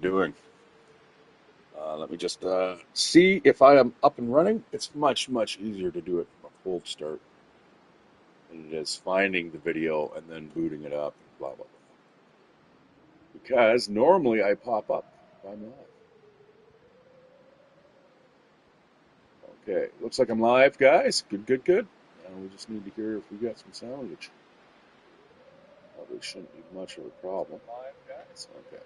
Doing. Let me just see if I am up and running. It's much, much easier to do it from a cold start than it is finding the video and then booting it up and blah, blah, blah. Because normally I pop up if I'm live. Okay, looks like I'm live, guys. Good, good, good. Now we just need to hear if we got some sound, which probably shouldn't be much of a problem. Live, guys. Okay.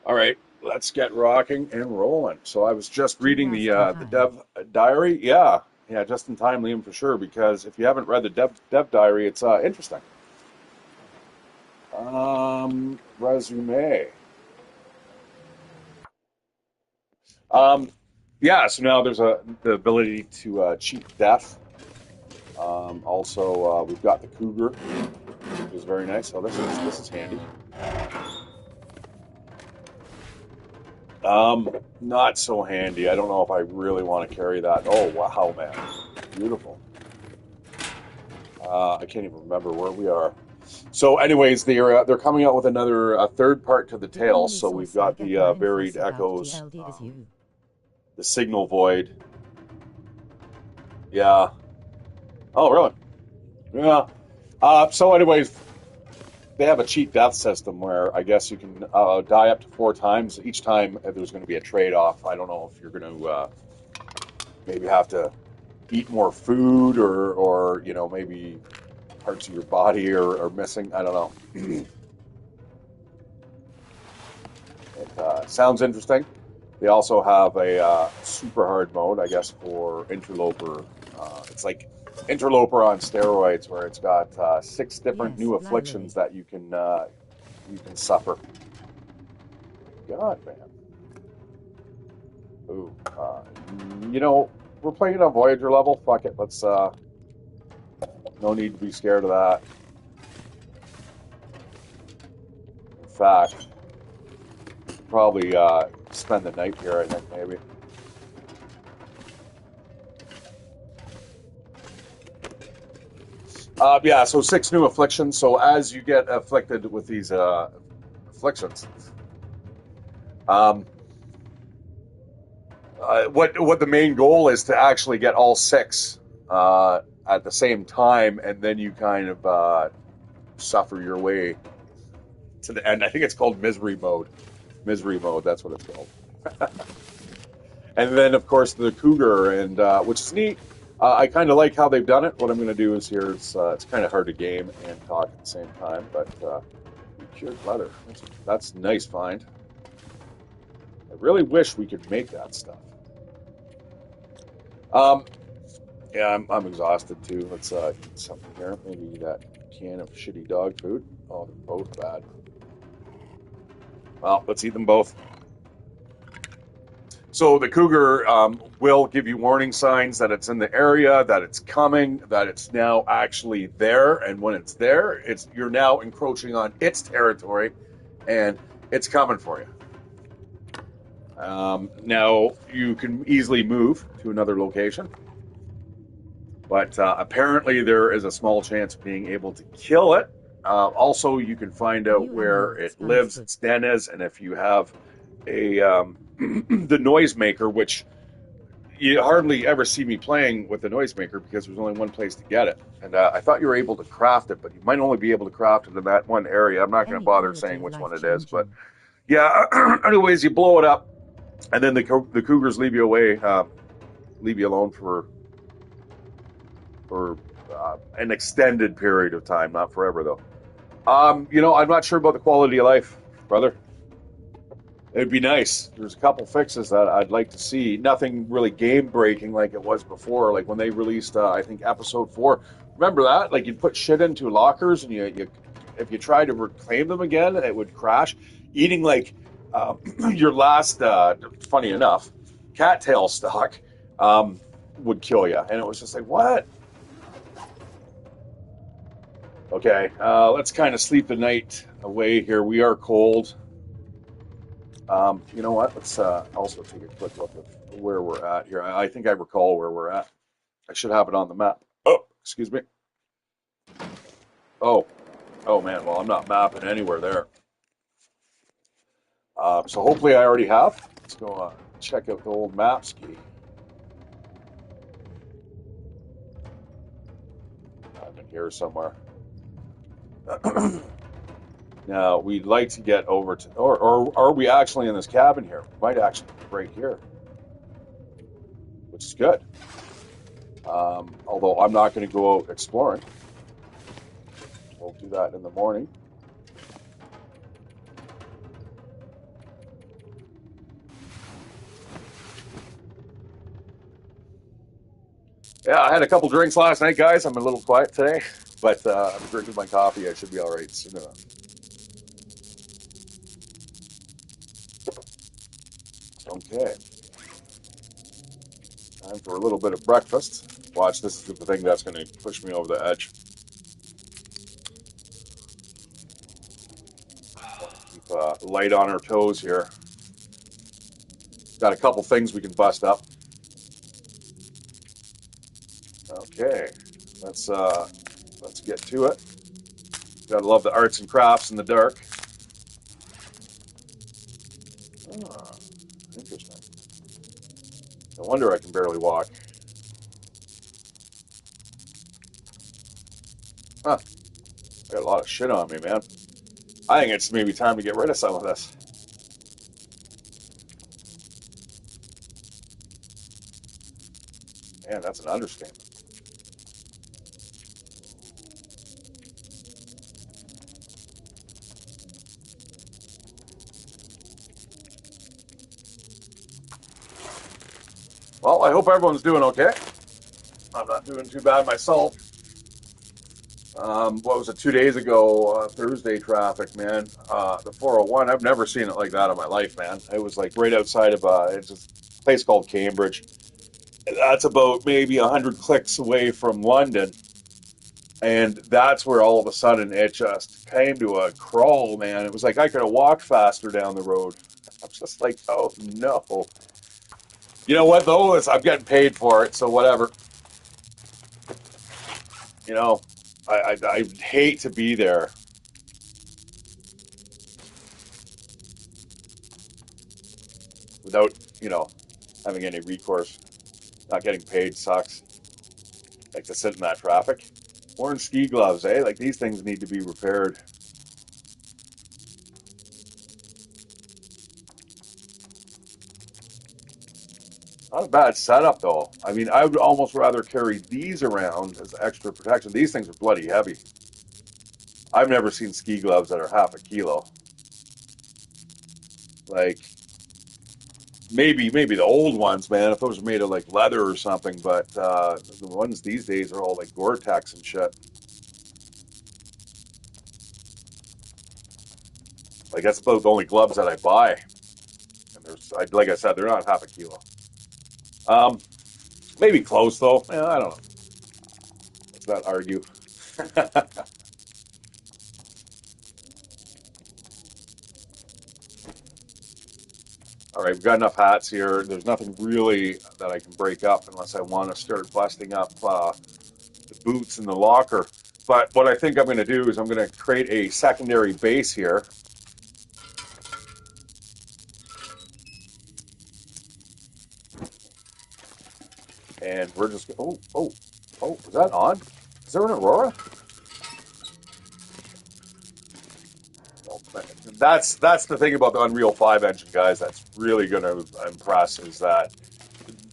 All right, let's get rocking and rolling. So I was just reading the dev diary. Yeah, yeah, just in time, Liam, for sure. Because if you haven't read the dev diary, it's interesting. Resume. Um, yeah. So now there's the ability to cheat death. Also, we've got the cougar, which is very nice. So this is handy. Not so handy. I don't know if I really want to carry that. Oh, wow, man. Beautiful. I can't even remember where we are. So, anyways, they're coming out with another third part to the tale. So we've got the varied echoes, the signal void. Yeah. Oh, really? Yeah. So, anyways, they have a cheat death system where I guess you can die up to 4 times. Each time there's going to be a trade-off. I don't know if you're going to maybe have to eat more food or maybe parts of your body are missing. I don't know. It sounds interesting. They also have a super hard mode, I guess, for interloper. It's like interloper on steroids, where it's got 6 different new afflictions that you can suffer. God, man. Ooh, we're playing on Voyager level. Fuck it. Let's. No need to be scared of that. In fact, probably spend the night here. I think maybe. Yeah, so 6 new afflictions. So as you get afflicted with these afflictions, um, what the main goal is to actually get all 6 at the same time, and then you kind of suffer your way to the end. I think it's called misery mode. Misery mode. That's what it's called. And then, of course, the cougar, and which is neat. I kind of like how they've done it. What I'm going to do is here. It's kind of hard to game and talk at the same time, but cured leather. That's a nice find. I really wish we could make that stuff. Um, yeah, I'm exhausted too. Let's eat something here. Maybe that can of shitty dog food. Oh, they're both bad. Well, let's eat them both. So the cougar will give you warning signs that it's in the area, that it's coming, that it's now actually there, and when it's there, you're now encroaching on its territory, and it's coming for you. Now you can easily move to another location, but apparently there is a small chance of being able to kill it. Also, you can find out where it lives, its den is, and if you have a the noisemaker, which you hardly ever see me playing with the noisemaker because there's only one place to get it. And I thought you were able to craft it, but you might only be able to craft it in that one area. I'm not going to bother saying which one it is, but yeah. Anyways, you blow it up, and then the cougars leave you away, leave you alone for an extended period of time, not forever though. I'm not sure about the quality of life, brother. It'd be nice. There's a couple fixes that I'd like to see. Nothing really game breaking like it was before. Like when they released, I think episode 4. Remember that? Like you'd put shit into lockers, and you if you tried to reclaim them again, it would crash. Eating like your last, funny enough, cattail stock would kill you, and it was just like what? Okay, let's kind of sleep the night away here. We are cold. You know what? Let's also take a quick look at where we're at here. I think I recall where we're at. I should have it on the map. Oh, excuse me. Oh, oh man. Well, I'm not mapping anywhere there. So hopefully I already have. Let's go check out the old map ski. I'm in here somewhere. Now we'd like to get over to, or are we actually in this cabin here? We might actually be right here, which is good. Although I'm not going to go out exploring. We'll do that in the morning. Yeah, I had a couple drinks last night, guys. I'm a little quiet today, but I'm drinking my coffee. I should be all right soon enough. Okay, time for a little bit of breakfast. Watch, this is the thing that's going to push me over the edge. Keep light on our toes here. Got a couple things we can bust up. Okay, let's get to it. Gotta love the arts and crafts in the dark. Ah, interesting. No wonder I can barely walk. Huh, I got a lot of shit on me, man. I think it's maybe time to get rid of some of this. Man, that's an understatement. Well, I hope everyone's doing okay. I'm not doing too bad myself. What was it, 2 days ago? Thursday traffic, man. The 401. I've never seen it like that in my life, man. It was like right outside of it's a place called Cambridge. That's about maybe 100 clicks away from London, and that's where all of a sudden it just came to a crawl, man. It was like I could have walked faster down the road. I'm just like, oh no. You know what though? I'm getting paid for it, so whatever. You know, I hate to be there without having any recourse. Not getting paid sucks. Like to sit in that traffic. Orange ski gloves, eh? Like these things need to be repaired. Not a bad setup though. I mean, I would almost rather carry these around as extra protection. These things are bloody heavy. I've never seen ski gloves that are half a kilo. Like maybe the old ones, man, if those were made of like leather or something, but the ones these days are all like Gore-Tex and shit. Like that's about the only gloves that I buy. And like I said, they're not half a kilo. Um, Maybe close though. Yeah, I don't know. Let's not argue. All right, we've got enough hats here. There's nothing really that I can break up unless I want to start busting up the boots in the locker. But what I think I'm going to do is I'm going to create a secondary base here. And we're just, is that on? Is there an Aurora? No, that's the thing about the Unreal 5 engine, guys. That's really going to impress is that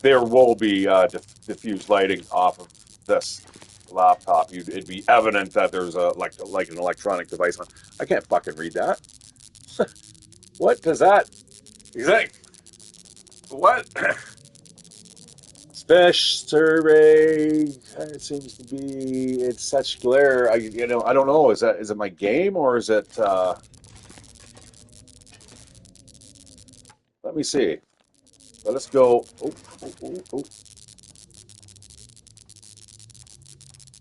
there will be diffused lighting off of this laptop. It'd be evident that there's like an electronic device on. I can't fucking read that. What does that? Exactly. What? Fish survey. It seems to be. It's such glare. I don't know. Is it my game or is it? Let me see. Let us go. Oh.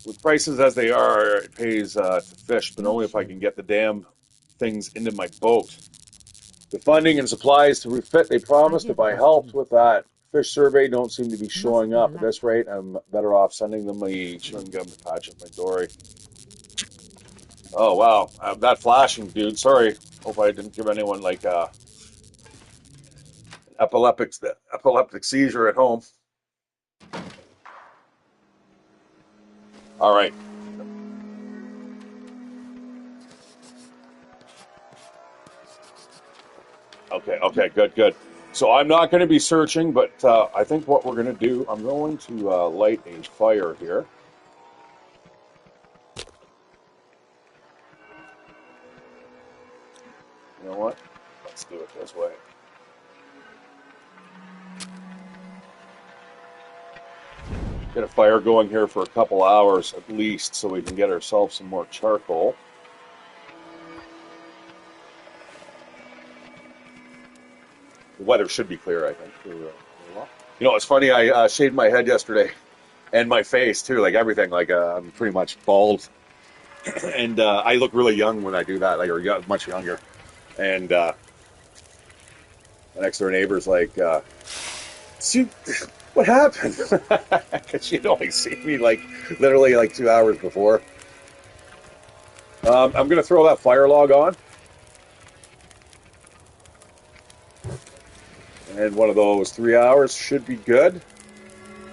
With prices as they are, it pays to fish, but only if I can get the damn things into my boat. The funding and supplies to refit they promised if I helped with that fish survey don't seem to be showing up. At this rate, I'm better off sending them a chewing gum to patch up my dory. Oh, wow. That flashing, dude. Sorry. Hope I didn't give anyone, like, epileptic seizure at home. All right. Okay, good. So I'm not going to be searching, but I think what we're going to do, I'm going to light a fire here. You know what? Let's do it this way. Get a fire going here for a couple hours at least so we can get ourselves some more charcoal. The weather should be clear, I think. You know, it's funny, I shaved my head yesterday and my face too, like everything. Like I'm pretty much bald. And I look really young when I do that, like, or much younger. And my next door neighbor's like, "See, what happened?" Because she'd only seen me like literally like 2 hours before. I'm gonna throw that fire log on, and one of those 3 hours should be good.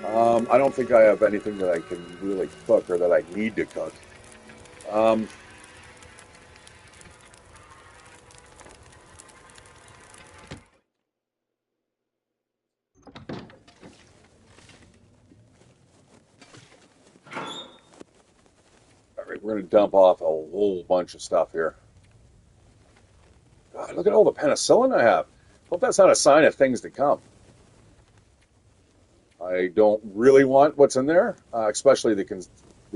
I don't think I have anything that I can really cook or that I need to cook. Um, all right, we're gonna dump off a whole bunch of stuff here. God, look at all the penicillin I have. Hope that's not a sign of things to come. I don't really want what's in there, especially the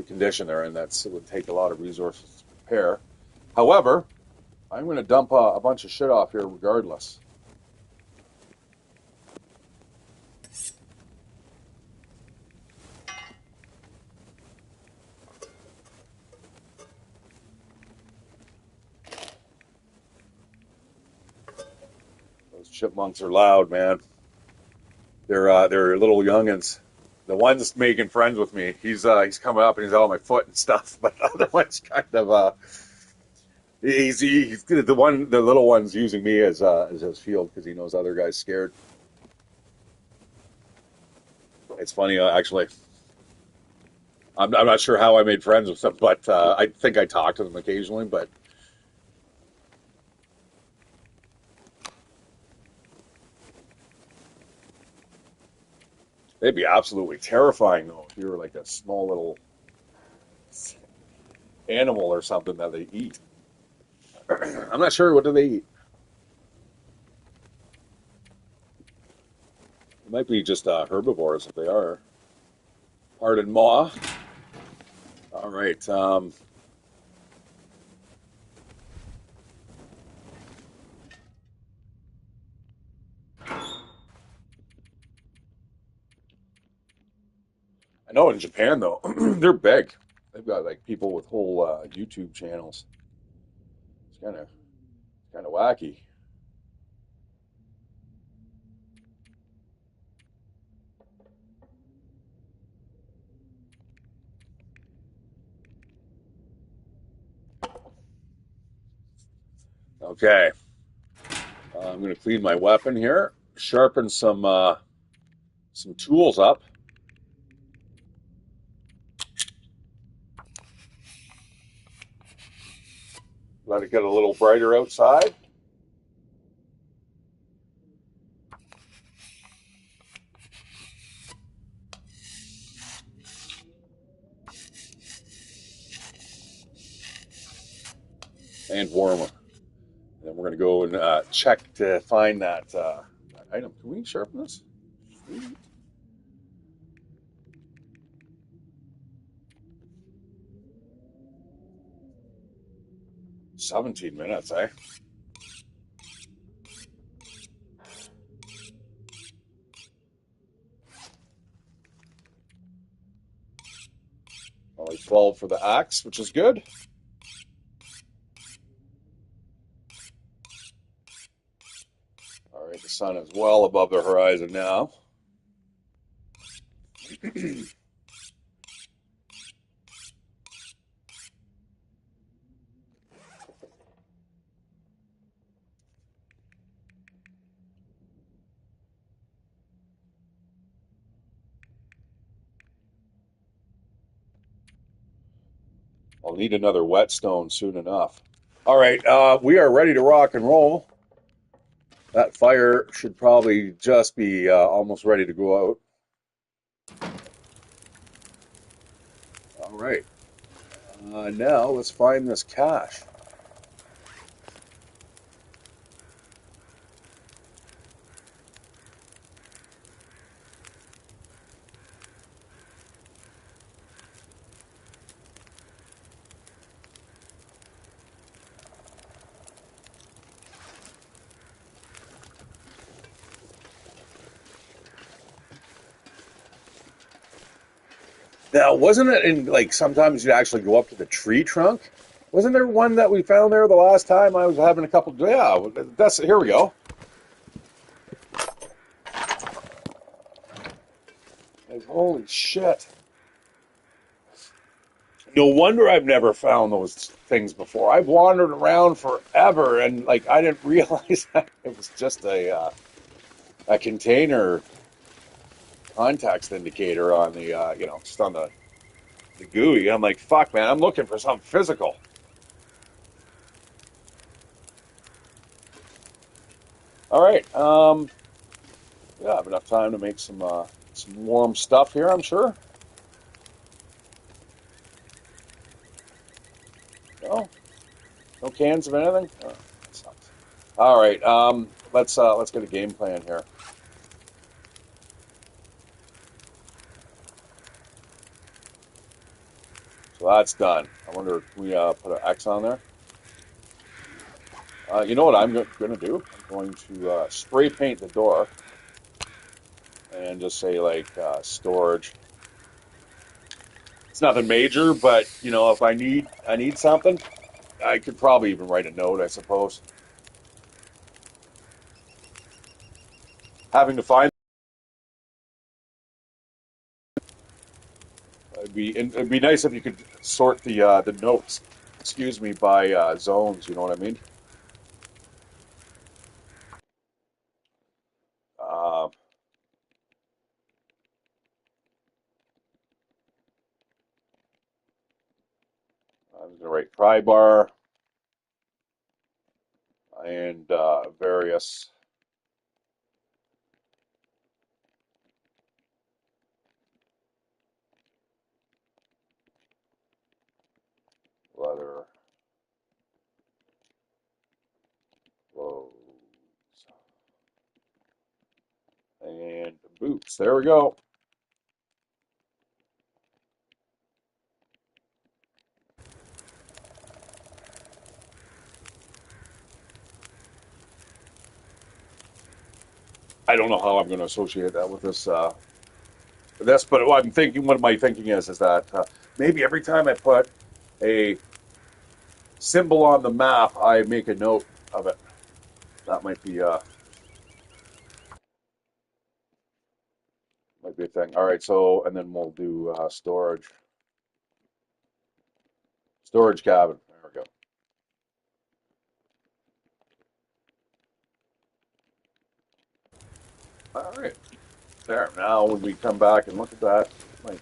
condition they're in. It would take a lot of resources to prepare. However, I'm going to dump a bunch of shit off here regardless. Those chipmunks are loud, man. They're little youngins. The one's making friends with me. He's coming up and he's on my foot and stuff. But the other one's kind of the little one's using me as his shield because he knows other guys scared. It's funny, actually. I'm not sure how I made friends with them, but I think I talk to them occasionally. But they'd be absolutely terrifying, though, if you were like a small little animal or something that they eat. I'm not sure, what do they eat. It might be just herbivores if they are. Pardon maw. All right. I know in Japan though, they're big. They've got like people with whole YouTube channels. It's kind of wacky. Okay, I'm going to clean my weapon here, sharpen some tools up. Let it get a little brighter outside. And warmer. And then we're going to go and check to find that item. Can we sharpen this? 17 minutes, eh? Only 12 for the axe, which is good. All right, the sun is well above the horizon now. I'll need another whetstone soon enough. All right, we are ready to rock and roll. That fire should probably just be almost ready to go out. All right, now let's find this cache. Now, wasn't it in like sometimes you actually go up to the tree trunk? Wasn't there one that we found there the last time I was having a couple? Yeah, that's here we go. Like, holy shit! No wonder I've never found those things before. I've wandered around forever, and like I didn't realize that it was just a container context indicator on the just on the GUI. I'm like, fuck, man, I'm looking for something physical. All right, yeah, I have enough time to make some warm stuff here, I'm sure. No, no cans of anything. Oh, that sucks. All right, let's get a game plan here. So that's done. I wonder if we put an X on there. You know what I'm going to do? I'm going to spray paint the door and just say like storage. It's nothing major, but you know, if I need something, I could probably even write a note, I suppose. Having to find it'd be nice if you could sort the notes, excuse me, by zones. You know what I mean? Uh, I'm gonna write pry bar and various leather clothes and boots. There we go. I don't know how I'm going to associate that with this, but what I'm thinking, what my thinking is that maybe every time I put a symbol on the map, I make a note of it. That might be a thing. All right, so and then we'll do storage cabin. There we go. All right, there. Now when we come back and look at that, might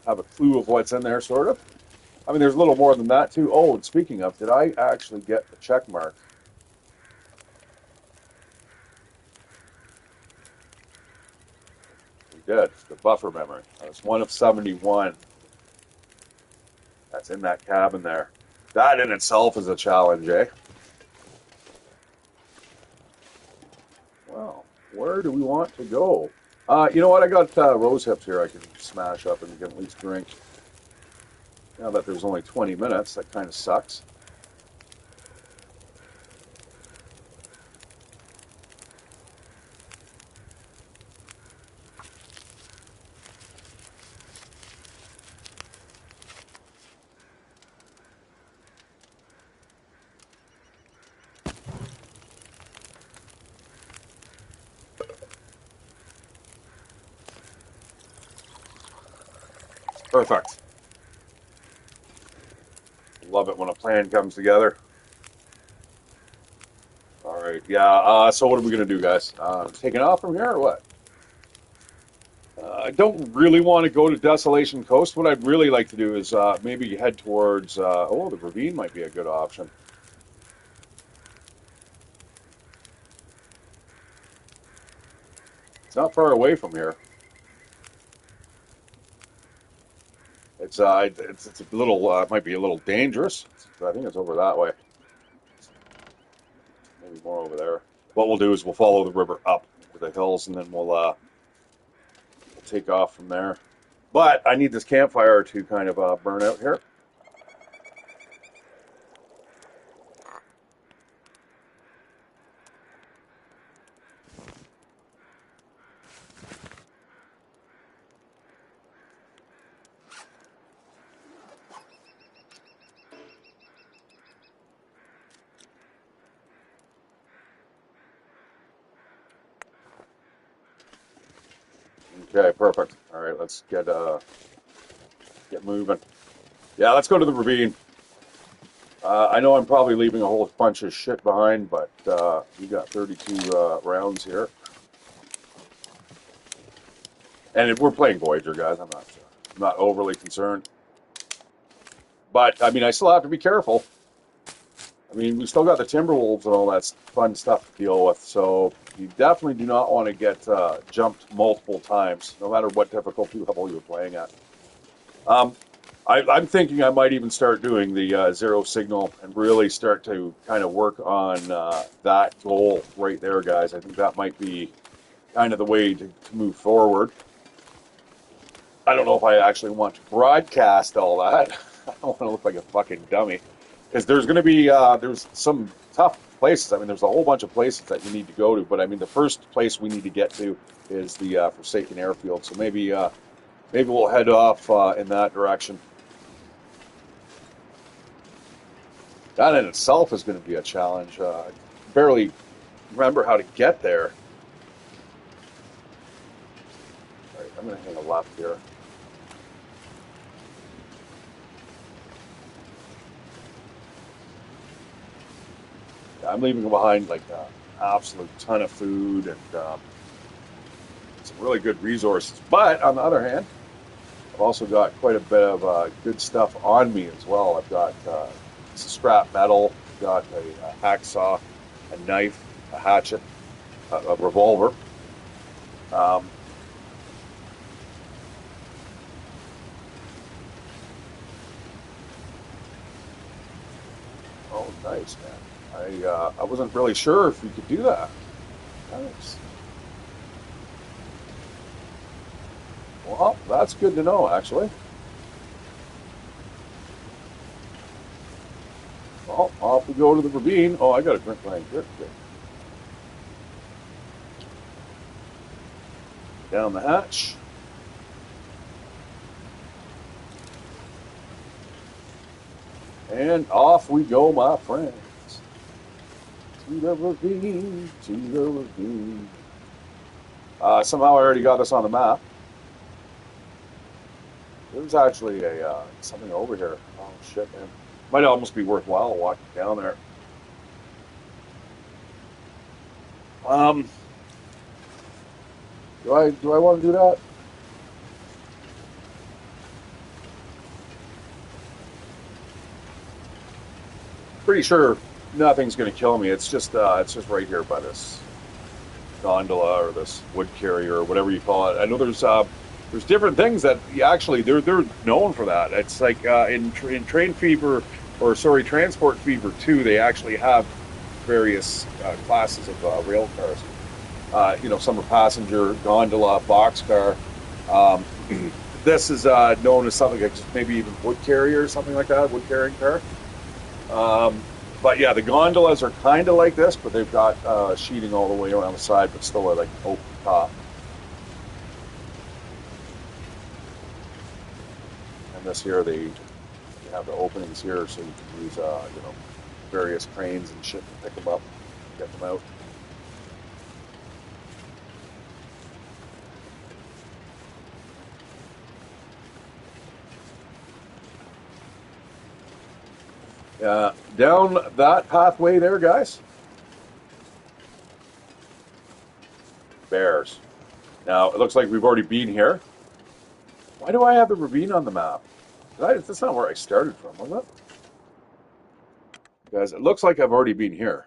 have a clue of what's in there, sort of. I mean, there's a little more than that too. Oh, and speaking of, did I actually get the check mark? We did. The buffer memory. That's one of 71. That's in that cabin there. That in itself is a challenge, eh? Well, where do we want to go? You know what? I got rose hips here I can smash up and we can at least drink. Now that there's only 20 minutes, that kind of sucks. Perfect. Love it when a plan comes together. All right, yeah. So what are we gonna do, guys? Taking off from here or what? I don't really want to go to Desolation Coast. What I'd really like to do is maybe head towards, oh, the ravine might be a good option. It's not far away from here. It's a little, might be a little dangerous. I think it's over that way. Maybe more over there. What we'll do is we'll follow the river up into the hills, and then we'll take off from there. But I need this campfire to kind of burn out here. Okay, perfect. All right, let's get moving. Yeah, let's go to the ravine. I know I'm probably leaving a whole bunch of shit behind, but we got 32 rounds here, and we're playing Voyager, guys. I'm not overly concerned, but I mean, I still have to be careful. I mean, we still got the Timberwolves and all that fun stuff to deal with, so you definitely do not want to get jumped multiple times, no matter what difficulty level you're playing at. I'm thinking I might even start doing the zero signal and really start to kind of work on that goal right there, guys. I think that might be kind of the way to move forward. I don't know if I actually want to broadcast all that. I don't want to look like a fucking dummy. Because there's going to be there's some tough places. I mean, there's a whole bunch of places that you need to go to. But I mean, the first place we need to get to is the Forsaken Airfield. So maybe we'll head off in that direction. That in itself is going to be a challenge. I barely remember how to get there. All right, I'm going to hang a left here. I'm leaving behind like an absolute ton of food and some really good resources. But on the other hand, I've also got quite a bit of good stuff on me as well. I've got scrap metal, I've got a hacksaw, a knife, a hatchet, a revolver. Oh, nice, man. I wasn't really sure if you could do that. Nice. Well, that's good to know, actually. Well, off we go to the ravine. Oh, I got a drink line here. Good. Down the hatch. And off we go, my friends. To the ravine, to the ravine. Somehow I already got this on the map. There's actually a something over here. Oh shit, man! Might almost be worthwhile walking down there. Um, do I want to do that? Pretty sure nothing's going to kill me. It's just right here by this gondola or this wood carrier or whatever you call it. I know there's different things that actually they're known for that. It's like in Train Fever or sorry Transport Fever 2, they actually have various classes of rail cars. Some are passenger, gondola, boxcar. Um, this is known as something like just maybe even wood carrier or something like that, wood carrying car. But yeah, the gondolas are kind of like this, but they've got sheeting all the way around the side, but still like open top. And this here, they have the openings here, so you can use various cranes and shit to pick them up, get them out. Down that pathway there, guys. Bears. Now, it looks like we've already been here. Why do I have the ravine on the map? That's not where I started from, was it? Guys, it looks like I've already been here.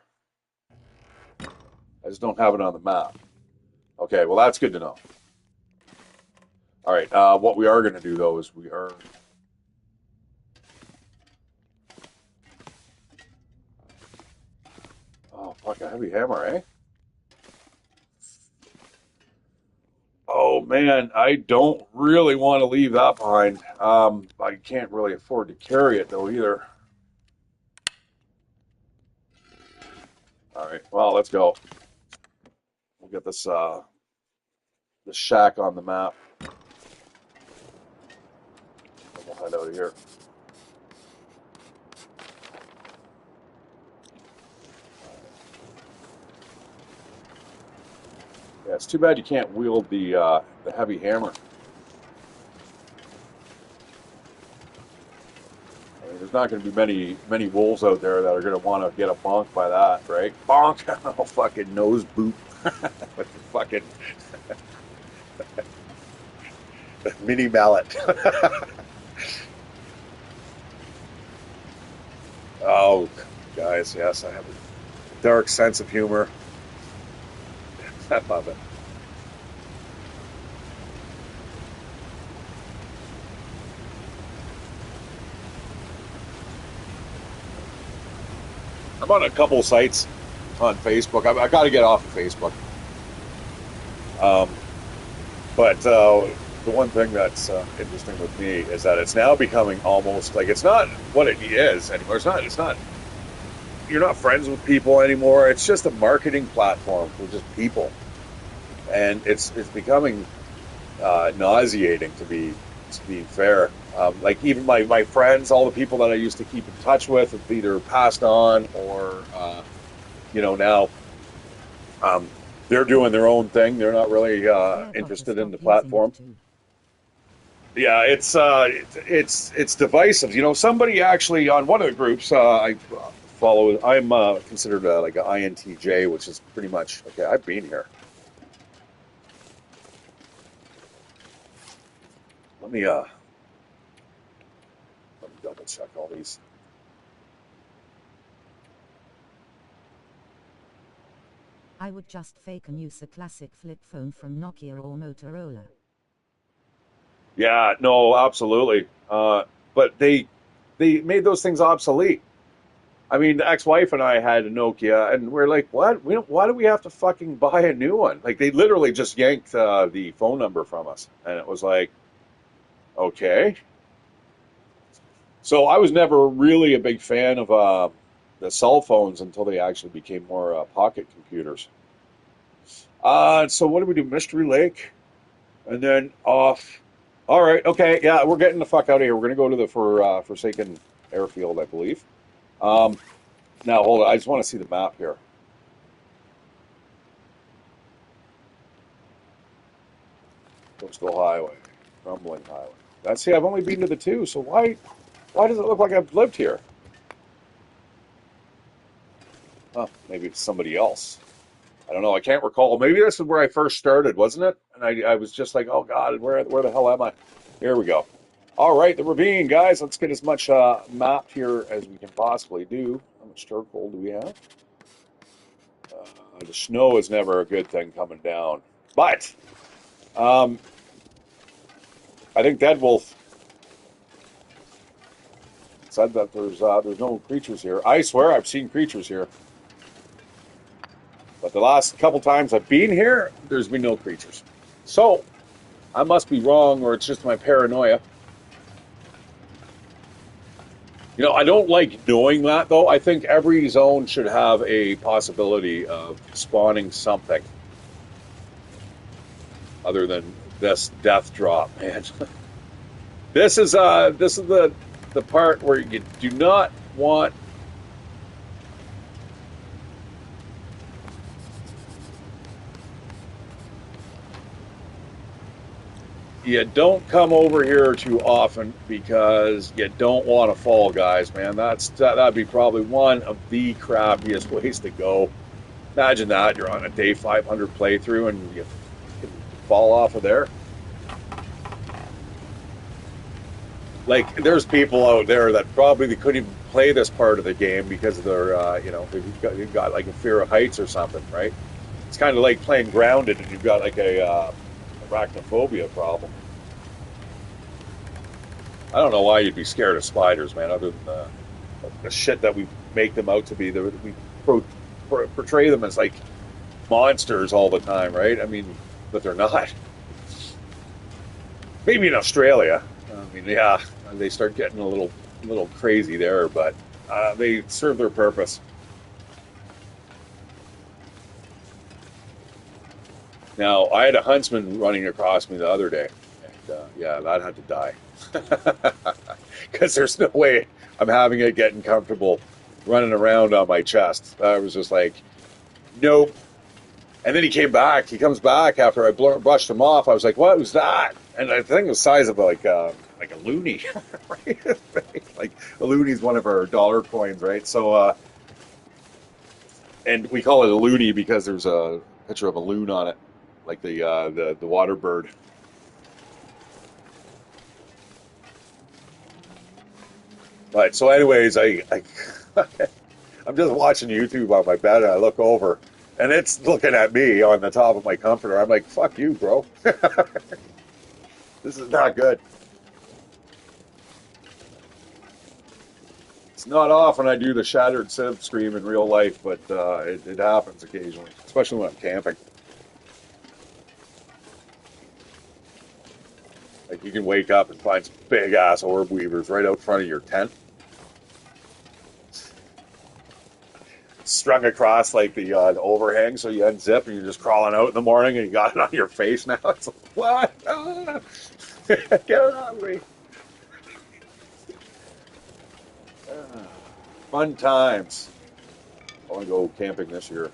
I just don't have it on the map. Okay, well, that's good to know. All right, what we are going to do, though, is we are... Oh, fuck, a heavy hammer, eh? Oh, man, I don't really want to leave that behind. I can't really afford to carry it, though, either. All right, well, let's go. We'll get this shack on the map. And we'll head out of here. Yeah, it's too bad you can't wield the heavy hammer. I mean, there's not going to be many wolves out there that are going to want to get a bonk by that, right? Bonk! Oh, fucking nose boot with the fucking mini mallet. Oh, guys, yes, I have a dark sense of humor. I love it. I'm on a couple sites on Facebook. I got to get off of Facebook. Um, but the one thing that's interesting with me is that it's now becoming almost like it's not what it is anymore. It's not. You're not friends with people anymore. It's just a marketing platform for just people, and it's becoming nauseating to be fair. Like even my friends, all the people that I used to keep in touch with have either passed on or now they're doing their own thing. They're not really interested in the platform. Yeah, it's divisive. Somebody actually on one of the groups I follow. I'm considered like an INTJ, which is pretty much okay. I've been here. Let me double check all these. I would just fake and use a classic flip phone from Nokia or Motorola. Yeah, no, absolutely. But they made those things obsolete. I mean, the ex-wife and I had a Nokia, and we're like, what? Why do we have to fucking buy a new one? Like, they literally just yanked the phone number from us, and it was like, okay. So I was never really a big fan of the cell phones until they actually became more pocket computers. So what do we do? Mystery Lake, and then off. All right, okay, yeah, we're getting the fuck out of here. We're gonna go to the Forsaken Airfield, I believe. Um, Now hold on, I just want to see the map here. Coastal Highway, Rumbling Highway. That's see, I've only been to the two, so why does it look like I've lived here? Huh, maybe it's somebody else. I don't know. I can't recall. Maybe this is where I first started, wasn't it? And I was just like, oh God, where the hell am I? Here we go. All right, the ravine, guys. Let's get as much map here as we can possibly do. How much charcoal do we have? The snow is never a good thing coming down, but um, I think Dead Wolf said that there's no creatures here. I swear I've seen creatures here, but the last couple times I've been here, there's been no creatures. So I must be wrong, or it's just my paranoia. I don't like knowing that, though. I think every zone should have a possibility of spawning something other than this death drop, man. This is the part where you do not want. You don't come over here too often because you don't want to fall, guys, man. That'd be probably one of the crappiest ways to go. Imagine that you're on a day 500 playthrough and you fall off of there. Like, there's people out there that probably they couldn't even play this part of the game because of their, they've got like a fear of heights or something, right? It's kind of like playing Grounded and you've got like a arachnophobia problem. I don't know why you'd be scared of spiders, man, other than the shit that we make them out to be. We portray them as like monsters all the time, right? I mean, but they're not. Maybe in Australia. I mean, yeah, they start getting a little crazy there, but they serve their purpose. Now, I had a huntsman running across me the other day, and yeah, that had to die. Because there's no way I'm having it getting comfortable running around on my chest. I was just like, nope. And then he came back. He comes back after I brushed him off. I was like, what was that? And I think the size of like a loonie, right? Like a loonie's one of our dollar coins, right? So, and we call it a loonie because there's a picture of a loon on it, like the water bird. Right. So, anyways, I I'm just watching YouTube on my bed, and I look over, and it's looking at me on the top of my comforter. I'm like, "Fuck you, bro. This is not good." It's not often I do the Shatteredciv stream in real life, but it happens occasionally, especially when I'm camping. Like you can wake up and find some big ass orb weavers right out front of your tent, strung across like the overhang, so you unzip and you're just crawling out in the morning and you got it on your face now. It's like, what? Ah. Get it on me. Fun times. I want to go camping this year.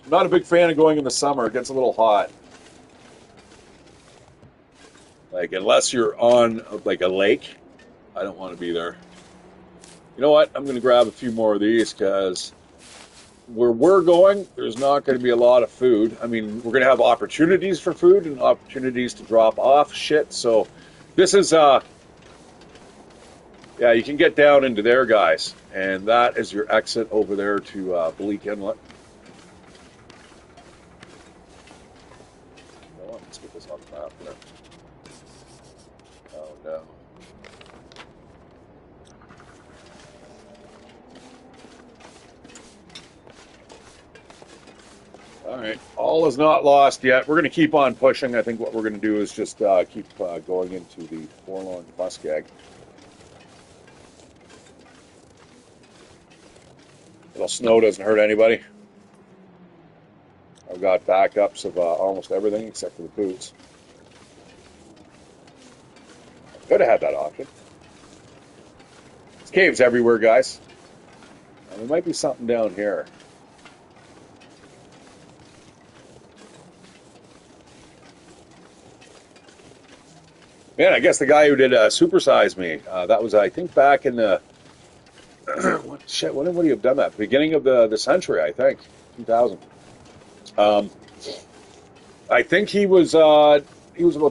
I'm not a big fan of going in the summer. It gets a little hot. Like, unless you're on like a lake, I don't want to be there. You know what? I'm going to grab a few more of these because where we're going, there's not going to be a lot of food. I mean, we're going to have opportunities for food and opportunities to drop off shit. So this is, yeah, you can get down into there, guys. And that is your exit over there to Bleak Inlet. Oh, let's get this on the map there. Oh, no. All right, all is not lost yet. We're going to keep on pushing. I think what we're going to do is just keep going into the Forlorn Muskeg. Little snow doesn't hurt anybody. I've got backups of almost everything except for the boots. I could have had that option. There's caves everywhere, guys. And there might be something down here. Man, I guess the guy who did Supersize Me, that was, I think, back in the, when would he have done that? Beginning of the century, I think, 2000. I think he was about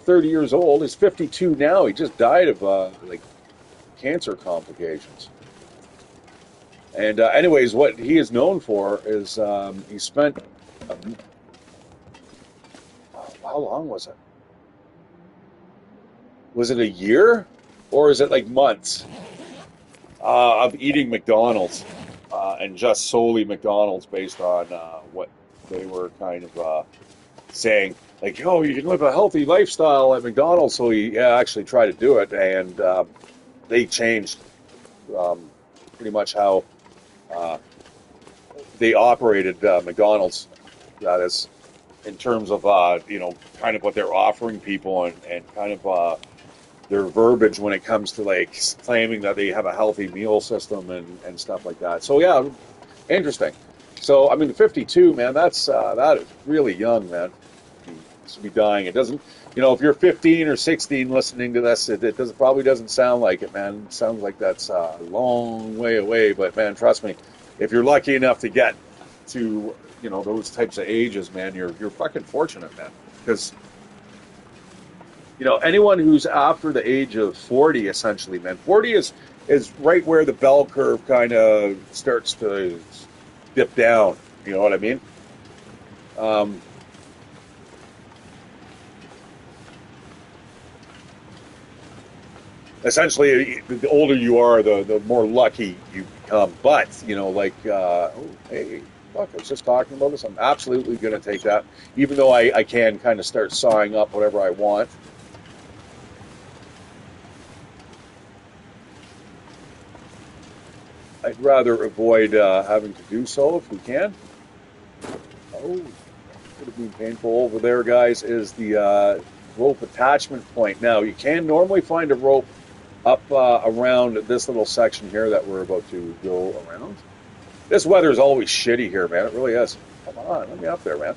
30 years old. He's 52 now. He just died of, like, cancer complications. And anyways, what he is known for is he spent, how long was it? Was it a year, or is it like months of eating McDonald's and just solely McDonald's based on what they were kind of saying, like, oh, you can live a healthy lifestyle at McDonald's. So he actually tried to do it, and they changed pretty much how they operated McDonald's. That is, in terms of kind of what they're offering people and kind of their verbiage when it comes to like claiming that they have a healthy meal system and stuff like that. So yeah, interesting. So I mean, 52, man, that is really young, man. To be dying. It doesn't, if you're 15 or 16 listening to this, it probably doesn't sound like it, man. It sounds like that's a long way away. But man, trust me, if you're lucky enough to get to those types of ages, man, you're fucking fortunate, man. Because You know, anyone who's after the age of 40, essentially, man, 40 is right where the bell curve kind of starts to dip down. You know what I mean? Um, Essentially, the older you are, the more lucky you become. But you know, like, oh, hey, look, I was just talking about this. I'm absolutely going to take that, even though I can kind of start sawing up whatever I want. I'd rather avoid having to do so if we can. Oh, could have been painful. Over there, guys, is the rope attachment point. Now, you can normally find a rope up around this little section here that we're about to go around. This weather is always shitty here, man. It really is. Come on, let me up there, man.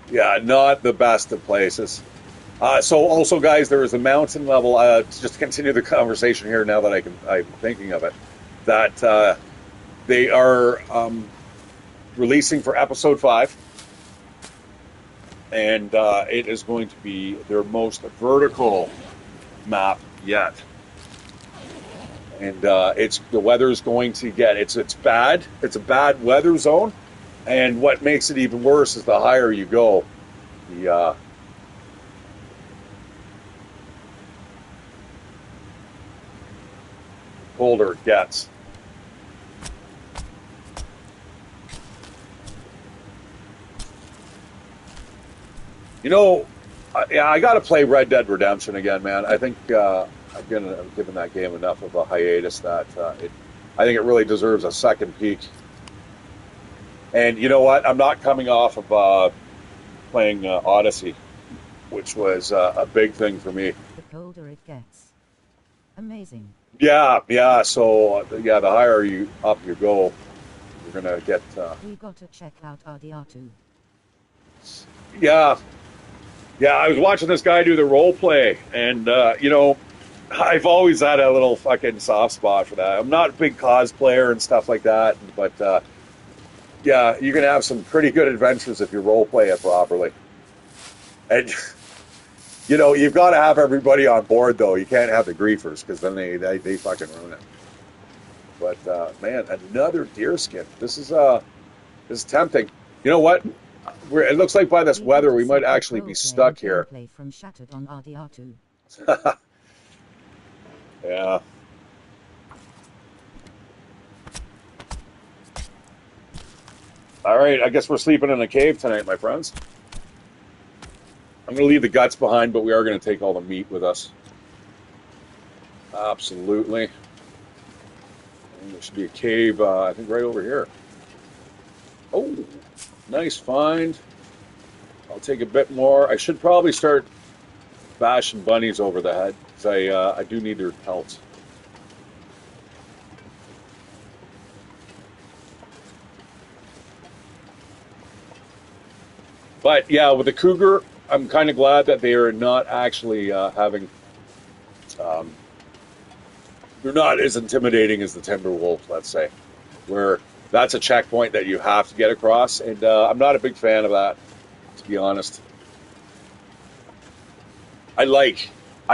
Yeah, not the best of places. So also, guys, there is a mountain level. Just to continue the conversation here, now that I'm thinking of it, that they are releasing for episode 5, and it is going to be their most vertical map yet. And it's the weather's going to get it's bad. It's a bad weather zone, and what makes it even worse is the higher you go, the colder it gets. You know, I got to play Red Dead Redemption again, man. I think I've given that game enough of a hiatus that I think it really deserves a second peek. And you know what? I'm not coming off of playing Odyssey, which was a big thing for me. The colder it gets. Amazing. Yeah, yeah. So yeah, the higher you up you go, you're gonna get. We got to check out RDR2. Yeah, yeah. I was watching this guy do the role play, and you know, I've always had a little fucking soft spot for that. I'm not a big cosplayer and stuff like that, but yeah, you can have some pretty good adventures if you role play it properly. And you know, you've got to have everybody on board, though. You can't have the griefers because then they fucking ruin it. But man, another deer skin. This is tempting. You know what? It looks like by this weather we might actually be stuck here. From Shattered on RDR2. Yeah. All right, I guess we're sleeping in a cave tonight, my friends. I'm going to leave the guts behind, but we are going to take all the meat with us. Absolutely. And there should be a cave, I think, right over here. Oh, nice find. I'll take a bit more. I should probably start bashing bunnies over the head, because I do need their pelts. But yeah, with the cougar, I'm kind of glad that they are not actually having. They're not as intimidating as the timber wolf, let's say, where that's a checkpoint that you have to get across, and I'm not a big fan of that, to be honest. I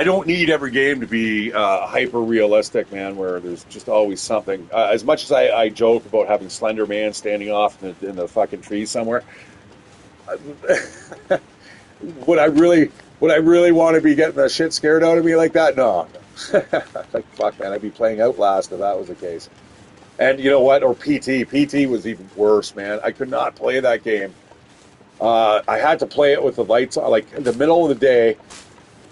don't need every game to be hyper realistic, man, where there's just always something. As much as I joke about having Slender Man standing off in the fucking tree somewhere. would I really want to be getting the shit scared out of me like that? No. Like, fuck, man, I'd be playing Outlast if that was the case. And you know what? Or PT. PT was even worse, man. I could not play that game. I had to play it with the lights on, like in the middle of the day,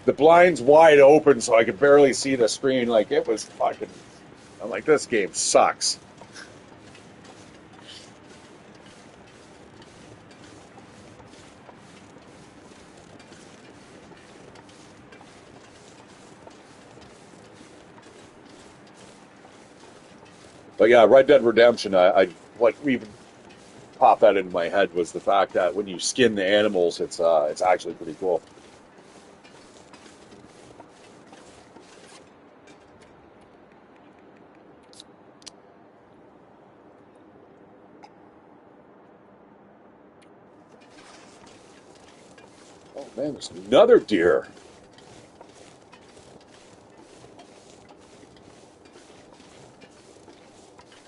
the blinds wide open so I could barely see the screen. Like, it was fucking. I'm like, this game sucks. But yeah, Red Dead Redemption. What even popped that into my head was the fact that when you skin the animals, it's actually pretty cool. Oh man, there's another deer.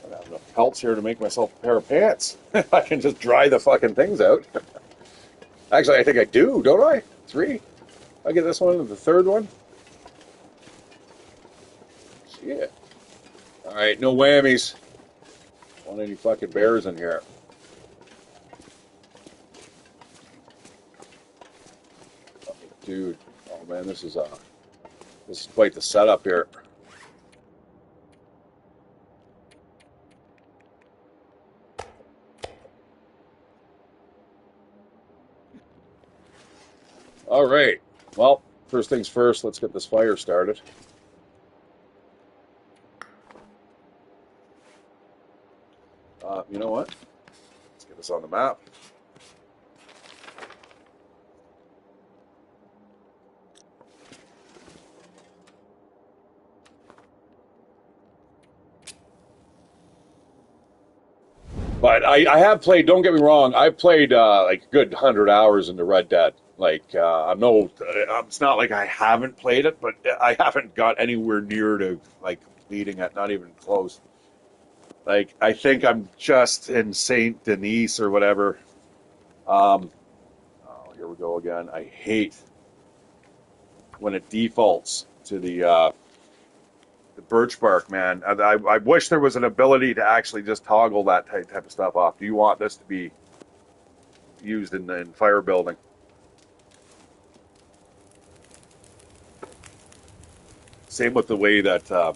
I don't have enough pelts here to make myself a pair of pants. I can just dry the fucking things out. Actually, I think I do, don't I? 3. I get this one and the third one. Shit. All right, no whammies. Want any fucking bears in here? Oh, dude, oh man, this is quite the setup here. All right. Well, first things first, let's get this fire started. You know what? Let's get this on the map. But I have played, don't get me wrong, I've played like a good 100 hours into Red Dead. Like, it's not like I haven't played it, but I haven't got anywhere near to like completing it, not even close. Like, I think I'm just in Saint Denis or whatever. Oh, here we go again. I hate when it defaults to the birch bark, man. I wish there was an ability to actually just toggle that type of stuff off. Do you want this to be used in fire building? Same with the way that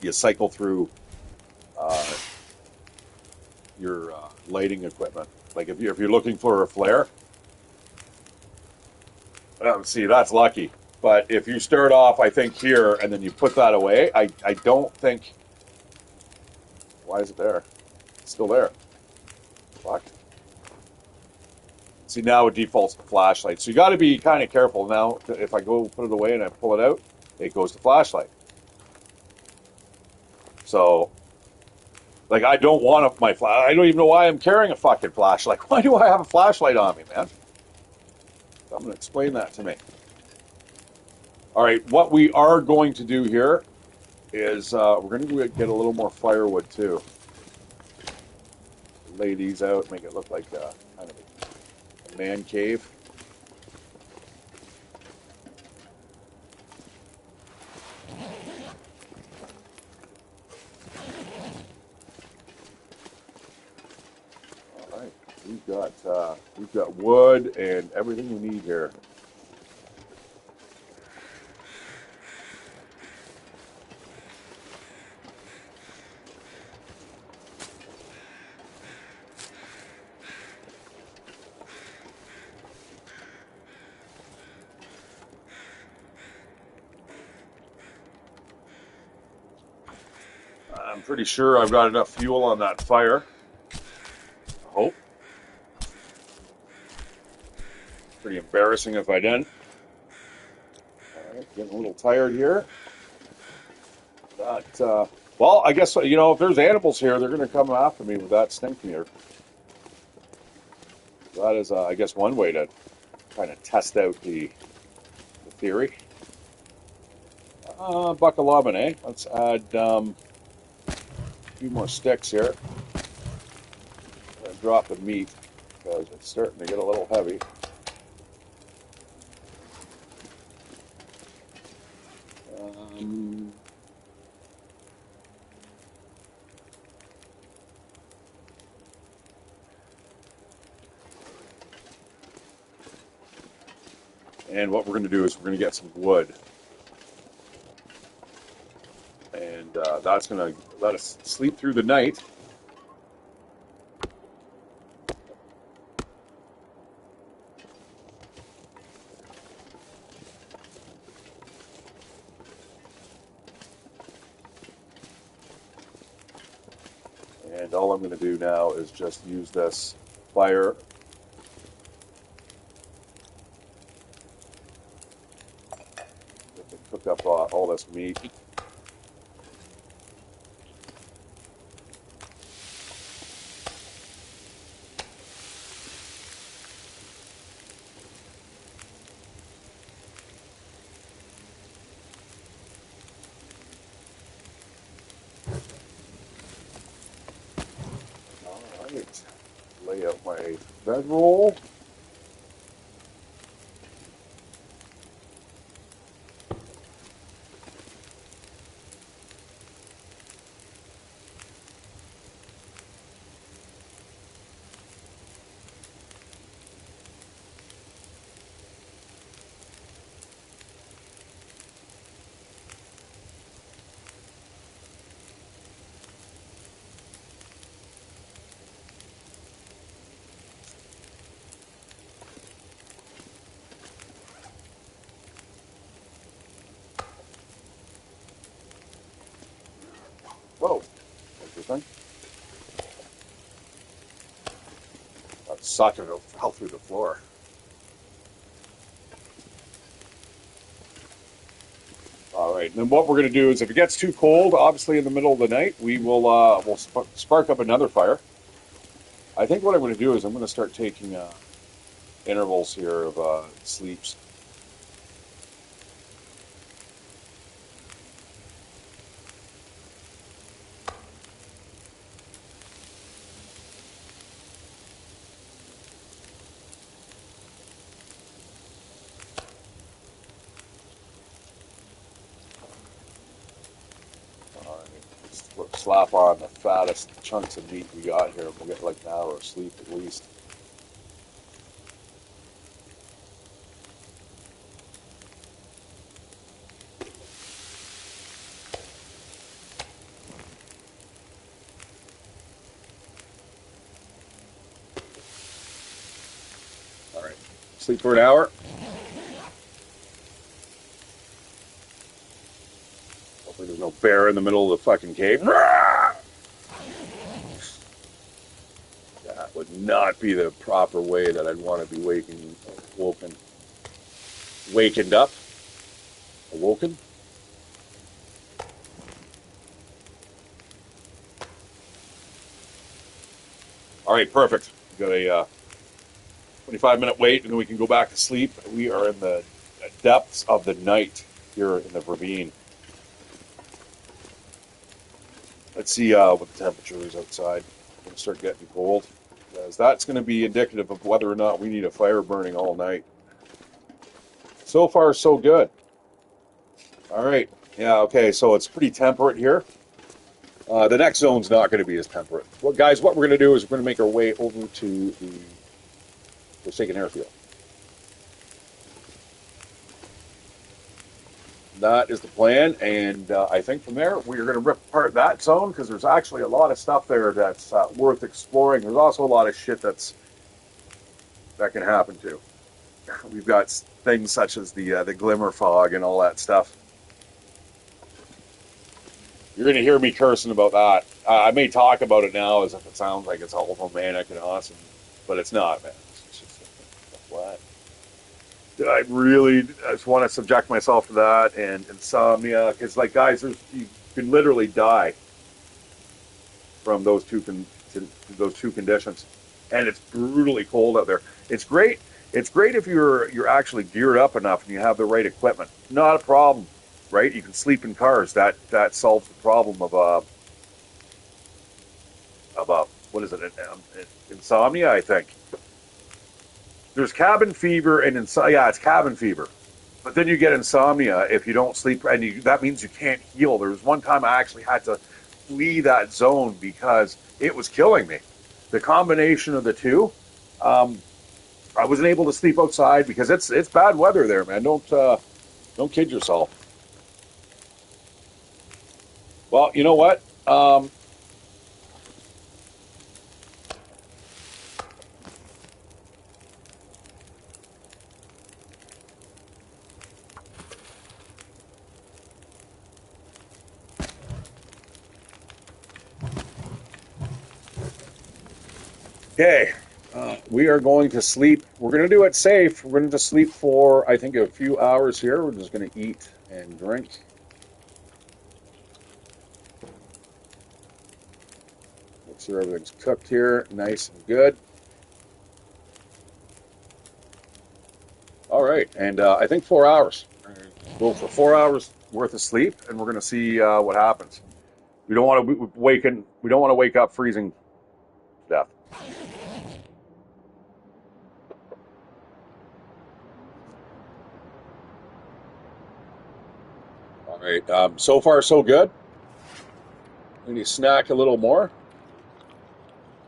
you cycle through uh, your lighting equipment. Like if you're looking for a flare, see, that's lucky. But if you start off, I think here, and then you put that away, I don't think. Why is it there? It's still there. Fuck. See, now it defaults to flashlight. So you got to be kind of careful now. If I go put it away and I pull it out, it goes to flashlight. So, like, I don't want my I don't even know why I'm carrying a fucking flashlight. Why do I have a flashlight on me, man? I'm going to explain that to me. All right, what we are going to do here is we're going to get a little more firewood too. Lay these out, make it look like kind of a man cave. All right, we've got wood and everything we need here. I'm pretty sure I've got enough fuel on that fire. I hope. Pretty embarrassing if I didn't. All right, getting a little tired here. But, well, I guess, if there's animals here, they're going to come after me with that stink meter. That is, I guess, one way to kind of test out the theory. Buckle oven, eh? Let's add a few more sticks here. And drop the meat because it's starting to get a little heavy. And what we're going to do is we're going to get some wood. And that's going to let us sleep through the night. And all I'm going to do now is just use this fire to cook up all this meat. All right, lay out my bedroll. Whoa, interesting. That sucker fell through the floor. All right, and then what we're going to do is if it gets too cold, obviously in the middle of the night, we'll spark up another fire. I think what I'm going to do is I'm going to start taking intervals here of sleeps. All right, just slap on the fattest chunks of meat we got here, and we'll get like an hour of sleep at least. All right, sleep for an hour. Hopefully there's no bear in the middle of the fucking cave. That would not be the proper way that I'd want to be wakened up, awoken. All right, perfect. We've got a 25-minute wait, and then we can go back to sleep. We are in the depths of the night here in the ravine. Let's see what the temperature is outside. It's going to start getting cold, because that's going to be indicative of whether or not we need a fire burning all night. So far, so good. All right. Yeah, okay, so it's pretty temperate here. The next zone's not going to be as temperate. Well, guys, what we're going to do is we're going to make our way over to the Forsaken Airfield. That is the plan, and I think from there we're going to rip apart that zone because there's actually a lot of stuff there that's worth exploring. There's also a lot of shit that can happen too. We've got things such as the glimmer fog and all that stuff. You're going to hear me cursing about that. I may talk about it now as if it sounds like it's all romantic and awesome, but it's not, man. It's just what. I really just want to subject myself to that and insomnia because, like, guys, you can literally die from those two conditions, and it's brutally cold out there. It's great. It's great if you're actually geared up enough and you have the right equipment. Not a problem, right? You can sleep in cars. That solves the problem of what is it? Insomnia, I think. There's cabin fever and insomnia. Yeah, it's cabin fever. But then you get insomnia if you don't sleep, and that means you can't heal. There was one time I actually had to flee that zone because it was killing me. The combination of the two, I wasn't able to sleep outside because it's bad weather there, man. Don't kid yourself. Well, you know what? Okay, we are going to sleep. We're going to do it safe. We're going to just sleep for, I think, a few hours here. We're just going to eat and drink. Make sure everything's cooked here, nice and good. All right, and I think 4 hours. Go for 4 hours worth of sleep, and we're going to see what happens. We don't want to waken. We don't want to wake up freezing to death. All right. So far, so good. We need to snack a little more.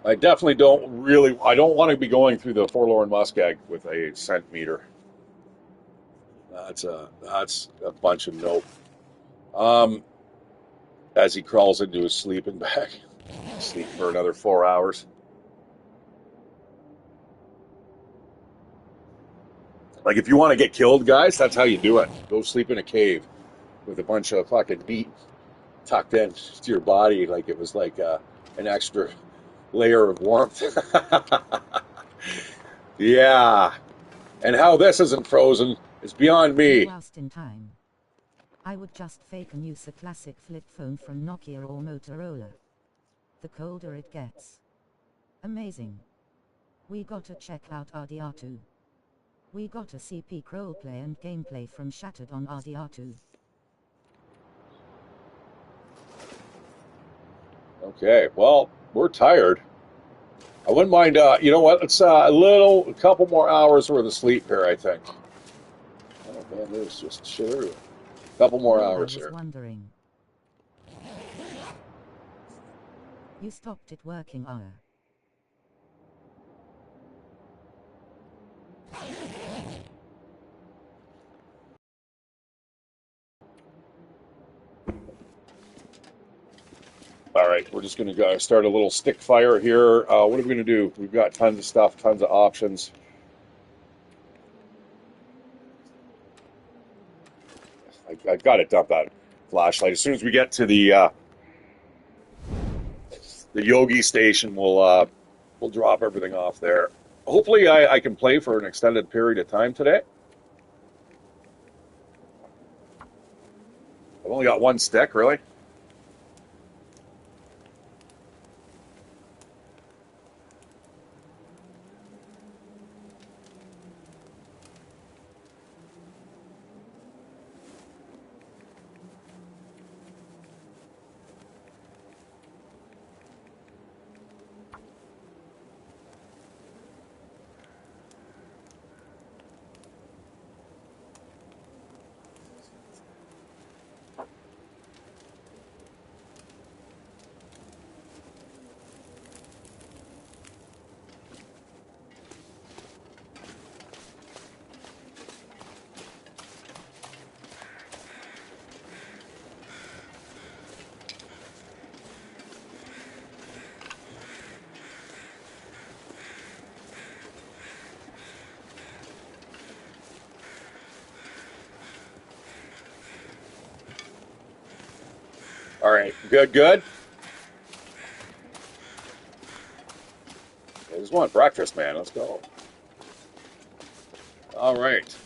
I definitely don't really. I don't want to be going through the forlorn muskeg with a scent meter. That's a bunch of nope. Um, as he crawls into his sleeping bag, sleep for another 4 hours. Like if you want to get killed, guys, that's how you do it. Go sleep in a cave with a bunch of fucking meat tucked in to your body, like it was like an extra layer of warmth. Yeah. And how this isn't frozen is beyond me. Whilst in time, I would just fake and use a classic flip phone from Nokia or Motorola. The colder it gets. Amazing. We gotta check out RDR2. We gotta see peak roleplay and gameplay from Shattered on RDR2. Okay, well, we're tired. I wouldn't mind, you know what, it's a couple more hours worth of sleep here, I think. Oh man, there's just shit everywhere. Couple more hours I was here. wondering. You stopped it working, All right, we're just going to start a little stick fire here. What are we going to do? We've got tons of stuff, tons of options. I've got to dump that flashlight. As soon as we get to the Yogi station, we'll drop everything off there. Hopefully, I can play for an extended period of time today. I've only got one stick, really. All right, good, good. I just want breakfast, man. Let's go. All right.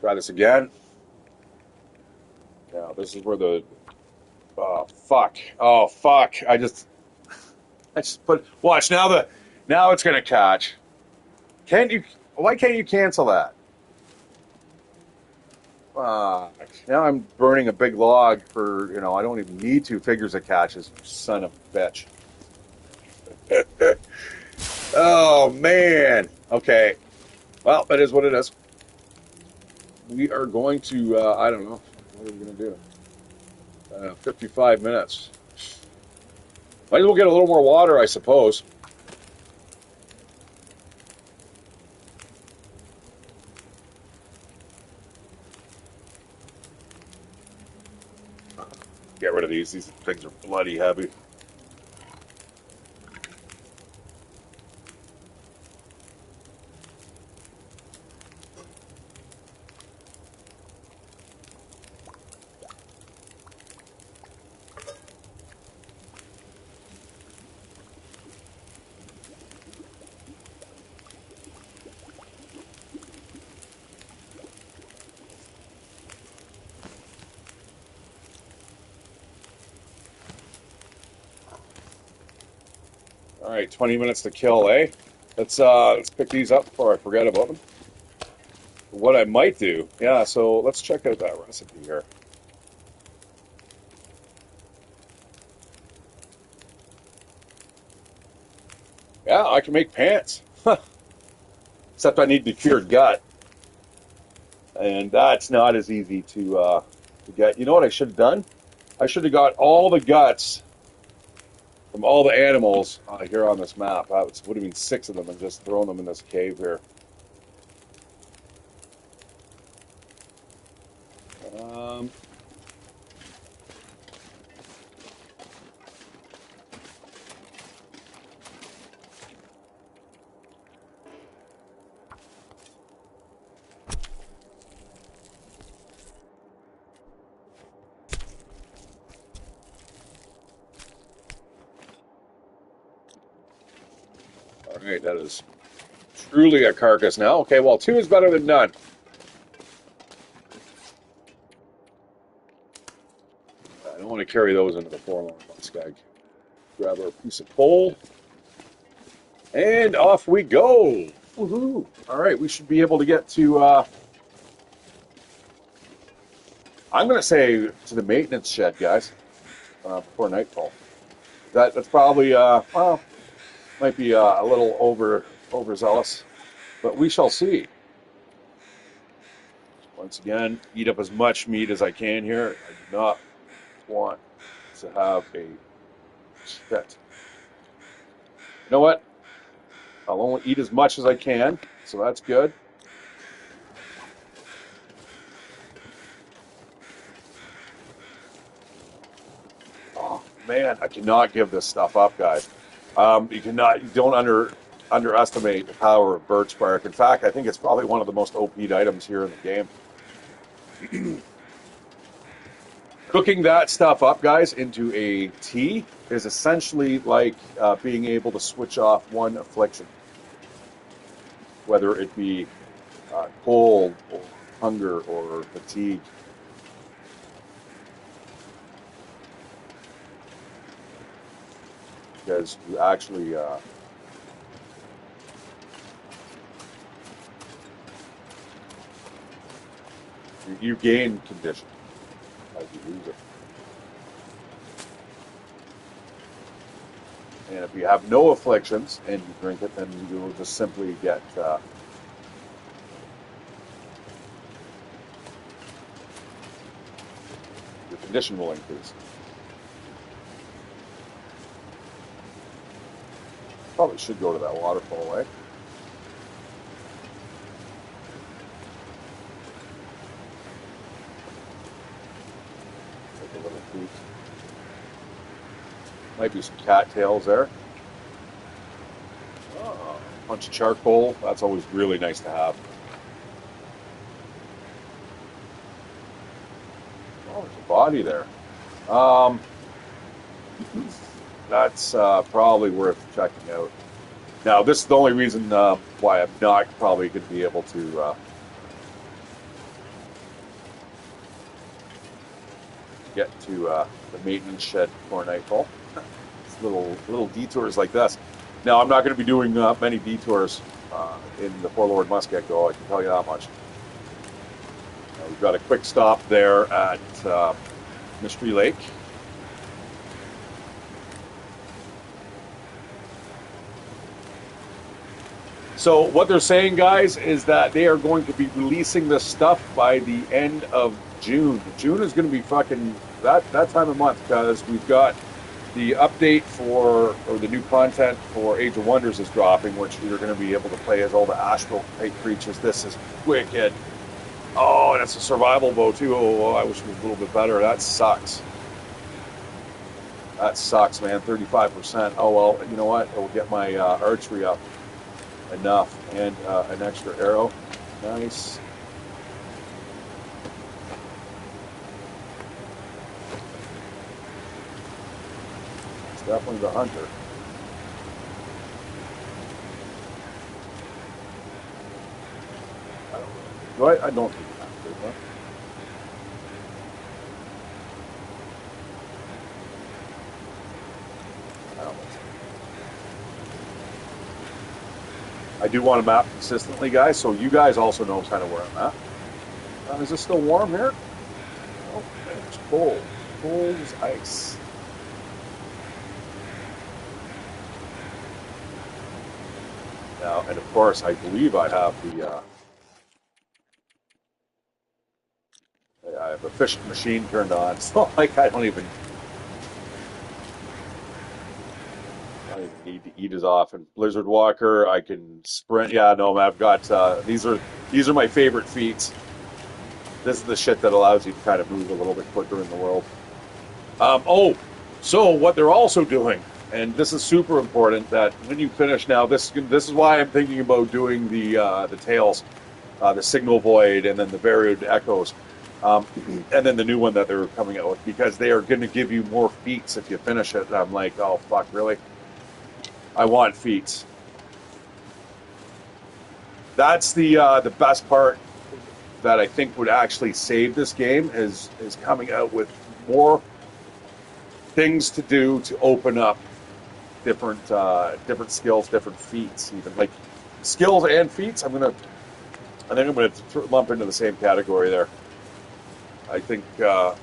Try this again. Now, this is where the... Oh, fuck. Oh, fuck. I just put... Watch, now it's going to catch. Can't you... Why can't you cancel that? Fuck. Now I'm burning a big log for, I don't even need two figures of catches. Son of a bitch. Oh, man. Okay. Well, that is what it is. We are going to, I don't know. What are we going to do? 55 minutes. Might as well get a little more water, I suppose. Get rid of these. These things are bloody heavy. All right, 20 minutes to kill, eh? Let's pick these up before I forget about them. What I might do, yeah. So let's check out that recipe here. Yeah, I can make pants. Except I need the cured gut, and that's not as easy to get. You know what I should have done? I should have got all the guts from all the animals here on this map. That would have been 6 of them, and just thrown them in this cave here. Um, all right, that is truly a carcass now. Okay, well, 2 is better than none. I don't want to carry those into the forlorn muskeg. Grab our piece of coal, and off we go. Woohoo! All right, we should be able to get to. I'm going to say to the maintenance shed, guys, before nightfall. That's probably well, might be a little overzealous, but we shall see. Once again, eat up as much meat as I can here. I do not want to have a shit. You know what? I'll only eat as much as I can, so that's good. Oh man, I cannot give this stuff up, guys. You don't underestimate the power of birch bark. In fact, I think it's probably one of the most OP'd items here in the game. Cooking that stuff up, guys, into a tea is essentially like being able to switch off one affliction, whether it be cold or hunger or fatigue. Because you actually you gain condition as you lose it. And if you have no afflictions and you drink it, then you will just simply get your condition will increase. Probably should go to that waterfall, eh? Take a little peek. Might be some cattails there. Oh, a bunch of charcoal. That's always really nice to have. Oh, there's a body there. That's probably worth checking out. Now, this is the only reason why I'm not probably going to be able to get to the maintenance shed before nightfall. It's little detours like this. Now, I'm not going to be doing many detours in the Forlorn Muskeg, though, I can tell you that much. We've got a quick stop there at Mystery Lake. So what they're saying, guys, is that they are going to be releasing this stuff by the end of June. June is going to be fucking that time of month, because we've got the update or the new content for Age of Wonders is dropping, which you're going to be able to play as all the astral type creatures. This is wicked. Oh, and it's a survival bow too. Oh, I wish it was a little bit better. That sucks. That sucks, man. 35%. Oh well, you know what? It'll get my archery up enough, and an extra arrow. Nice. It's definitely the hunter. I don't think you have to, huh? I don't think so. I do want to map consistently, guys, so you guys also know kind of where I'm at. Is it still warm here? Oh, it's cold. Cold as ice. Now, and of course, I believe I have I have a fishing machine turned on, so like I don't even need to eat as often. Blizzard Walker, I can sprint. Yeah, no, I've got these are my favorite feats. This is the shit that allows you to kind of move a little bit quicker in the world. Oh, so what they're also doing, and this is super important, that when you finish now, this is why I'm thinking about doing the tails, the Signal Void, and then the Varied Echoes, and then the new one that they're coming out with, because they are going to give you more feats if you finish it. And I'm like, oh fuck, really? I want feats. That's the best part that I think would actually save this game is coming out with more things to do to open up different different skills, different feats, even like skills and feats. I think I'm gonna lump into the same category there. I think but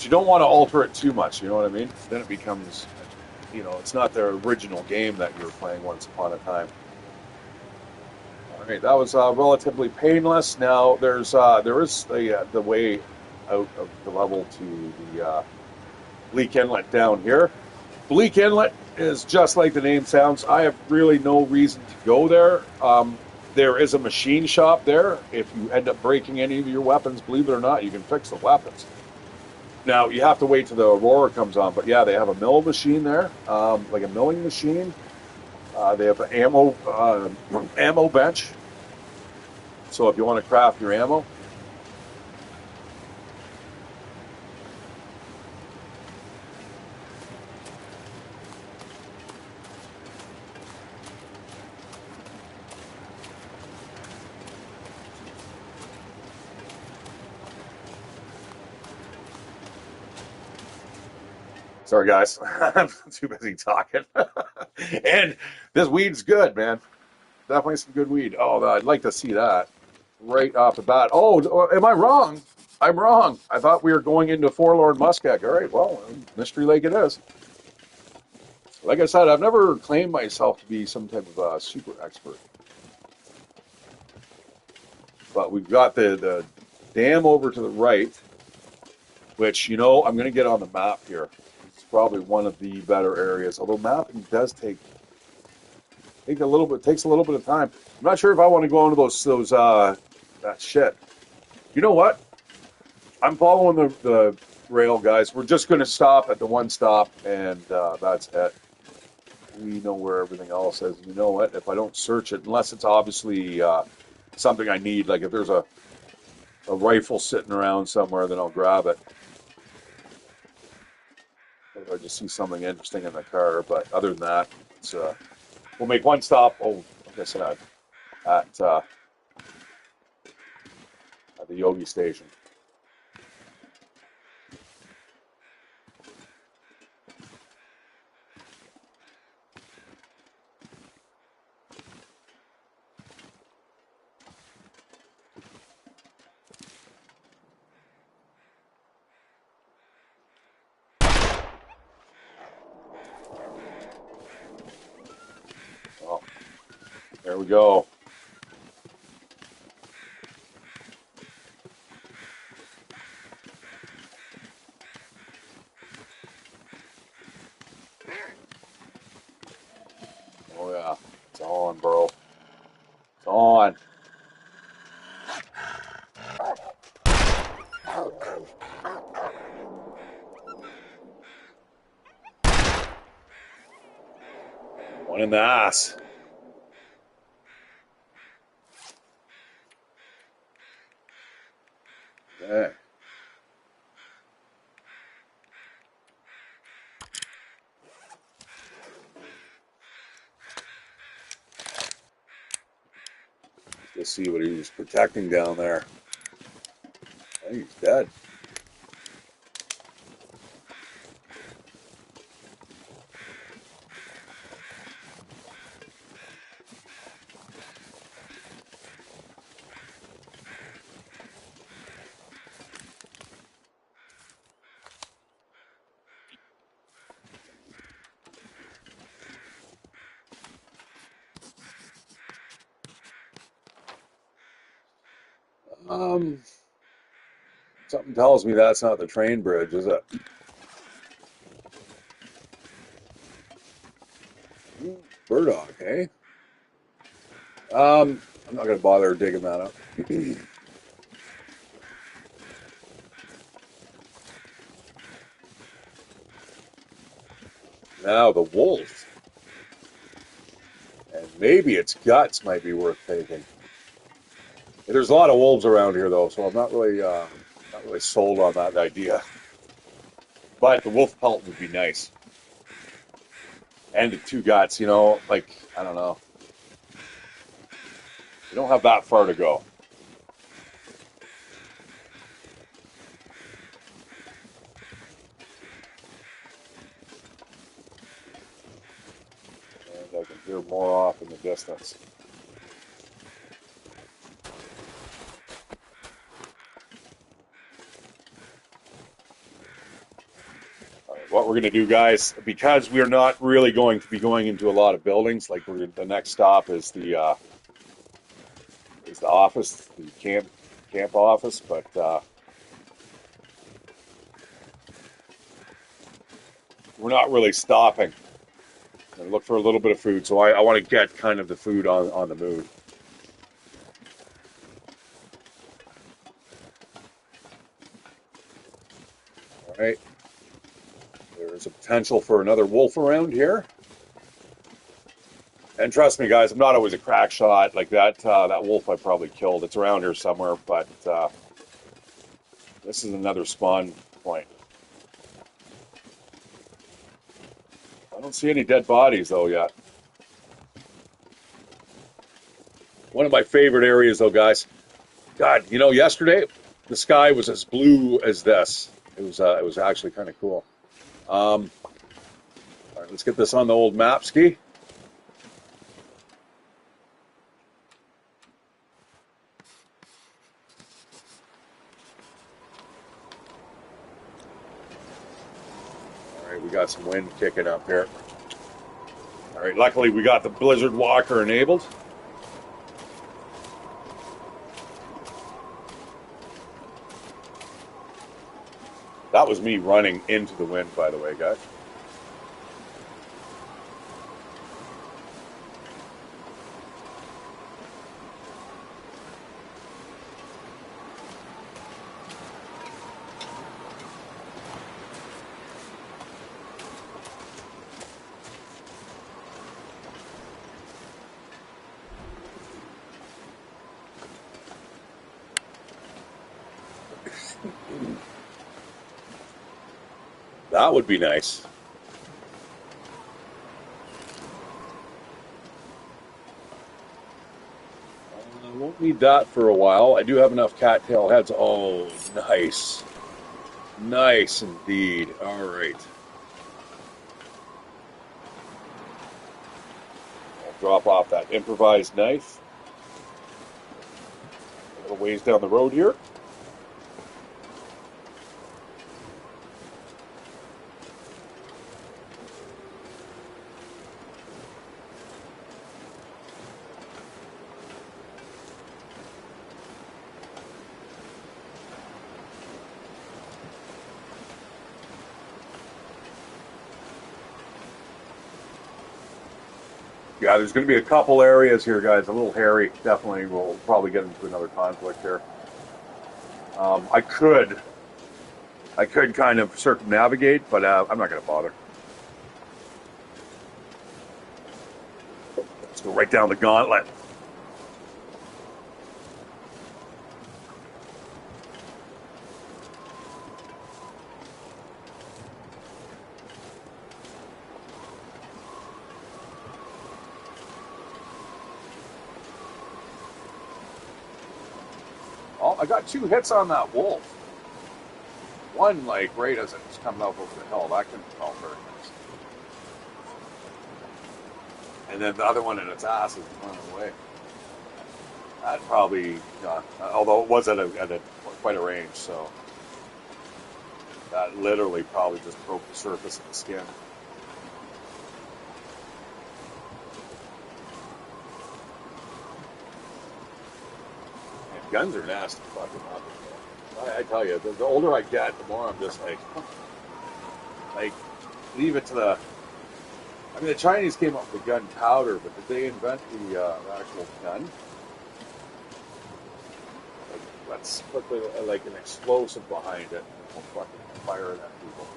you don't want to alter it too much. You know what I mean? Then it becomes, it's not the original game that you were playing once upon a time. All right, that was relatively painless. Now there is the way out of the level to the Bleak Inlet down here. Bleak Inlet is just like the name sounds. I have really no reason to go there. There is a machine shop there. If you end up breaking any of your weapons, believe it or not, you can fix the weapons. Now, you have to wait till the Aurora comes on, but yeah, they have a mill machine there, like a milling machine. They have an ammo bench. So if you want to craft your ammo, sorry, guys. I'm too busy talking. And this weed's good, man. Definitely some good weed. Oh, I'd like to see that right off the bat. Oh, am I wrong? I'm wrong. I thought we were going into Forlorn Muskeg. All right, well, Mystery Lake it is. Like I said, I've never claimed myself to be some type of super expert. But we've got the dam over to the right, which, I'm going to get on the map here. It's probably one of the better areas, although mapping does takes a little bit of time. I'm not sure if I want to go into those that shit. You know what? I'm following the rail, guys. We're just going to stop at the one stop, and that's it. We know where everything else is. You know what? If I don't search it, unless it's obviously something I need, like if there's a rifle sitting around somewhere, then I'll grab it. If I just see something interesting in the car, but other than that, we'll make one stop. Oh, like I said, at the Yogi station. Oh, there we go. Oh yeah, it's on, bro. It's on. One in the ass. Okay. Let's see what he was protecting down there. I think he's dead. Something tells me that's not the train bridge, is it? Burdock, eh? I'm not going to bother digging that up. Now the wolf. And maybe its guts might be worth taking. There's a lot of wolves around here, though, so I'm not really sold on that idea. But the wolf pelt would be nice. And the two guts, like, I don't know. You don't have that far to go. And I can hear more off in the distance. What we're going to do, guys, because we're not really going to be going into a lot of buildings, like the next stop is the office, the camp office, but we're not really stopping. I'm going to look for a little bit of food, so I want to get kind of the food on the move. All right. There's a potential for another wolf around here. And trust me, guys, I'm not always a crack shot like that. That wolf I probably killed. It's around here somewhere, but this is another spawn point. I don't see any dead bodies, though, yet. One of my favorite areas, though, guys. God, yesterday the sky was as blue as this. It was actually kind of cool. All right, let's get this on the old map ski. All right, we got some wind kicking up here. All right, luckily we got the Blizzard Walker enabled. That was me running into the wind, by the way, guys. That would be nice. I won't need that for a while. I do have enough cattail heads. Oh, nice. Nice indeed. All right. I'll drop off that improvised knife. A little ways down the road here. Yeah, there's going to be a couple areas here, guys. A little hairy. Definitely, we'll probably get into another conflict here. I could kind of circumnavigate, but I'm not going to bother. Let's go right down the gauntlet. Oh, I got 2 hits on that wolf. One, like, right as it's coming up over the hill. That can be very nice. And then the other one in its ass is running away. That probably, although it was at quite a range, so that literally probably just broke the surface of the skin. Guns are nasty fucking weapons. I tell you, the older I get, the more I'm just like, leave it to the. I mean, the Chinese came up with gunpowder, but did they invent the actual gun? Like, let's put like an explosive behind it and we'll fucking fire it at people.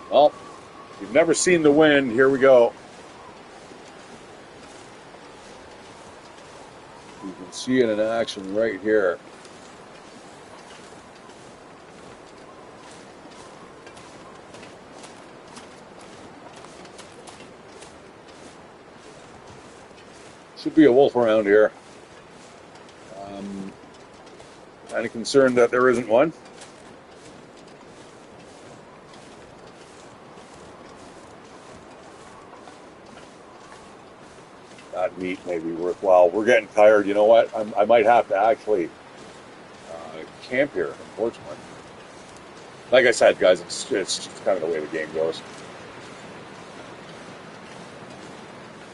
Well, if you've never seen the wind, here we go. You can see it in action right here. Should be a wolf around here. Kind of concerned that there isn't one. That meat may be worthwhile. We're getting tired. You know what? I might have to actually camp here, unfortunately. Like I said, guys, it's just kind of the way the game goes.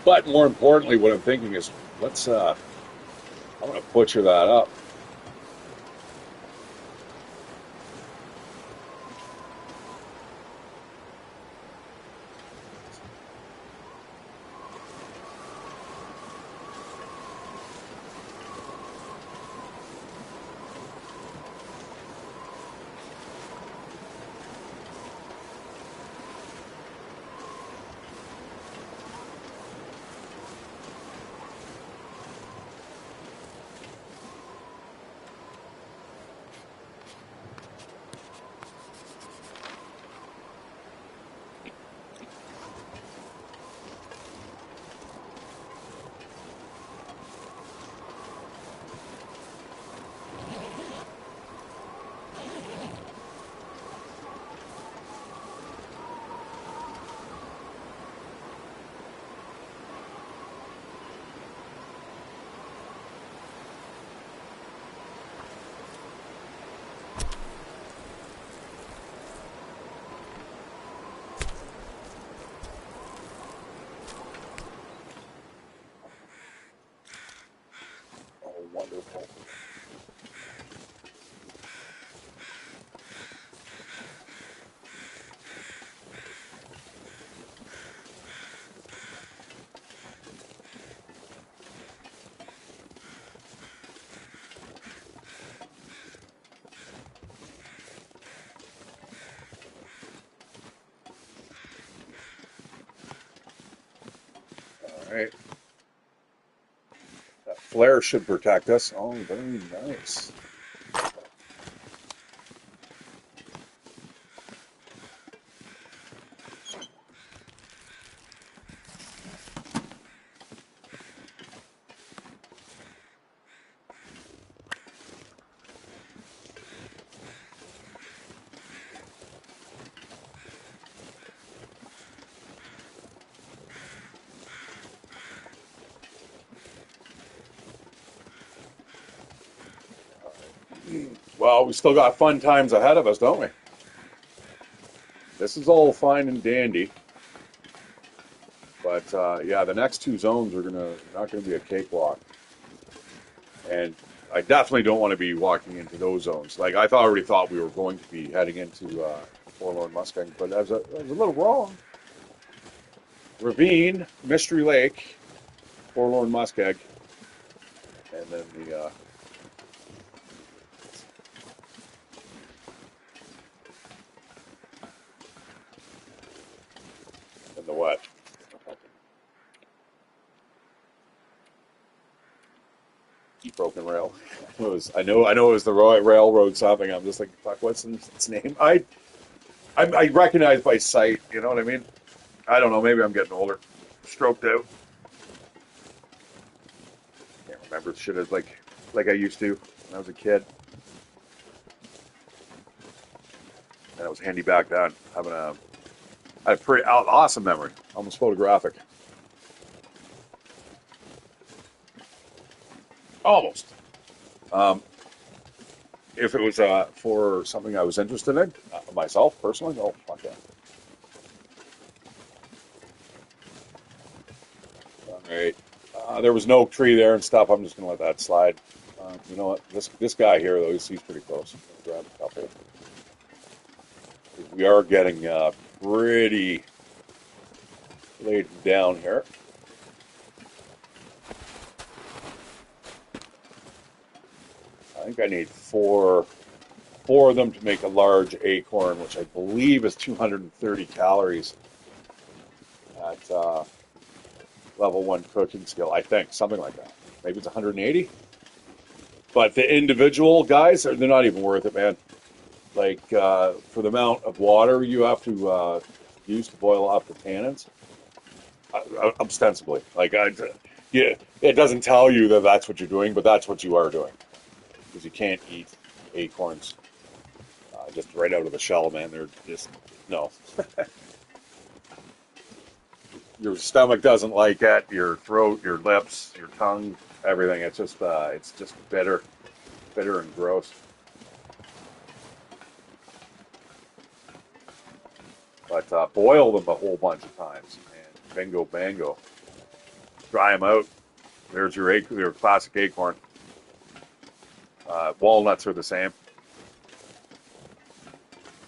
But more importantly, what I'm thinking is, let's. I want to butcher that up. Wonderful. All right. That flare should protect us. Oh, very nice. Well, we still got fun times ahead of us, don't we? This is all fine and dandy, but yeah, the next two zones are not gonna be a cakewalk, and I definitely don't want to be walking into those zones. Like already thought we were going to be heading into Forlorn Mustang, but I was a little wrong. Ravine, Mystery Lake, Forlorn Muskeg, and then the what? Broken rail. I know it was the railroad something. I'm just like, fuck, what's its name? I recognize by sight. You know what I mean? I don't know. Maybe I'm getting older, stroked out. Can't remember shit as like I used to when I was a kid. And it was handy back then. I had a pretty awesome memory, almost photographic. Almost. If it was for something I was interested in, myself personally, oh, fuck yeah. All right. There was no tree there and stuff. I'm just going to let that slide. You know what? This guy here, though, he's pretty close. I'm gonna grab a couple. We are getting pretty laid down here. I think I need four of them to make a large acorn, which I believe is 230 calories at level 1 cooking skill. I think something like that. Maybe it's 180. But the individual guys, they're not even worth it, man. Like for the amount of water you have to use to boil off the tannins, ostensibly. Like, yeah, it doesn't tell you that that's what you're doing, but that's what you are doing. Because you can't eat acorns just right out of the shell, man. They're just, no. Your stomach doesn't like it, your throat, your lips, your tongue, everything. It's just bitter and gross. But boil them a whole bunch of times, and bingo bango. Dry them out. There's your classic acorn. Walnuts are the same.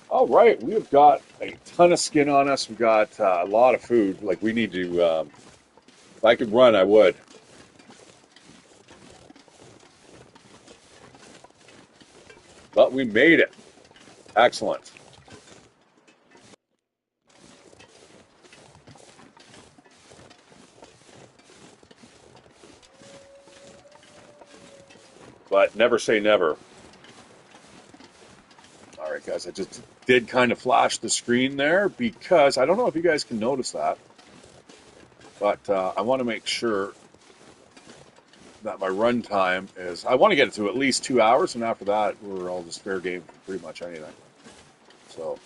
All right, we have got a ton of skin on us. We've got a lot of food. Like, we need to, if I could run, I would. But we made it. Excellent. But never say never. All right, guys, I just did kind of flash the screen there because I don't know if you guys can notice that, but I want to make sure that my run time is, I want to get it to at least 2 hours, and after that, we're all just fair game for pretty much anything. So,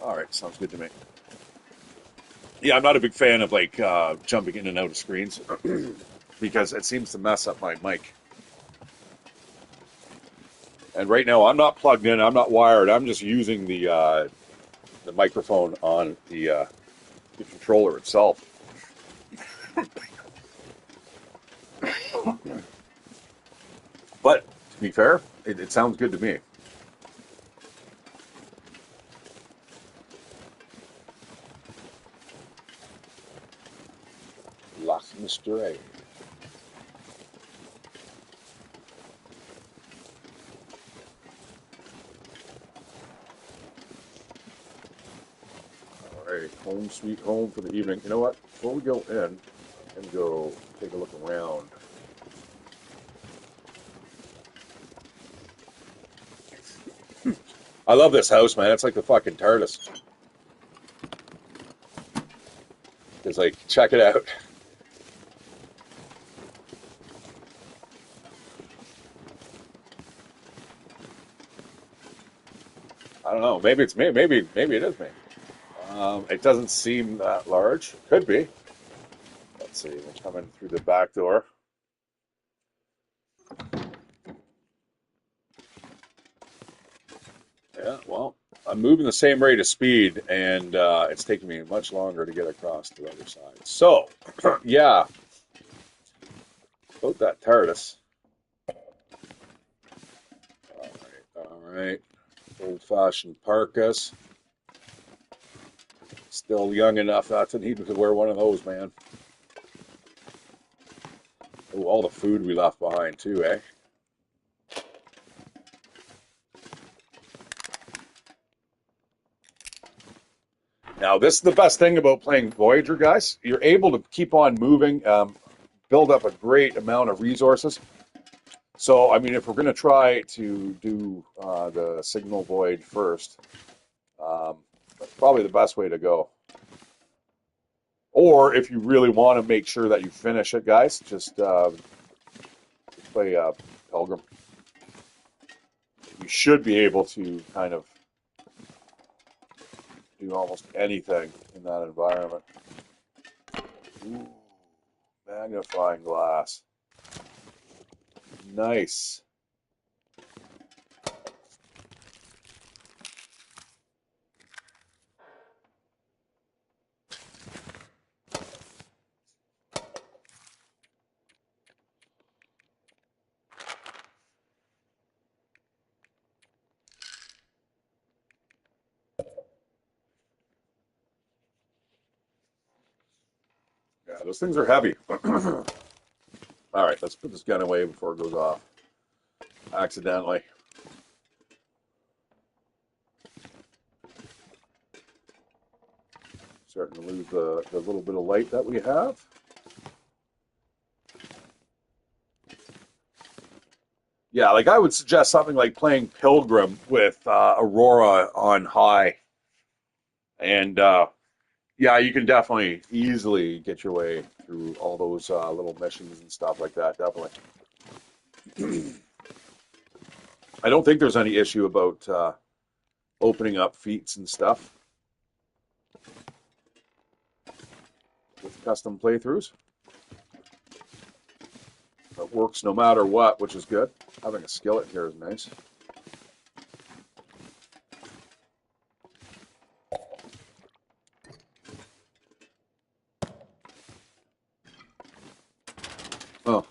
all right, sounds good to me. Yeah, I'm not a big fan of like jumping in and out of screens because it seems to mess up my mic. And right now, I'm not plugged in. I'm not wired. I'm just using the microphone on the controller itself. But to be fair, it sounds good to me. Lost Mr. A. All right, home sweet home for the evening. You know what? Before we go in and go take a look around. I love this house, man. It's like the fucking TARDIS. It's like, check it out. I don't know. Maybe it's me. Maybe it is me. It doesn't seem that large. Could be. Let's see. We're coming through the back door. Yeah, well, I'm moving the same rate of speed, and it's taking me much longer to get across to the other side. So, yeah, about that TARDIS. All right. Old-fashioned parkas. Still young enough not to need to wear one of those, man. Oh, all the food we left behind, too, eh? Now, this is the best thing about playing Voyager, guys. You're able to keep on moving, build up a great amount of resources. So, I mean, if we're going to try to do the signal void first, that's probably the best way to go. Or if you really want to make sure that you finish it, guys, just play Pilgrim. You should be able to kind of do almost anything in that environment. Ooh, magnifying glass. Nice. Yeah, those things are heavy. All right, let's put this gun away before it goes off accidentally. Starting to lose the little bit of light that we have. Yeah, like I would suggest something like playing Pilgrim with Aurora on high. And yeah, you can definitely easily get your way through all those little missions and stuff like that, definitely. I don't think there's any issue about opening up feats and stuff with custom playthroughs. It works no matter what, which is good. Having a skillet here is nice. Oh.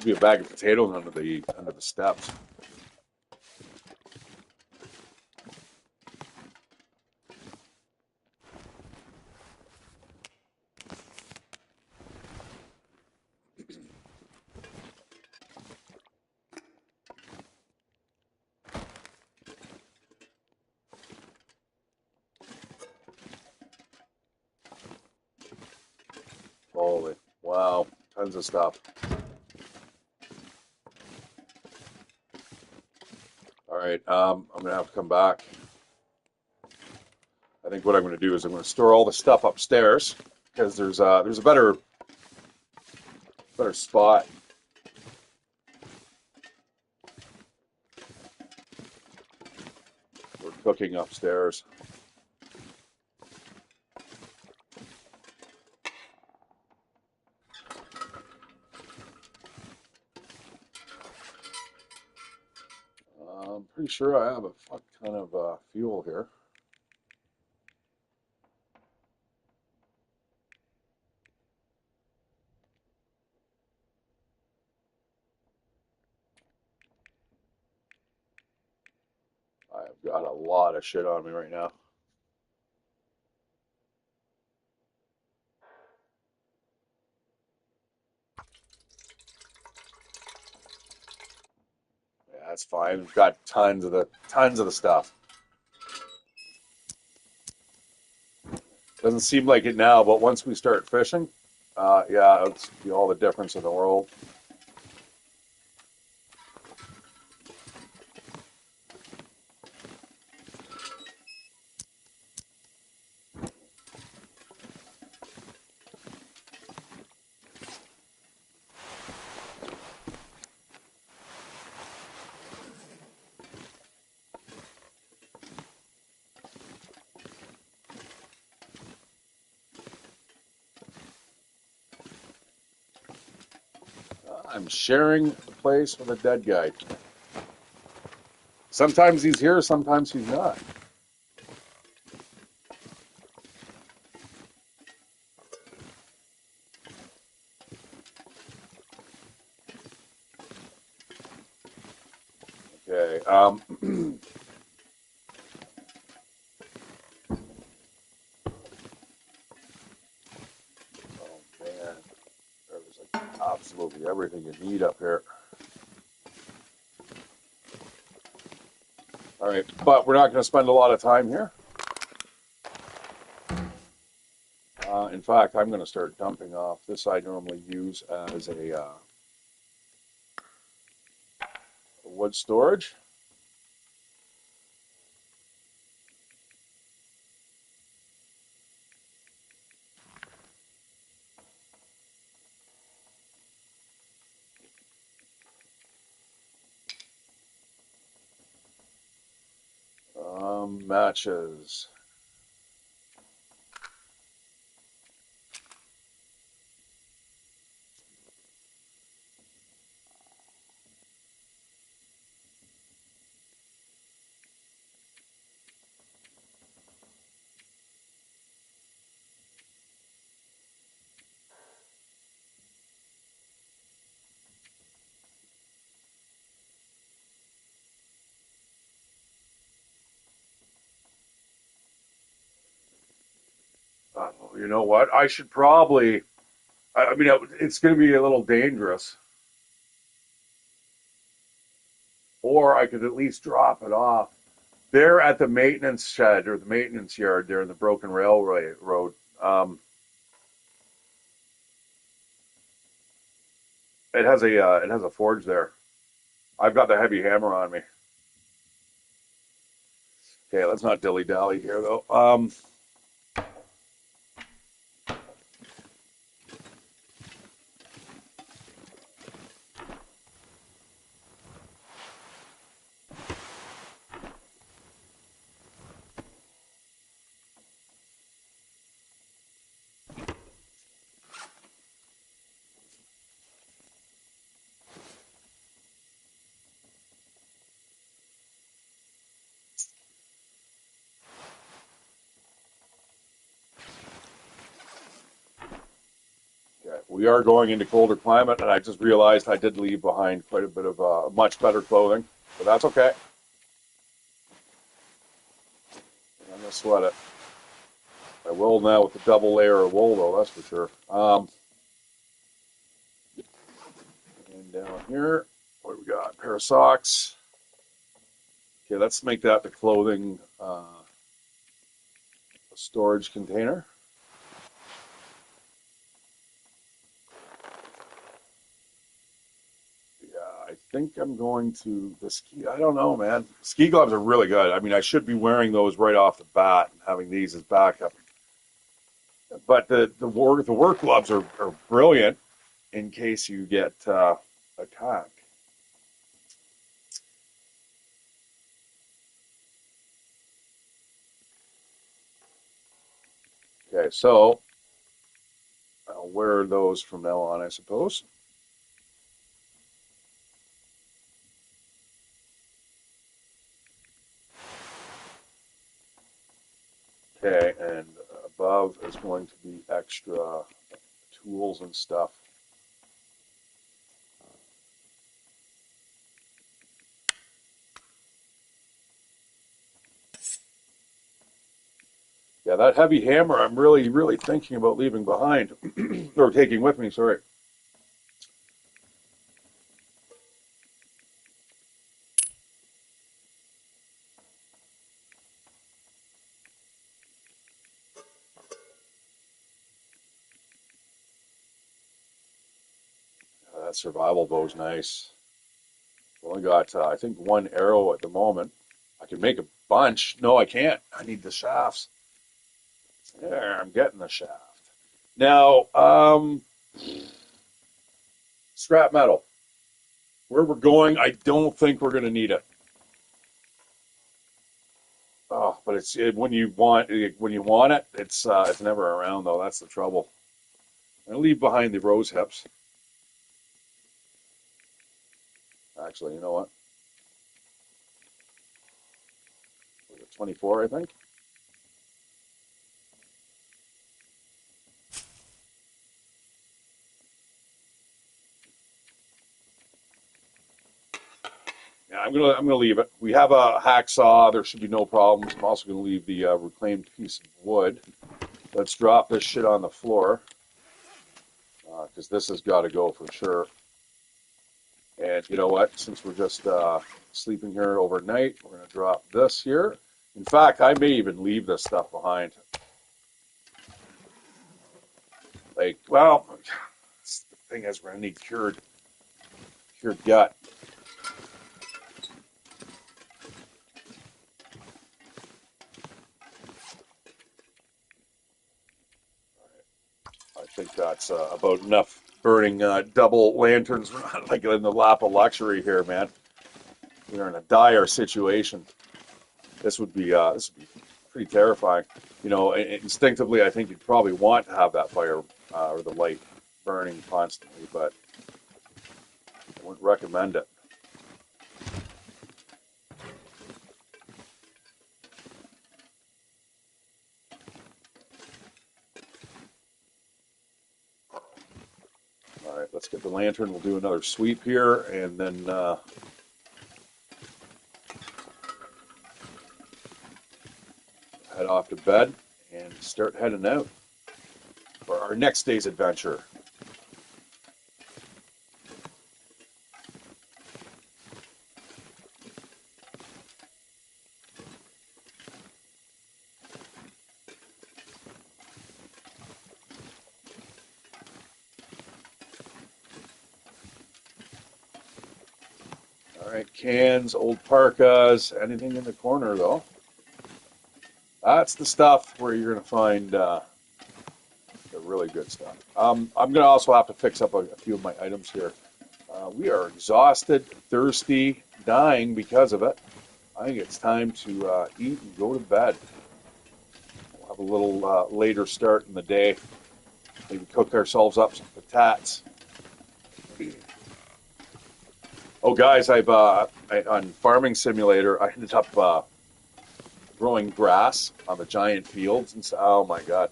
Be a bag of potatoes under the steps. Holy, wow, tons of stuff. All right, I'm gonna have to come back. I think what I'm gonna do is I'm gonna store all the stuff upstairs because there's a better spot. We're cooking upstairs. I'm pretty sure I have a fuck ton of fuel here. I've got a lot of shit on me right now. Yeah, that's fine. We've got tons of the stuff. Doesn't seem like it now, but once we start fishing, yeah, it's be all the difference in the world. I'm sharing the place with a dead guy. Sometimes he's here, sometimes he's not. Okay. Oh man, there's like absolutely everything you need up here. All right, but we're not going to spend a lot of time here. In fact, I'm going to start dumping off. This I normally use as a wood storage. Matches. you know what? I should probably. I mean, it's going to be a little dangerous. Or I could at least drop it off. They're at the maintenance shed or the maintenance yard there in the broken railway road. It has a forge there. I've got the heavy hammer on me. Okay, let's not dilly dally here though. Okay, we are going into colder climate, and I just realized I did leave behind quite a bit of much better clothing, but that's okay. I'm gonna sweat it. I will now with the double layer of wool, though. That's for sure. And down here, what do we got? A pair of socks. Okay, let's make that the clothing storage container. I think I'm going to the ski. I don't know, man. Ski gloves are really good. I mean, I should be wearing those right off the bat and having these as backup. But the work gloves are brilliant in case you get attacked. Okay, so I'll wear those from now on, I suppose. Okay, and above is going to be extra tools and stuff. Yeah, that heavy hammer, I'm really, really thinking about leaving behind, or taking with me, sorry. That survival bow's nice. Only got, I think, one arrow at the moment. I can make a bunch. No, I can't. I need the shafts. There, I'm getting the shaft. Now, scrap metal. Where we're going, I don't think we're going to need it. Oh, but when you want it, it's never around though. That's the trouble. I leave behind the rose hips. Actually, you know what? 24, I think. Yeah, I'm gonna leave it. We have a hacksaw. There should be no problems. I'm also gonna leave the reclaimed piece of wood. Let's drop this shit on the floor because this has got to go for sure. And you know what? Since we're just sleeping here overnight, we're gonna drop this here. In fact, I may even leave this stuff behind. Like, well, the thing is, we're gonna need cured gut. I think that's about enough burning double lanterns. We're not like in the lap of luxury here, man. We are in a dire situation. This would be pretty terrifying. You know, instinctively, I think you'd probably want to have that fire or the light burning constantly, but I wouldn't recommend it. All right, let's get the lantern. We'll do another sweep here, and then head off to bed and start heading out. for our next day's adventure. All right, cans, old parkas, anything in the corner though. That's the stuff where you're going to find the really good stuff. I'm going to also have to fix up a few of my items here. We are exhausted, thirsty, dying because of it. I think it's time to eat and go to bed. We'll have a little later start in the day. Maybe cook ourselves up some patates. Oh, guys, on Farming Simulator, I ended up growing grass on the giant fields, and so, oh my God,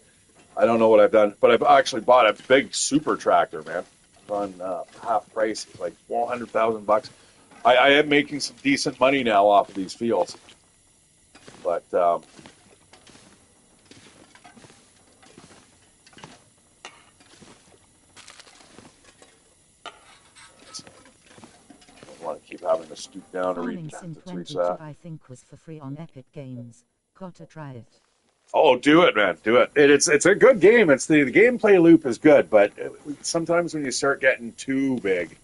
I don't know what I've done, but I've actually bought a big super tractor, man. It's on half price, like $400,000. I am making some decent money now off of these fields, but I want to keep having to stoop down to read Farming Sim to reach 22, that. I think, was for free on Epic Games. Gotta try it. Oh, do it, man, do it. It's a good game. It's the gameplay loop is good, but sometimes when you start getting too big,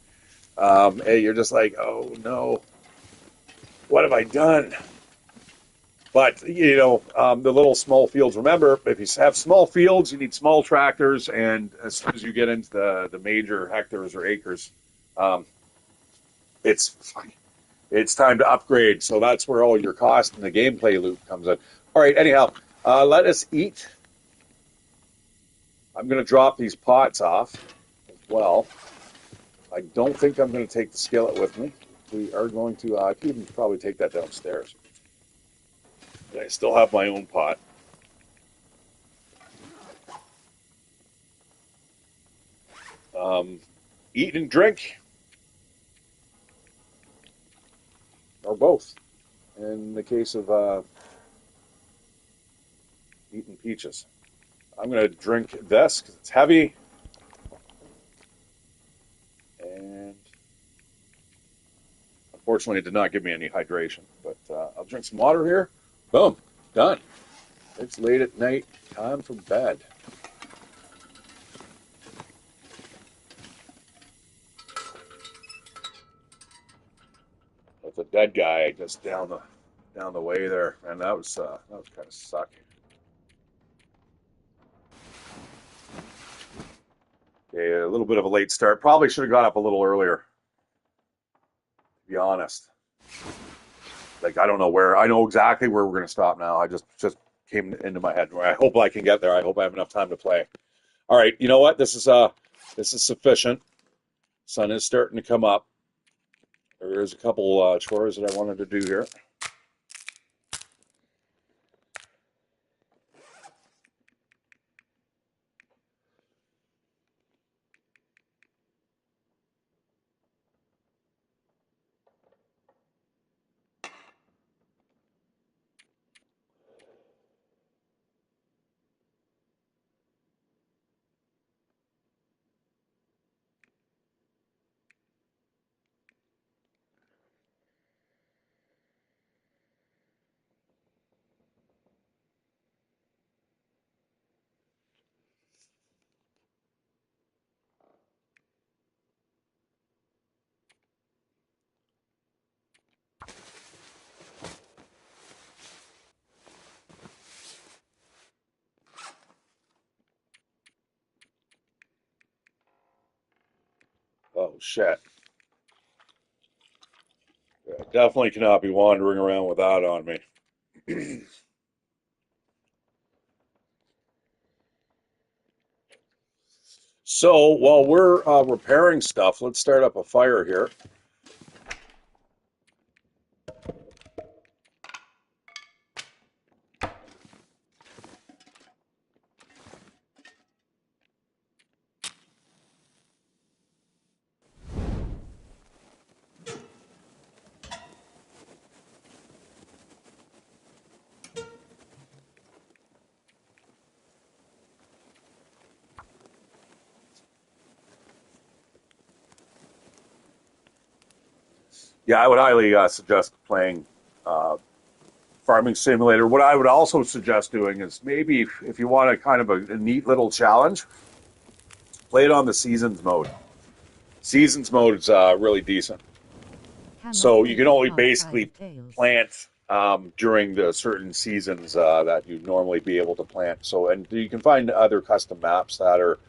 you're just like, oh no, what have I done? But the little small fields. Remember, if you have small fields, you need small tractors, and as soon as you get into the major hectares or acres, um, it's it's time to upgrade. So that's where all your cost in the gameplay loop comes in. All right. Anyhow, let us eat. I'm going to drop these pots off as well. I don't think I'm going to take the skillet with me. We are going to. I could even probably take that downstairs. I still have my own pot. Eat and drink, or both. In the case of eating peaches, I'm going to drink this because it's heavy, and unfortunately, it did not give me any hydration. But I'll drink some water here. Boom, done. It's late at night. Time for bed. With a dead guy just down the way there, and that was kind of sucky. Okay, a little bit of a late start. Probably should have got up a little earlier. To be honest, like I don't know where. I know exactly where we're going to stop now. I just came into my head. I hope I can get there. I hope I have enough time to play. All right, you know what? This is sufficient. Sun is starting to come up. There's a couple chores that I wanted to do here. Oh shit! I definitely cannot be wandering around with that on me. So while we're repairing stuff, let's start up a fire here. Yeah, I would highly suggest playing Farming Simulator. What I would also suggest doing is maybe if you want a kind of a neat little challenge, play it on the Seasons mode. Seasons mode is really decent. Cannot So you wait can to only try 5 basically of Tales. plant during the certain seasons that you normally be able to plant. So, and you can find other custom maps that are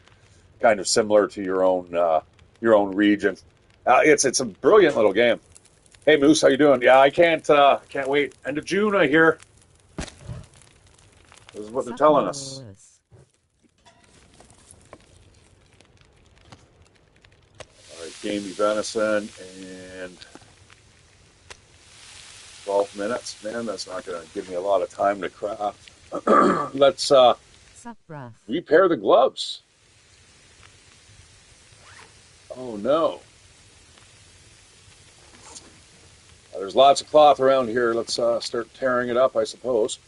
kind of similar to your own region. It's a brilliant little game. Hey Moose, how you doing? Yeah, I can't wait. End of June, I hear. This is what they're telling us. Suckers. All right, gamey venison and 12 minutes. Man, that's not going to give me a lot of time to craft. Let's Sup, bruv. repair the gloves. Oh no. There's lots of cloth around here. Let's start tearing it up, I suppose.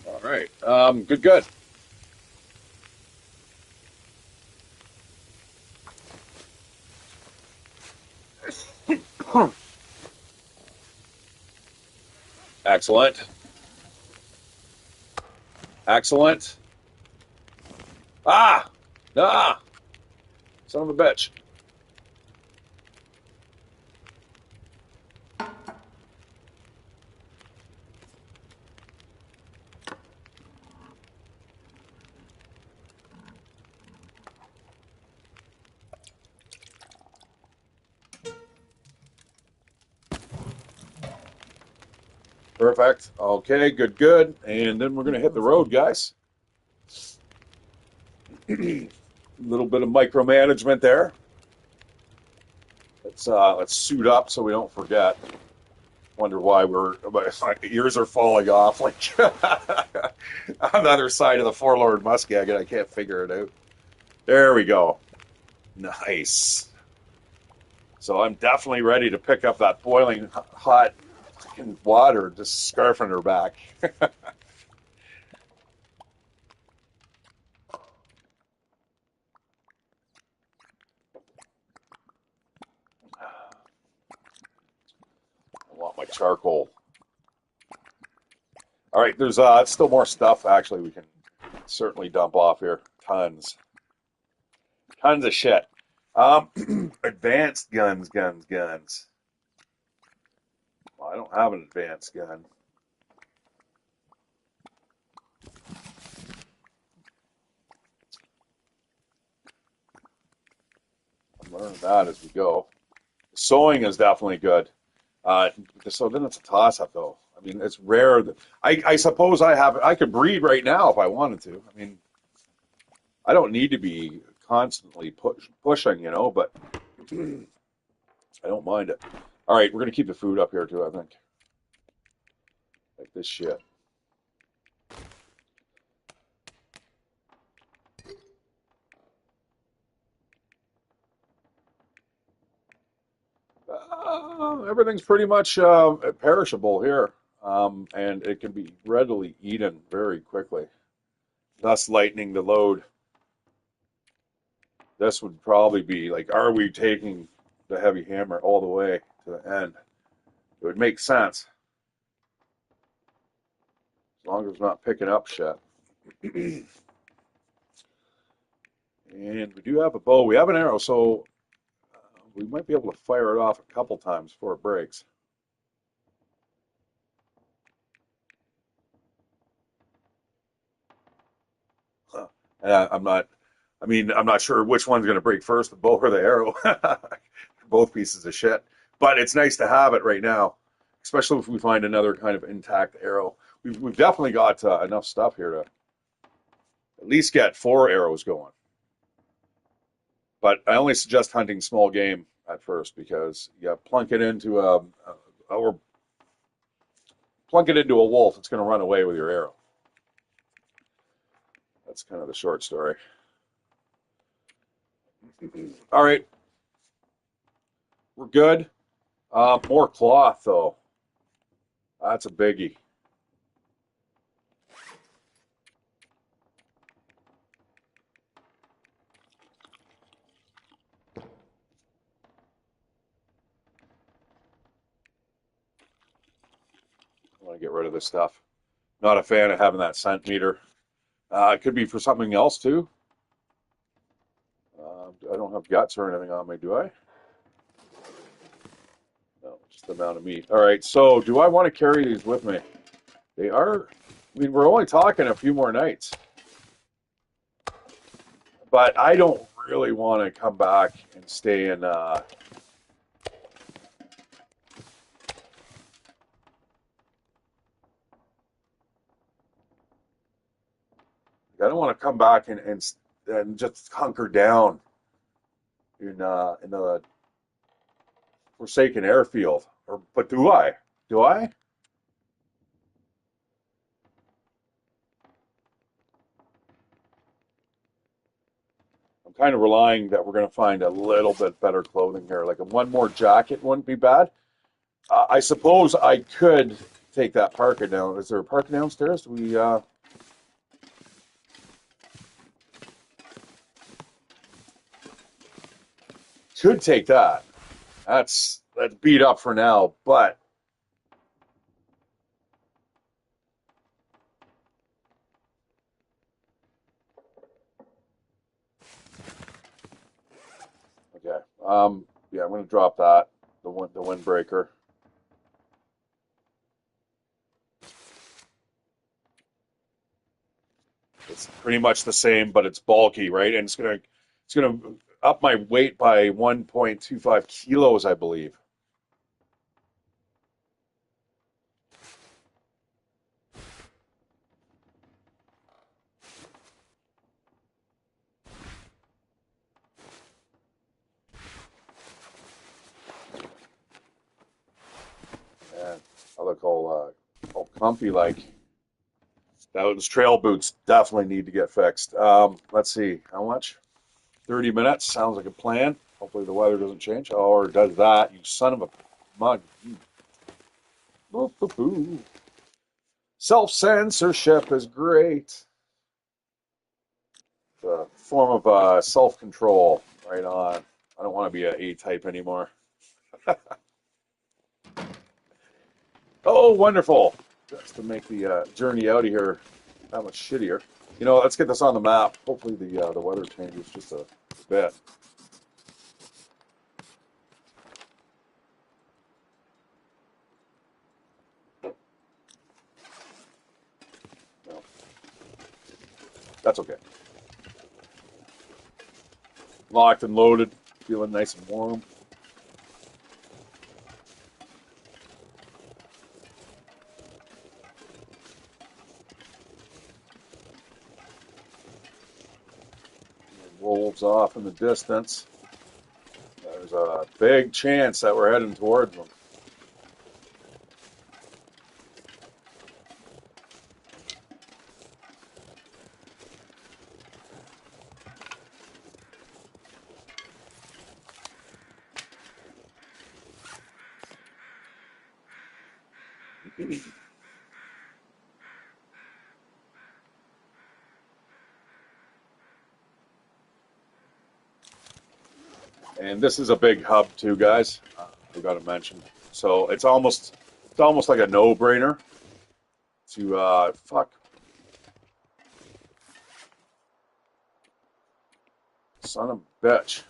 All right. Good, good. Excellent. Excellent. Ah! Ah! Son of a bitch. Perfect. Okay, good, good. And then we're going to hit the road, guys. A little bit of micromanagement there. Let's suit up so we don't forget. Wonder why my ears are falling off like on the other side of the forlorn muskeg, and I can't figure it out. There we go. Nice. So I'm definitely ready to pick up that boiling hot water, just scarfing her back. I want my charcoal. All right, there's still more stuff actually we can certainly dump off here. Tons of shit. Advanced guns. Well, I don't have an advanced gun. I'm learning that as we go. Sewing is definitely good. So then it's a toss-up, though. I mean, it's rare. I suppose I could breed right now if I wanted to. I mean, I don't need to be constantly pushing, but I don't mind it. All right, we're gonna keep the food up here too, I think. Like this shit. Everything's pretty much perishable here, and it can be readily eaten very quickly, thus lightening the load. This would probably be like, are we taking the heavy hammer all the way to the end? It would make sense as long as it's not picking up shit. And we do have a bow. We have an arrow, so we might be able to fire it off a couple times before it breaks. Huh. I'm not. I mean, I'm not sure which one's going to break first, the bow or the arrow. Both pieces of shit. But it's nice to have it right now, especially if we find another kind of intact arrow. We've definitely got enough stuff here to at least get 4 arrows going. But I only suggest hunting small game at first because you plunk it into or plunk it into a wolf, it's going to run away with your arrow. That's kind of the short story. All right, we're good. More cloth though. That's a biggie. I want to get rid of this stuff. Not a fan of having that scent meter. It could be for something else too. I don't have guts or anything on me, do I? No, just the amount of meat. All right, so do I want to carry these with me? They are, I mean, we're only talking a few more nights. But I don't really want to come back and stay in. I don't want to come back and just hunker down in the Forsaken Airfield. But do I? Do I? I'm kind of relying that we're going to find a little bit better clothing here. Like one more jacket wouldn't be bad. I suppose I could take that parka down. Is there a parka downstairs? Do we? Could take that. That's beat up for now, but okay. Yeah, I'm going to drop that. The windbreaker. It's pretty much the same, but it's bulky, right? And it's gonna up my weight by 1.25 kilos, I believe. And I look all comfy like. Those trail boots definitely need to get fixed. Let's see, how much? 30 minutes sounds like a plan. Hopefully the weather doesn't change. Or does that, you son of a mug. Boop, boop, boop. Self-censorship is great. It's a form of self-control. Right on. I don't want to be an A-type anymore. Oh, wonderful. Just to make the journey out of here that much shittier. You know, let's get this on the map. Hopefully the weather changes just a bit. No, that's okay. Locked and loaded. Feeling nice and warm. Wolves off in the distance. There's a big chance that we're heading towards them. And this is a big hub too, guys. We got to mention. So it's almost like a no-brainer to fuck. Son of a bitch.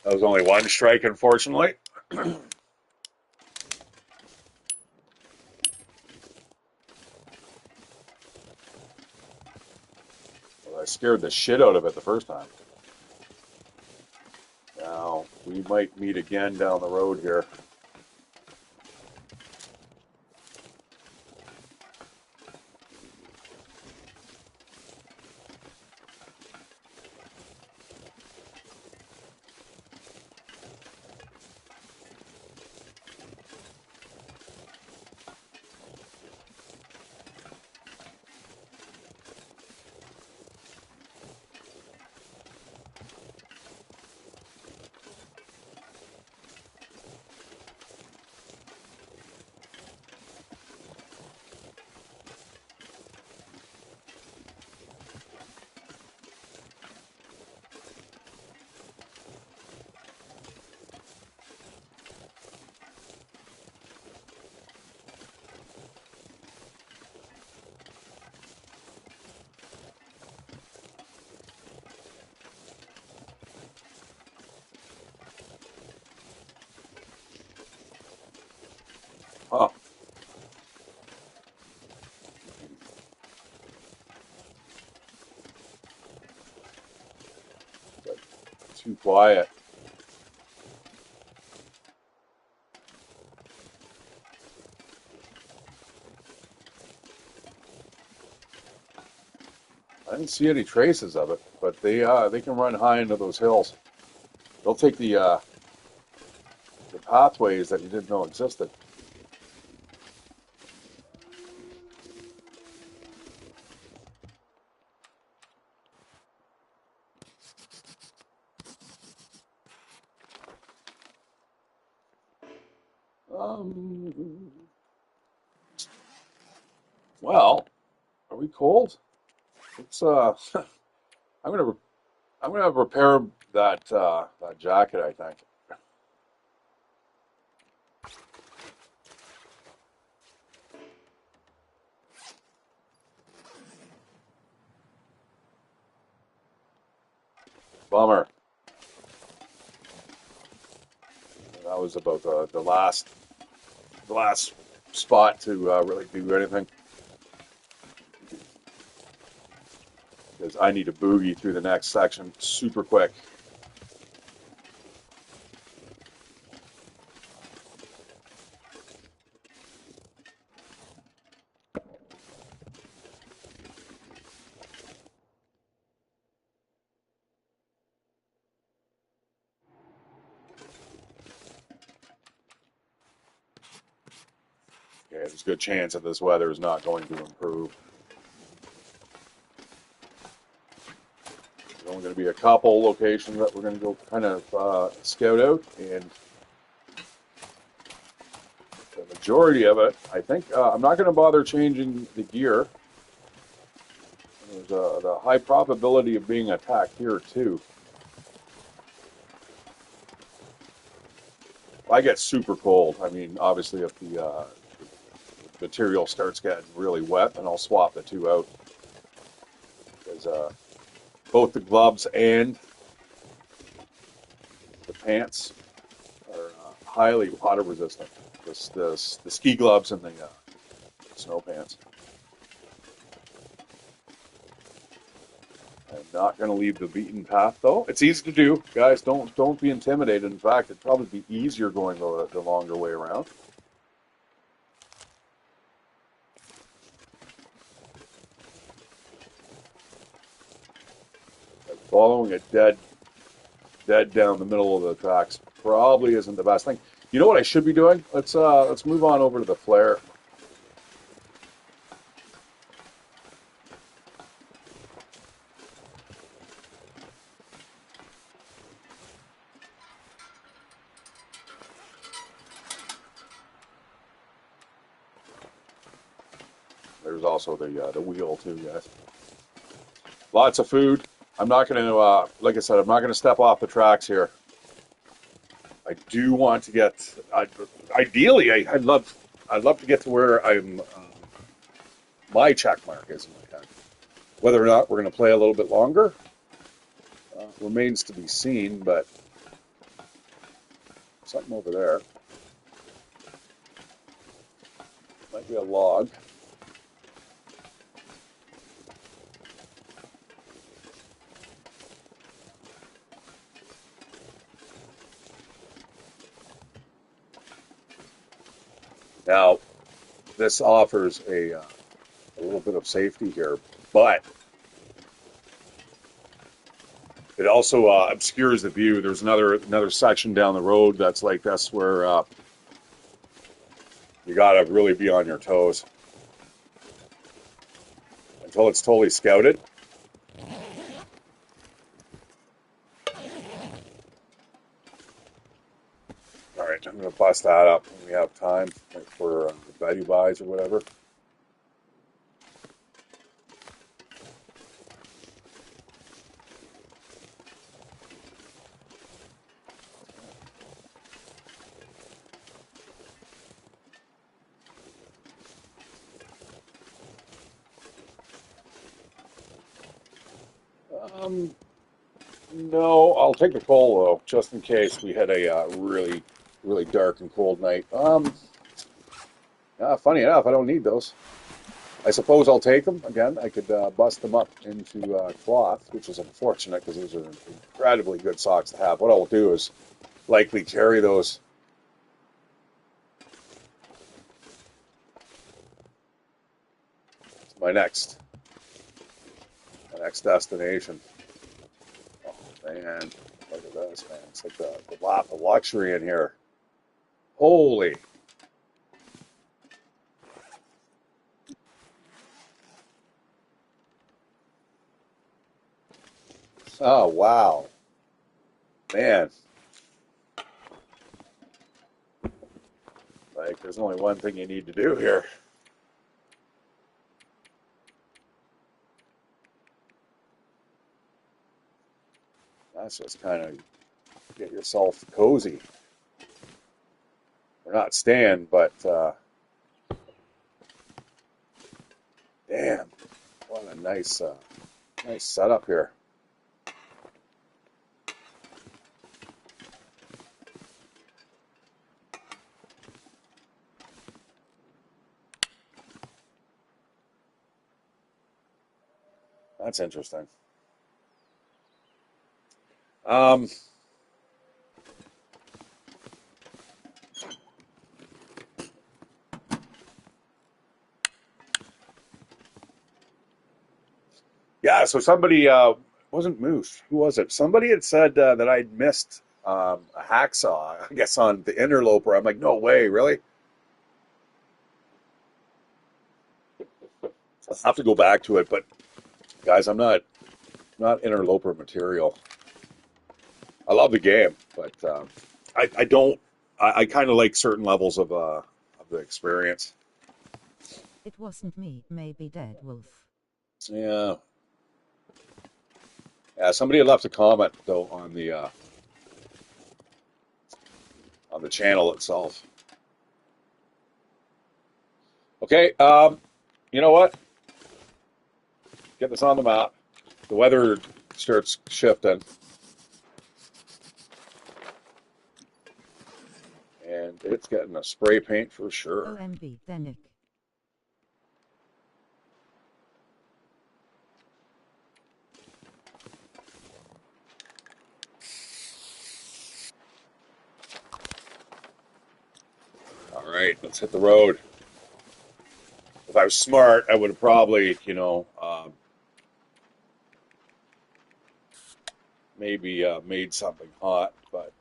That was only one strike, unfortunately. scared the shit out of it the first time. Now, we might meet again down the road here. Huh. Too quiet. I didn't see any traces of it, but they can run high into those hills. They'll take the pathways that you didn't know existed. Well, are we cold? It's I'm gonna repair that jacket, I think. Bummer. That was about the last spot to really do anything, because I need to boogie through the next section super quick. Yeah, there's a good chance that this weather is not going to improve. There's only going to be a couple locations that we're going to go kind of scout out, and the majority of it, I think, I'm not going to bother changing the gear. There's a high probability of being attacked here too. I get super cold. I mean, obviously, if the material starts getting really wet, then I'll swap the two out, because both the gloves and the pants are highly water resistant. The ski gloves and the snow pants. I'm not going to leave the beaten path, though. It's easy to do, guys. Don't be intimidated. In fact, it'd probably be easier going the longer way around. Like following it dead down the middle of the tracks probably isn't the best thing. You know what I should be doing? Let's move on over to the flare. There's also the wheel too, guys. Lots of food. I'm not going to, like I said, I'm not going to step off the tracks here. I do want to get. Ideally, I'd love to get to where I'm. My check mark is in my head. Whether or not we're going to play a little bit longer remains to be seen. But something over there might be a log. Now, this offers a little bit of safety here, but it also obscures the view. There's another section down the road that's like this where you gotta really be on your toes until it's totally scouted. All right, I'm gonna bust that up when we have time for the Betty buys or whatever. No, I'll take the coal though, just in case we had a really, really dark and cold night. Funny enough, I don't need those. I suppose I'll take them again. I could bust them up into cloth, which is unfortunate because those are incredibly good socks to have. What I'll do is likely carry those to my next destination. Man, look at this, man. It's like the lap of luxury in here. Holy. Oh, wow. Man. Like, there's only one thing you need to do here. That's just kind of get yourself cozy. We're not staying, but damn, what a nice setup here. That's interesting. Yeah, so somebody wasn't Moose. Who was it? Somebody had said that I'd missed a hacksaw, I guess, on the interloper. I'm like, no way, really? I'll have to go back to it, but guys, I'm not interloper material. I love the game, but I don't. I kind of like certain levels of the experience. It wasn't me, maybe Dead Wolf. Yeah. Yeah, somebody had left a comment though on the channel itself. Okay, you know what? Get this on the map. The weather starts shifting, and it's getting a spray paint for sure. OMB, Denick. All right, let's hit the road. If I was smart, I would have probably, maybe made something hot, but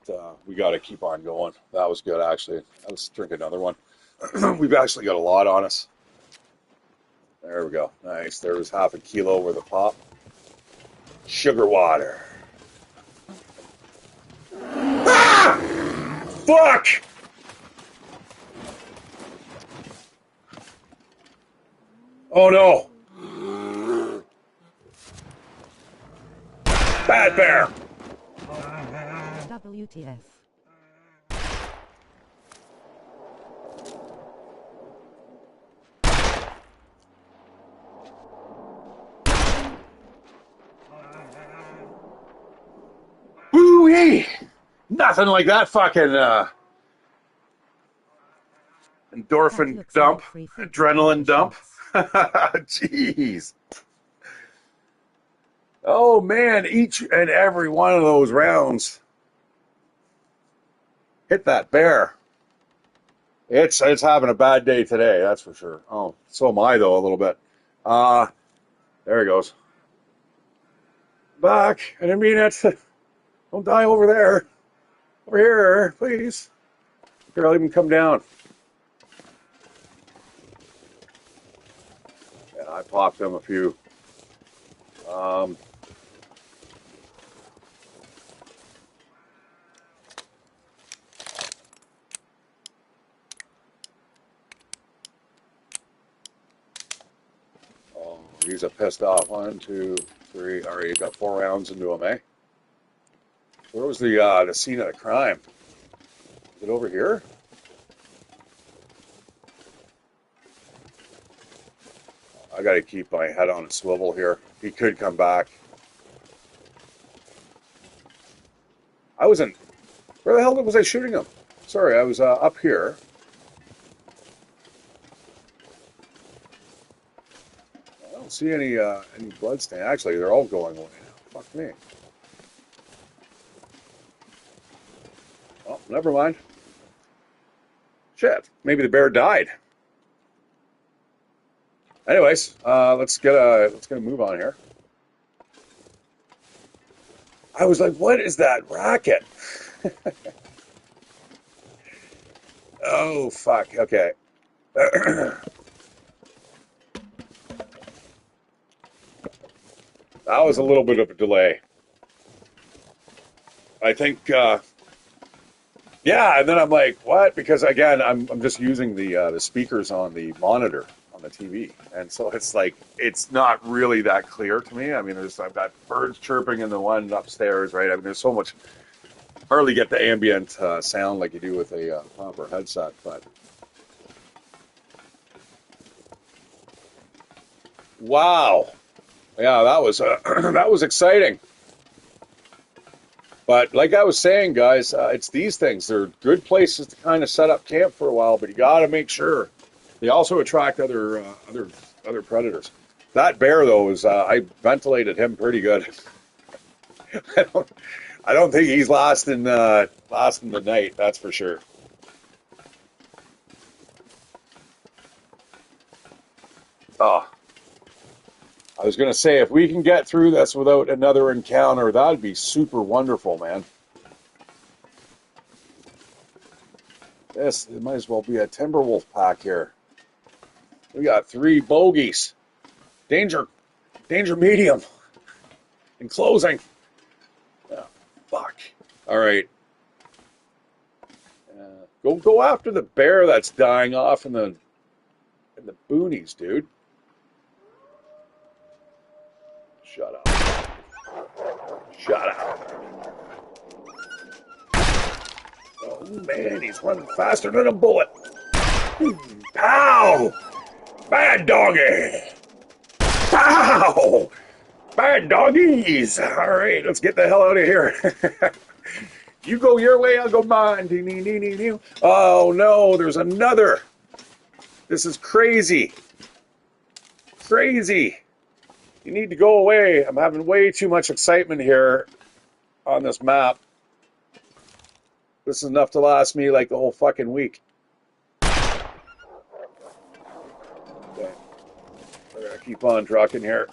we got to keep on going. That was good, actually. Let's drink another one. We've actually got a lot on us. There we go. Nice. There was half a kilo worth of pop. Sugar water. Ah! Fuck! Oh no! Bad bear! WTF. Woo-wee! Nothing like that fucking endorphin dump, like adrenaline dump. Jeez. Oh man, each and every one of those rounds hit that bear. It's having a bad day today, that's for sure. Oh, so am I though a little bit. Uh there he goes. Back. I didn't mean it. Don't die over there. Over here, please. Here, I'll even come down. Yeah, I popped him a few. Um, oh, he's a pissed off. 1, 2, 3. All right, you got 4 rounds into him, eh? Where was the scene of the crime? Is it over here? I got to keep my head on a swivel here. He could come back. I wasn't. Where the hell was I shooting him? Sorry, I was up here. I don't see any blood stain. Actually, they're all going away now. Fuck me. Oh, never mind. Shit. Maybe the bear died. Anyways, let's get a move on here. I was like, what is that racket? Oh fuck. Okay. That was a little bit of a delay. I think. Yeah, and then I'm like, what? Because again, I'm just using the speakers on the monitor on the TV, and so it's like it's not really that clear to me. I mean, I've got birds chirping in the one upstairs, right? I mean, there's so much. Hardly get the ambient sound like you do with a proper headset, but wow, yeah, that was that was exciting. But like I was saying, guys, it's these things. They're good places to kind of set up camp for a while, but you got to make sure they also attract other predators. That bear, though, is I ventilated him pretty good. I don't, I don't think he's lasting the night. That's for sure. Oh, I was gonna say if we can get through this without another encounter, that'd be super wonderful, man. This it might as well be a Timberwolf pack here. We got 3 bogeys. Danger, danger medium. In closing. Oh, fuck. All right. Go after the bear that's dying off in the boonies, dude. Shut up. Shut up. Oh man, he's running faster than a bullet. Pow! Bad doggy! Pow! Bad doggies! All right, let's get the hell out of here. You go your way, I'll go mine. Oh no, there's another. This is crazy. Crazy. You need to go away. I'm having way too much excitement here on this map. This is enough to last me like the whole fucking week. Okay. We're gonna keep on trucking here.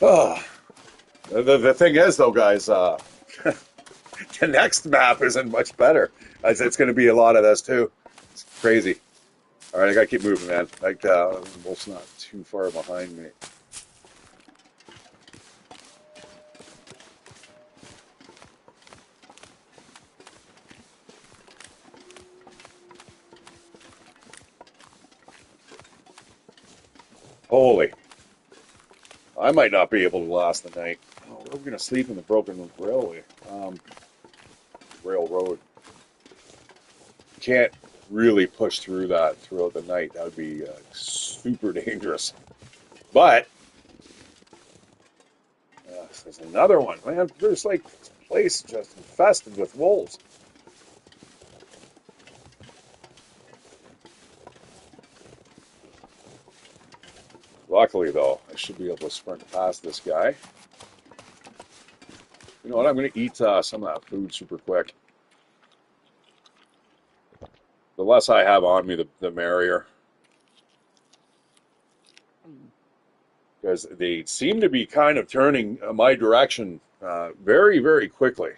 Oh, the thing is, though, guys, the next map isn't much better. It's going to be a lot of this, too. It's crazy. All right, I got to keep moving, man. Like, wolf's not too far behind me. Holy. I might not be able to last the night. Oh, we're going to sleep in the broken railway. Railroad. Can't really push through that throughout the night. That would be super dangerous. But there's another one. Man, there's like this place just infested with wolves. Luckily, though, I should be able to sprint past this guy. You know what? I'm going to eat some of that food super quick. The less I have on me, the merrier. Because they seem to be kind of turning my direction very, very quickly.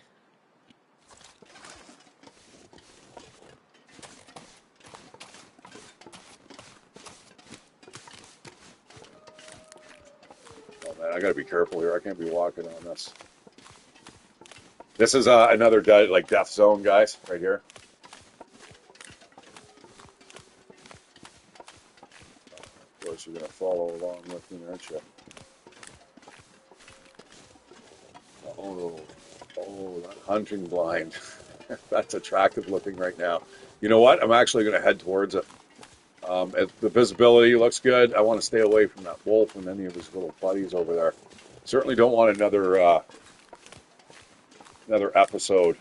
Oh man, I got to be careful here. I can't be walking on this. This is another like death zone, guys, right here. Of course, you're going to follow along with me, aren't you? Oh, that hunting blind. That's attractive looking right now. You know what? I'm actually going to head towards it. The visibility looks good. I want to stay away from that wolf and any of his little buddies over there. Certainly don't want another episode.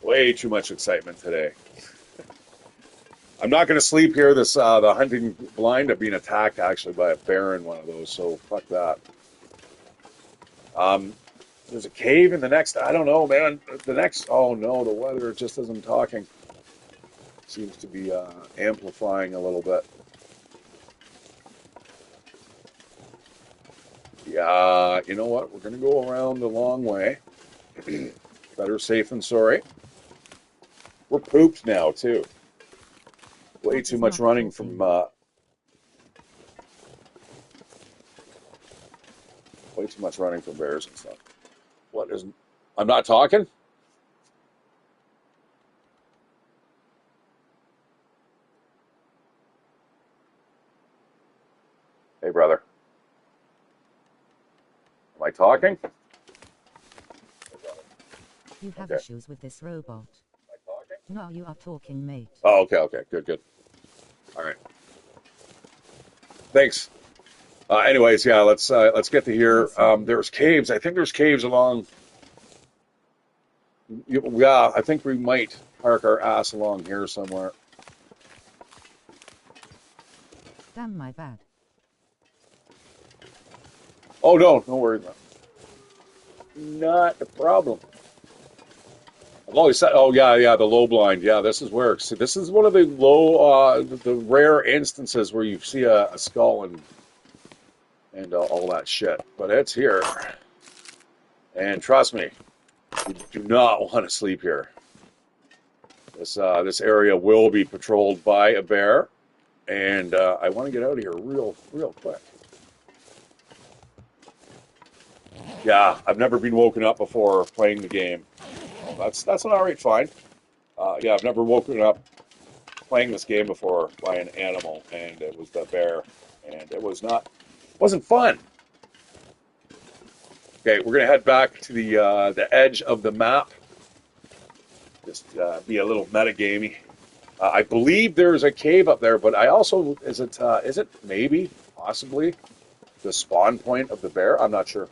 Way too much excitement today. I'm not going to sleep here. This the hunting blind. I'm being attacked actually by a bear in one of those. So fuck that. There's a cave in the next. I don't know, man. The next. Oh no, the weather just isn't talking. Seems to be amplifying a little bit. Yeah, you know what? We're going to go around the long way. Better safe than sorry. We're pooped now, too. Way too much running from... way too much running from bears and stuff. What is... I'm not talking? Hey, brother. Am I talking? You have issues with this robot. Am I talking? No, you are talking, mate. Oh, okay. Good. All right. Thanks. Anyways, yeah, let's get to here. There's caves. I think there's caves along... Yeah, I think we might park our ass along here somewhere. Damn, my bad. Oh, no worries, man. Not a problem. I've always said, oh, yeah, the low blind. Yeah, this is where, see, this is one of the the rare instances where you see a skull and all that shit. But it's here. And trust me, you do not want to sleep here. This area will be patrolled by a bear. And I want to get out of here real quick. Yeah, I've never been woken up before playing the game. Oh, that's an alright find. Yeah, I've never woken up playing this game before by an animal, and it was the bear, and it wasn't fun. Okay, we're gonna head back to the edge of the map. Just be a little metagamey. I believe there's a cave up there, but I also is it maybe possibly the spawn point of the bear? I'm not sure.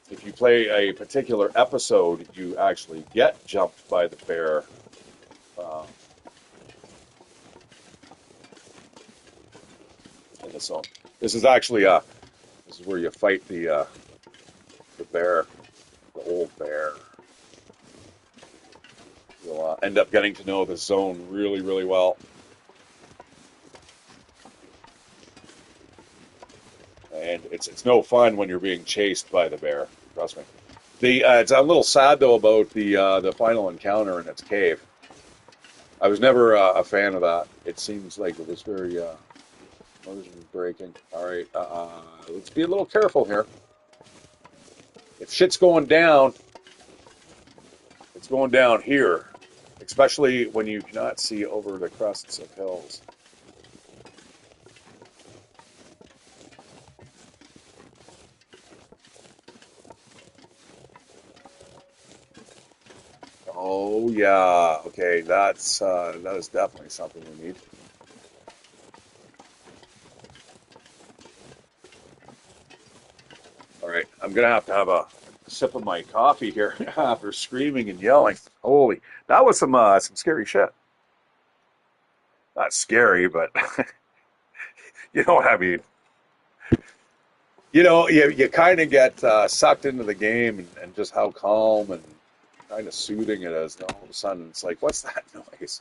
If you play a particular episode, you actually get jumped by the bear. In the zone. This is actually this is where you fight the bear, the old bear. You'll end up getting to know the zone really well. And it's no fun when you're being chased by the bear. Trust me. It's a little sad though about the final encounter in its cave. I was never a fan of that. It seems like it was very immersion breaking. All right, let's be a little careful here. If shit's going down, it's going down here, especially when you cannot see over the crests of hills. Oh yeah, okay, that is definitely something we need. All right, I'm gonna have to have a sip of my coffee here after screaming and yelling. Holy, that was some scary shit. Not scary, but you know what I mean. You know, you kind of get sucked into the game and just how calm and kind of soothing it is. And all of a sudden, it's like, what's that noise?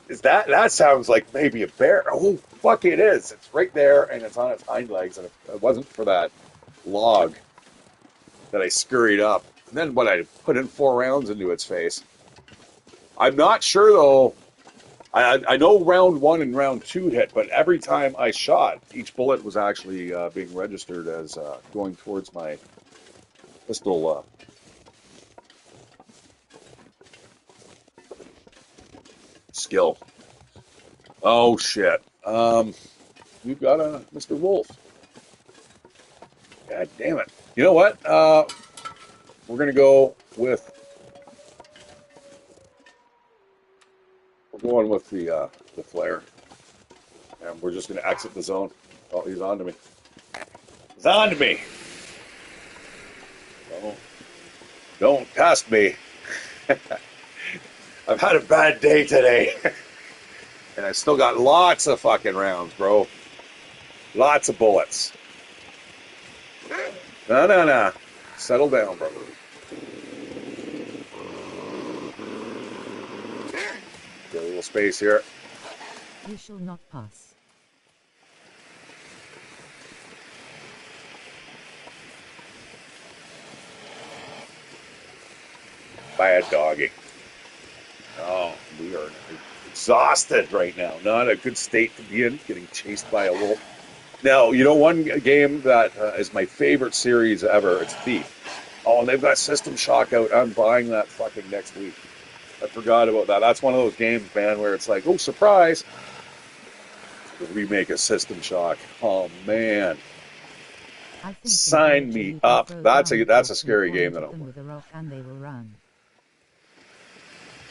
Is that sounds like maybe a bear? Oh, fuck! It is. It's right there, and it's on its hind legs. And if it wasn't for that log that I scurried up, and then what I put in 4 rounds into its face. I'm not sure though. I know round 1 and round 2 hit, but every time I shot, each bullet was actually being registered as going towards my pistol skill. Oh shit! We've got a Mr. Wolf. God damn it! You know what? We're gonna go with the flare, and we're just gonna exit the zone. Oh, he's on to me. He's on to me. Don't test me. I've had a bad day today. And I still got lots of fucking rounds, bro. Lots of bullets. No. Settle down, brother. Get a little space here. You shall not pass. Bad doggy. Oh, we are exhausted right now. Not a good state to be in, getting chased by a wolf. Now, you know one game that is my favorite series ever? It's Thief. Oh, and they've got System Shock out. I'm buying that fucking next week. I forgot about that. That's one of those games, man, where it's like, oh, surprise. The remake of System Shock. Oh, man. Sign me up. That's a scary game that I'll play. With a rock and they will run.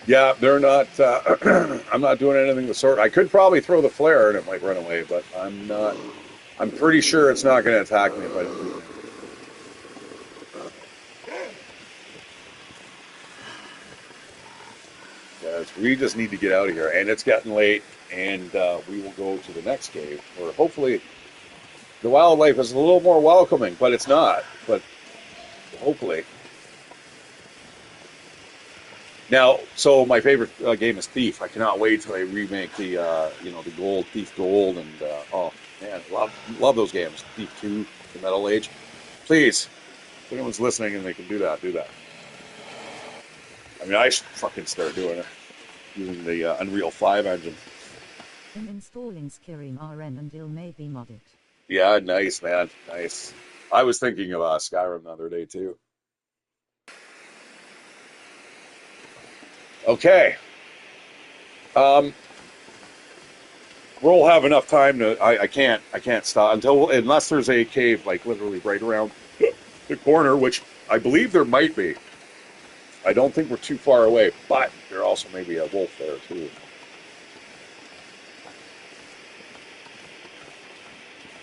Yeah, they're not. I'm not doing anything of the sort. I could probably throw the flare and it might run away, but I'm not. I'm pretty sure it's not going to attack me if I don't do that. Yes, we just need to get out of here, and it's getting late, and we will go to the next cave where hopefully the wildlife is a little more welcoming, but it's not. But hopefully. Now, so my favorite game is Thief. I cannot wait till they remake the the Gold Thief Gold, and oh man, love those games. Thief 2, the Metal Age. Please, if anyone's listening and they can do that, do that. I mean, I should fucking start doing it using the Unreal 5 engine. In installing Skyrim RN until may be modded. Yeah, nice, man, nice. I was thinking of Skyrim the other day too. Okay. We'll have enough time to. I can't stop unless there's a cave like literally right around the corner, which I believe there might be. I don't think we're too far away, but there also may be a wolf there too.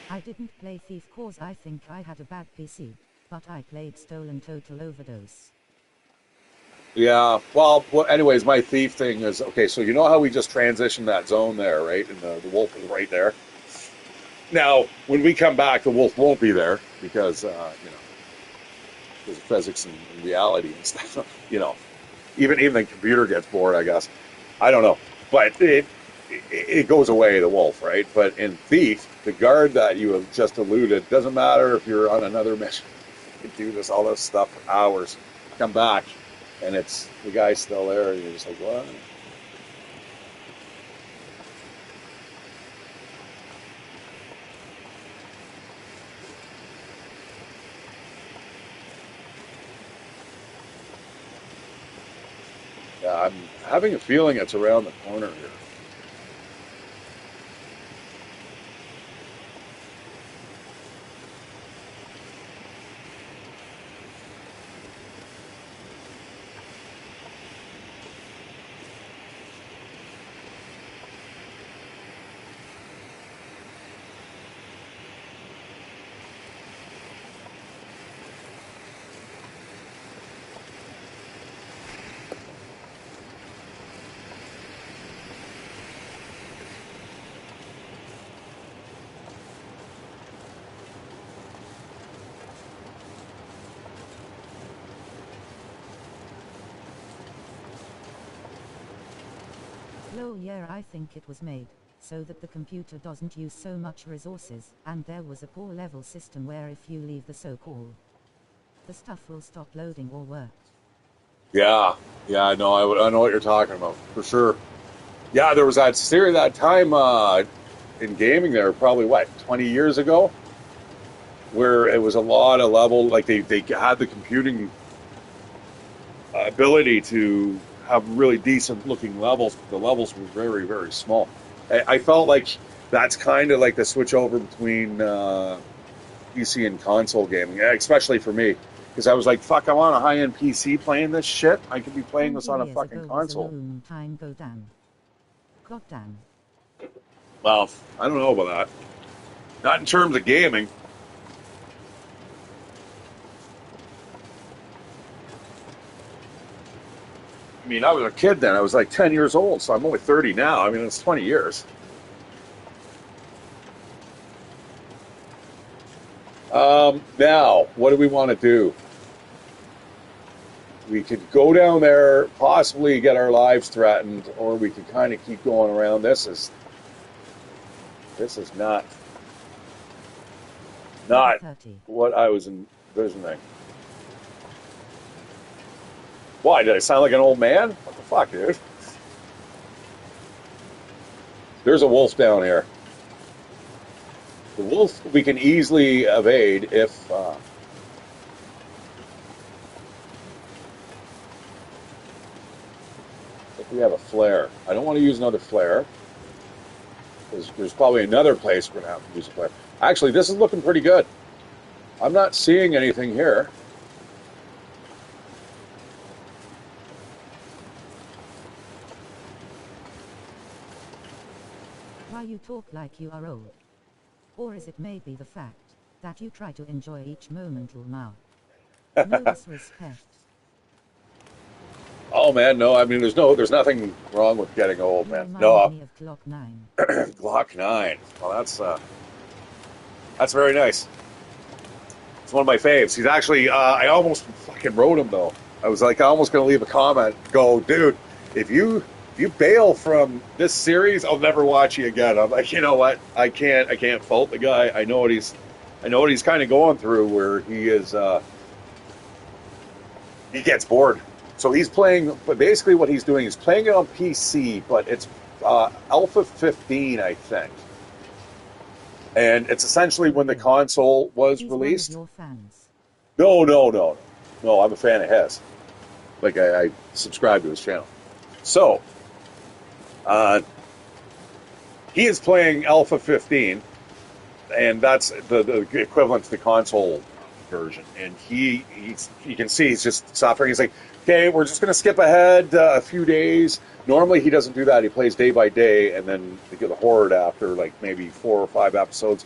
I didn't play Thief cause I think I had a bad PC, but I played Stolen Total Overdose. Yeah, well, anyways, my Thief thing is, okay, so you know how we just transitioned that zone there, right? And the wolf is right there. Now, when we come back, the wolf won't be there because, because of physics and reality and stuff. Even the computer gets bored, I guess. I don't know. But it goes away, the wolf, right? But in Thief, the guard that you have just alluded, doesn't matter if you're on another mission. You can do all this stuff for hours. Come back. And it's the guy's still there, and you're just like, what? Yeah, I'm having a feeling it's around the corner here. Well, yeah, I think it was made so that the computer doesn't use so much resources, and there was a core level system where if you leave the so-called, the stuff will stop loading or work. Yeah, yeah, I know. I know what you're talking about for sure. Yeah, there was that series that time in gaming there, probably what 20 years ago, where it was a lot of level. Like they had the computing ability to have really decent looking levels, but the levels were very, very small. I felt like that's kind of like the switch over between PC and console gaming, especially for me, because I was like, fuck, I want a high end PC playing this shit. I could be playing this on a Years fucking ago was a console. long time ago, damn. God damn. Well, I don't know about that. Not in terms of gaming. I mean, I was a kid then. I was like 10 years old, so I'm only 30 now. I mean, it's 20 years. Now, what do we want to do? We could go down there, possibly get our lives threatened, or we could kind of keep going around. This is not 30. what I was envisioning. Why, did I sound like an old man? What the fuck, dude? There's a wolf down here. The wolf we can easily evade if we have a flare. I don't want to use another flare. There's probably another place we're going to have to use a flare. Actually, this is looking pretty good. I'm not seeing anything here. Why you talk like you are old? Or is it maybe the fact that you try to enjoy each moment now? No disrespect. Oh man, no. I mean, there's nothing wrong with getting old, You man. remind No, me of Glock 9. Glock 9. Well, that's very nice. It's one of my faves. He's actually, I almost fucking wrote him though. I was like, I almost gonna leave a comment. Go, dude. If you bail from this series, I'll never watch you again. I'm like, you know what? I can't fault the guy. I know what he's kind of going through. Where he is, he gets bored. So he's playing. But basically, what he's doing is playing it on PC, but it's Alpha 15, I think. And it's essentially when the console was He's released. one of your fans. No. I'm a fan of his. Like I subscribe to his channel. So he is playing Alpha 15, and that's the equivalent to the console version. And you can see he's just suffering. He's like, okay, we're just going to skip ahead a few days. Normally he doesn't do that. He plays day by day, and then they get the horde after like maybe 4 or 5 episodes.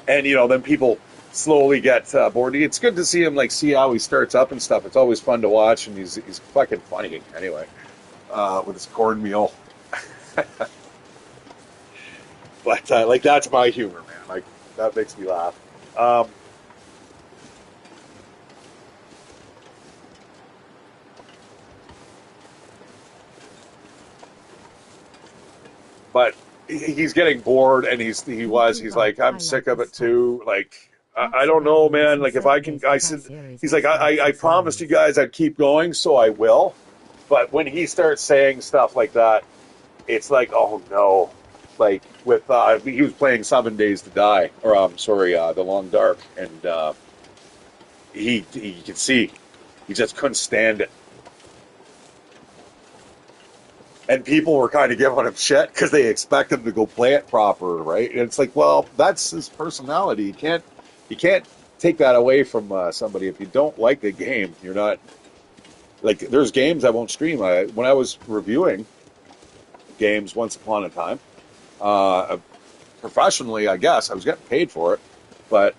And then people slowly get bored. It's good to see him see how he starts up and stuff. It's always fun to watch, and he's fucking funny anyway with his cornmeal. But that's my humor, man. Like that makes me laugh. But he's getting bored, and he's like, I'm sick of it too. Like I don't know, man. Like if I said, he's like, I promised you guys I'd keep going, so I will. But when he starts saying stuff like that, it's like, oh no. Like with he was playing 7 Days to Die, or The Long Dark, and he could see he just couldn't stand it. And people were kind of giving him shit because they expect him to go play it proper, right? And it's like, well, that's his personality. You can't take that away from somebody. If you don't like the game, you're not like. There's games I won't stream. When I was reviewing games once upon a time, professionally, I guess I was getting paid for it, but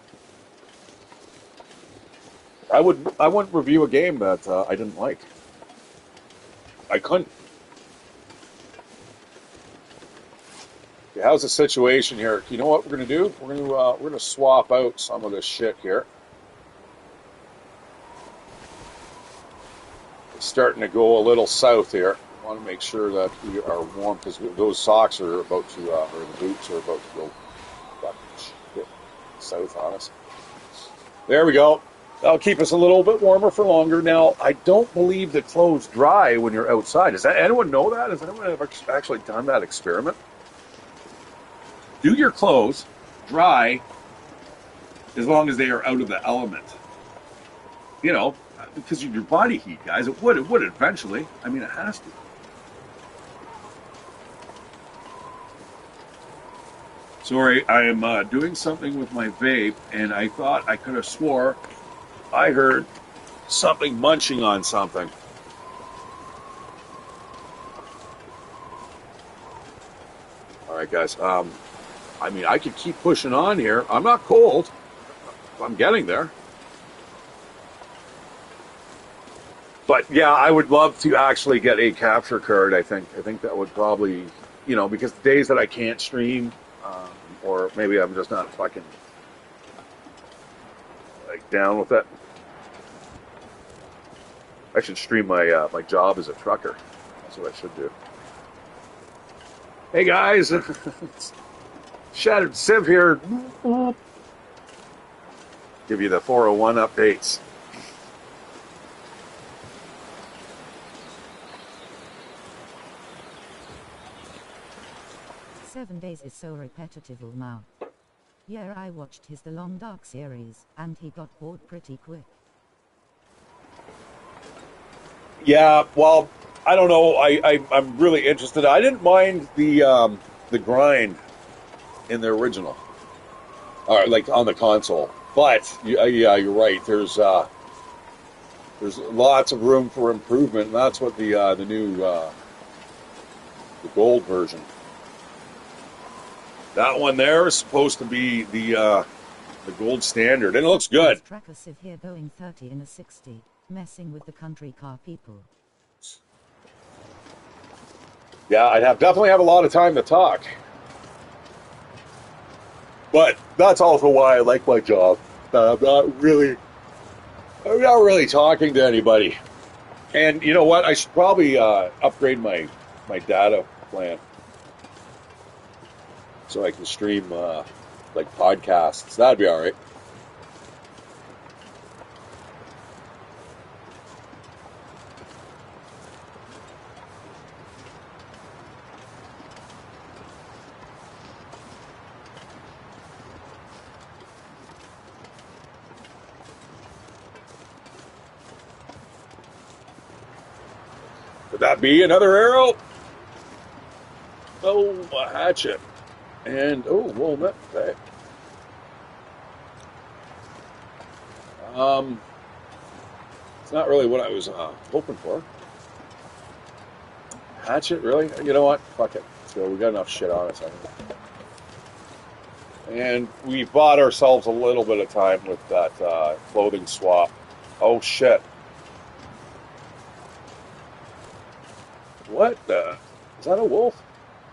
I wouldn't review a game that I didn't like. I couldn't. How's the situation here? You know what we're gonna do? We're gonna swap out some of this shit here. It's starting to go a little south here. I want to make sure that we are warm because those socks are about to, or the boots are about to go fucking south on us. There we go. That'll keep us a little bit warmer for longer. Now, I don't believe the clothes dry when you're outside. Does anyone know that? Has anyone ever actually done that experiment? Do your clothes dry as long as they are out of the element? You know, because of your body heat, guys. It would eventually. I mean, it has to. Sorry, I am doing something with my vape, and I thought I could have swore I heard something munching on something. All right, guys. I mean, I could keep pushing on here. I'm not cold. I'm getting there. But yeah, I would love to actually get a capture card. I think that would probably, you know, because the days that I can't stream, or maybe I'm just not fucking like down with it. I should stream my my job as a trucker. That's what I should do. Hey guys, Shatteredciv here. Give you the 401 updates. "7 days is so repetitive now. Yeah, I watched his The Long Dark series, and he got bored pretty quick." Yeah, well, I don't know. I'm really interested. I didn't mind the grind in the original, or like on the console. But yeah, you're right. There's lots of room for improvement, and that's what the new the gold version. That one there is supposed to be the gold standard, and it looks good. Shatteredciv here going 30 in a 60, messing with the country car people. Yeah, I'd definitely have a lot of time to talk. But that's also why I like my job. I'm not really talking to anybody. And you know what? I should probably upgrade my data plan so I can stream like podcasts. That'd be all right. Would that be another arrow? Oh, a hatchet. And, oh, walnut. Okay. It's not really what I was hoping for. Hatchet, really? You know what? Fuck it. Let's go. We got enough shit on us. And we bought ourselves a little bit of time with that clothing swap. Oh, shit. What the? Is that a wolf?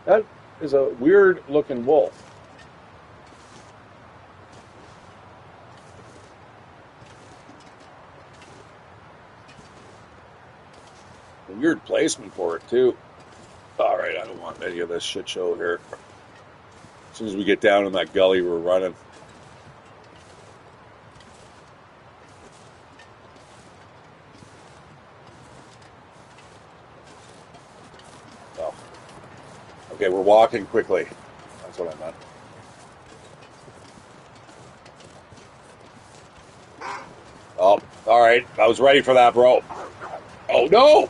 That is a weird looking wolf. A weird placement for it, too. Alright, I don't want any of this shit show here. As soon as we get down in that gully, we're running. Okay, we're walking quickly. That's what I meant. Oh, all right. I was ready for that, bro. Oh, no!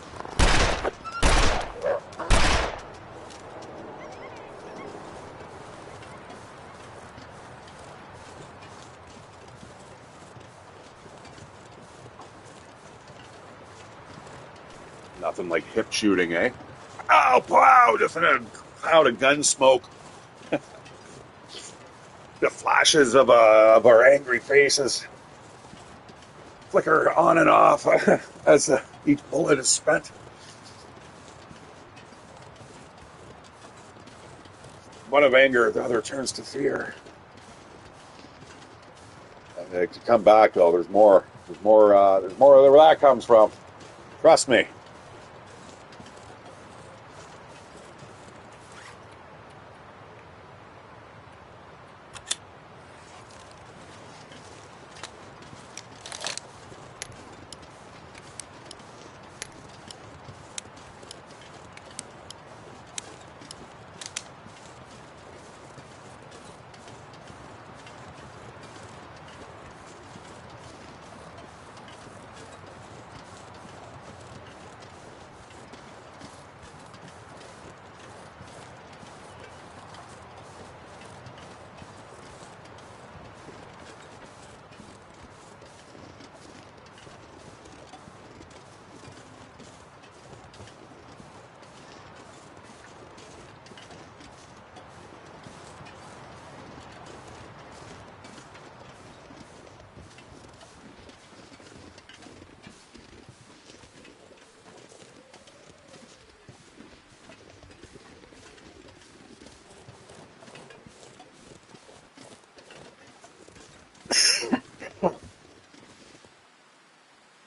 Nothing like hip shooting, eh? Oh, wow! Just in a cloud of gun smoke. The flashes of our angry faces flicker on and off as each bullet is spent. One of anger, the other turns to fear. And to come back, though, there's more. There's more where that comes from. Trust me.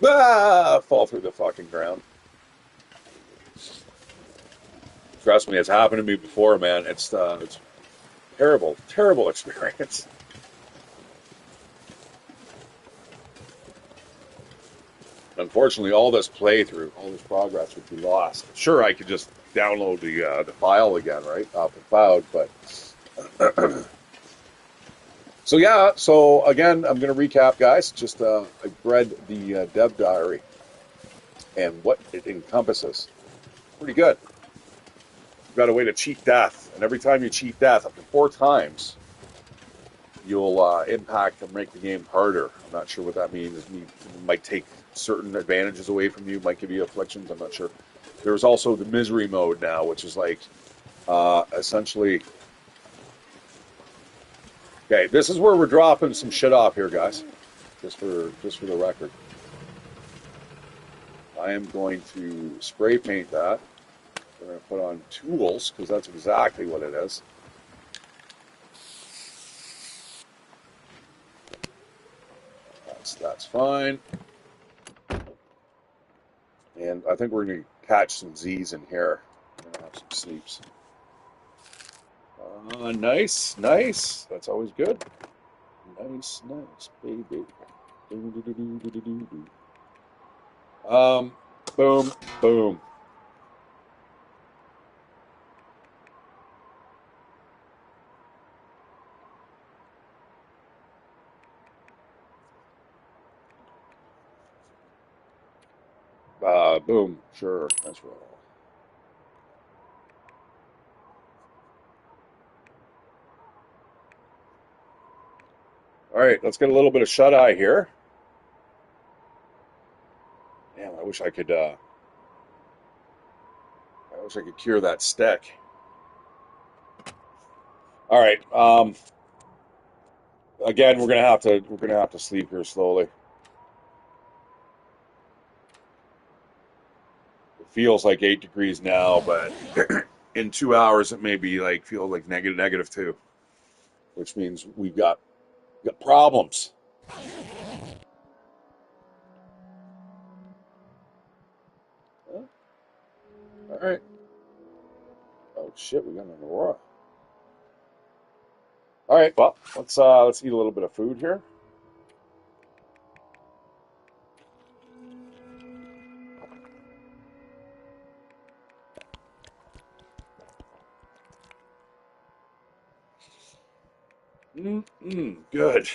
Ah, fall through the fucking ground. Trust me, it's happened to me before, man. It's terrible, terrible experience. Unfortunately, all this playthrough, all this progress would be lost. Sure, I could just download the file again, right, off the cloud, but so yeah. So again, I'm going to recap, guys. Just I read the dev diary and what it encompasses. Pretty good. You've got a way to cheat death, and every time you cheat death, up to 4 times, you'll impact and make the game harder. I'm not sure what that means. It might take certain advantages away from you, might give you afflictions. I'm not sure. There's also the misery mode now, which is like essentially. Okay, this is where we're dropping some shit off here, guys. Just for the record, I am going to spray paint that. We're going to put on tools because that's exactly what it is. That's fine. And I think we're going to catch some Z's in here. We're going to have some sleeps. Nice, nice. That's always good. Nice, nice, baby. Boom, boom. Boom. Sure, that's roll. All right, let's get a little bit of shut eye here. Damn, I wish I could. I wish I could cure that stick. All right. Again, we're gonna have to sleep here slowly. It feels like 8 degrees now, but in 2 hours it may be like feel like -2, which means we've got problems. Huh? All right. Oh shit, we got an aurora. All right, well, let's eat a little bit of food here. Good.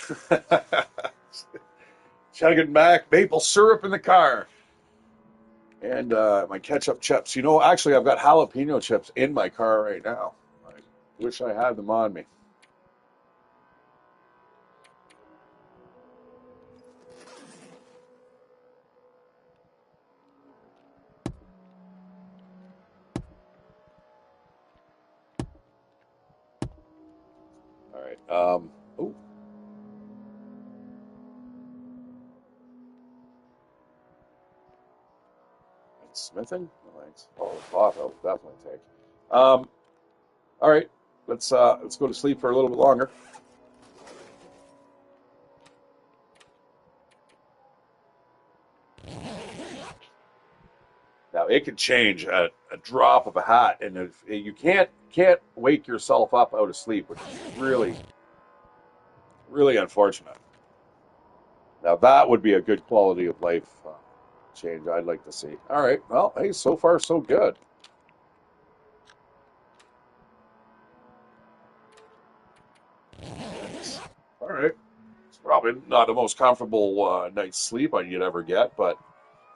Chugging back, maple syrup in the car, and my ketchup chips. You know, actually, I've got jalapeno chips in my car right now. I wish I had them on me. All right. Oh, it's smithing. Oh, thanks. Oh, cloth I'll definitely take. All right. Let's go to sleep for a little bit longer. Now it can change a drop of a hat, and if you can't wake yourself up out of sleep, which is really unfortunate. Now that would be a good quality of life change I'd like to see. All right, well, hey, so far so good. Nice. All right, it's probably not the most comfortable night's sleep you'd ever get, but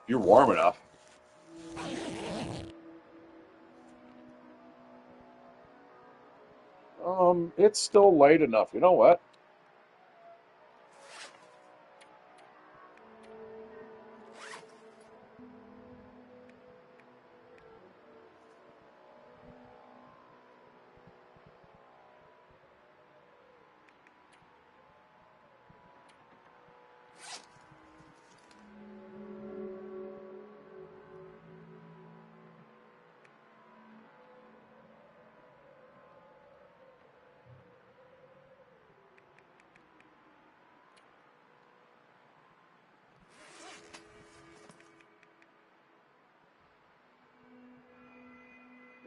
you're warm enough. It's still light enough. You know what?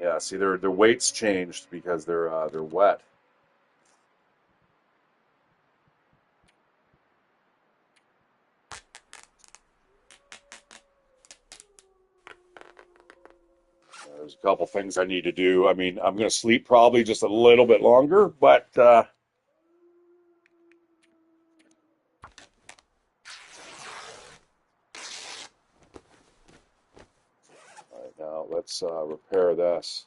Yeah, see, their weight's changed because they're wet. There's a couple things I need to do. I mean, I'm going to sleep probably just a little bit longer, but all right, now let's repair this.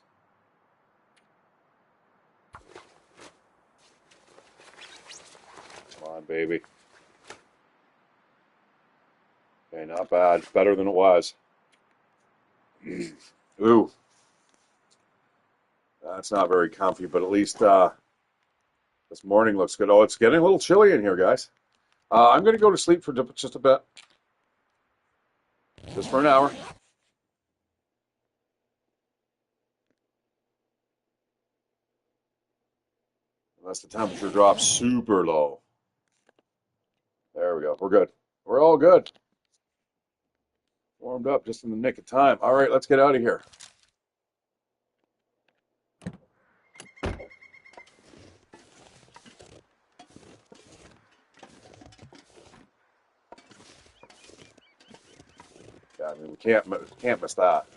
Come on, baby. Okay, not bad. Better than it was. Ooh, that's not very comfy, but at least this morning looks good. Oh, it's getting a little chilly in here, guys. I'm going to go to sleep for just a bit, just for an hour. Unless the temperature drops super low. There we go. We're good. We're all good. Warmed up just in the nick of time. All right, let's get out of here. Yeah, I mean, we can't miss that.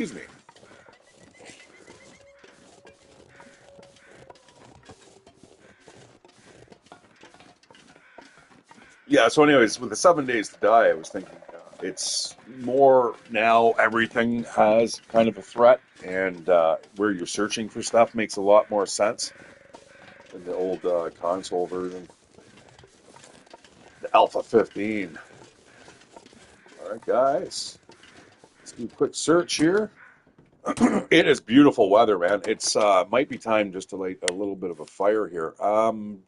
Excuse me. Yeah, so anyways, with the 7 days to die, I was thinking it's more now everything has kind of a threat, and where you're searching for stuff makes a lot more sense than the old console version, the Alpha 15. All right, guys, let's do a quick search here. It is beautiful weather, man. It's might be time just to light a little bit of a fire here. Um,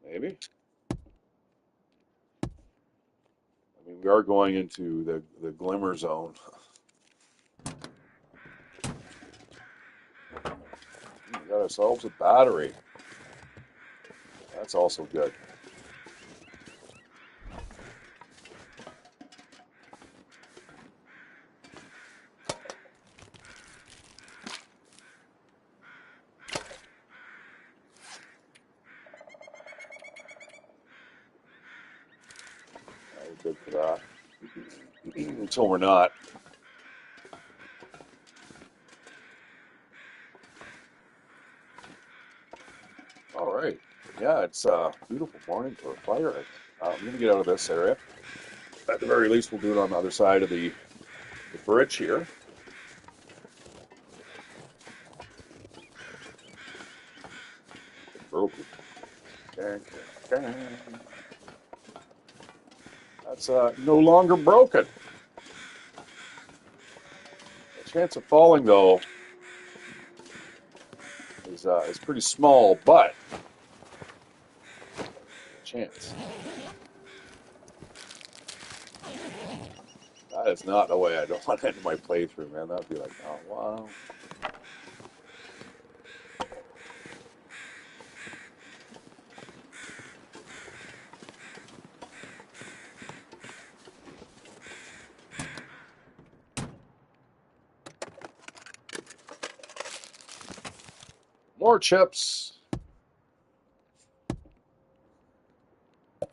maybe. I mean, we are going into the glimmer zone. We got ourselves a battery. That's also good. We're good for that. Until we're not. All right. Yeah, it's a beautiful morning for a fire. I'm going to get out of this area. At the very least, we'll do it on the other side of the bridge here. Broken. That's no longer broken. The chance of falling, though, is pretty small, but chance. That is not the way I don't want to end my playthrough, man. That'd be like, oh wow. More chips. I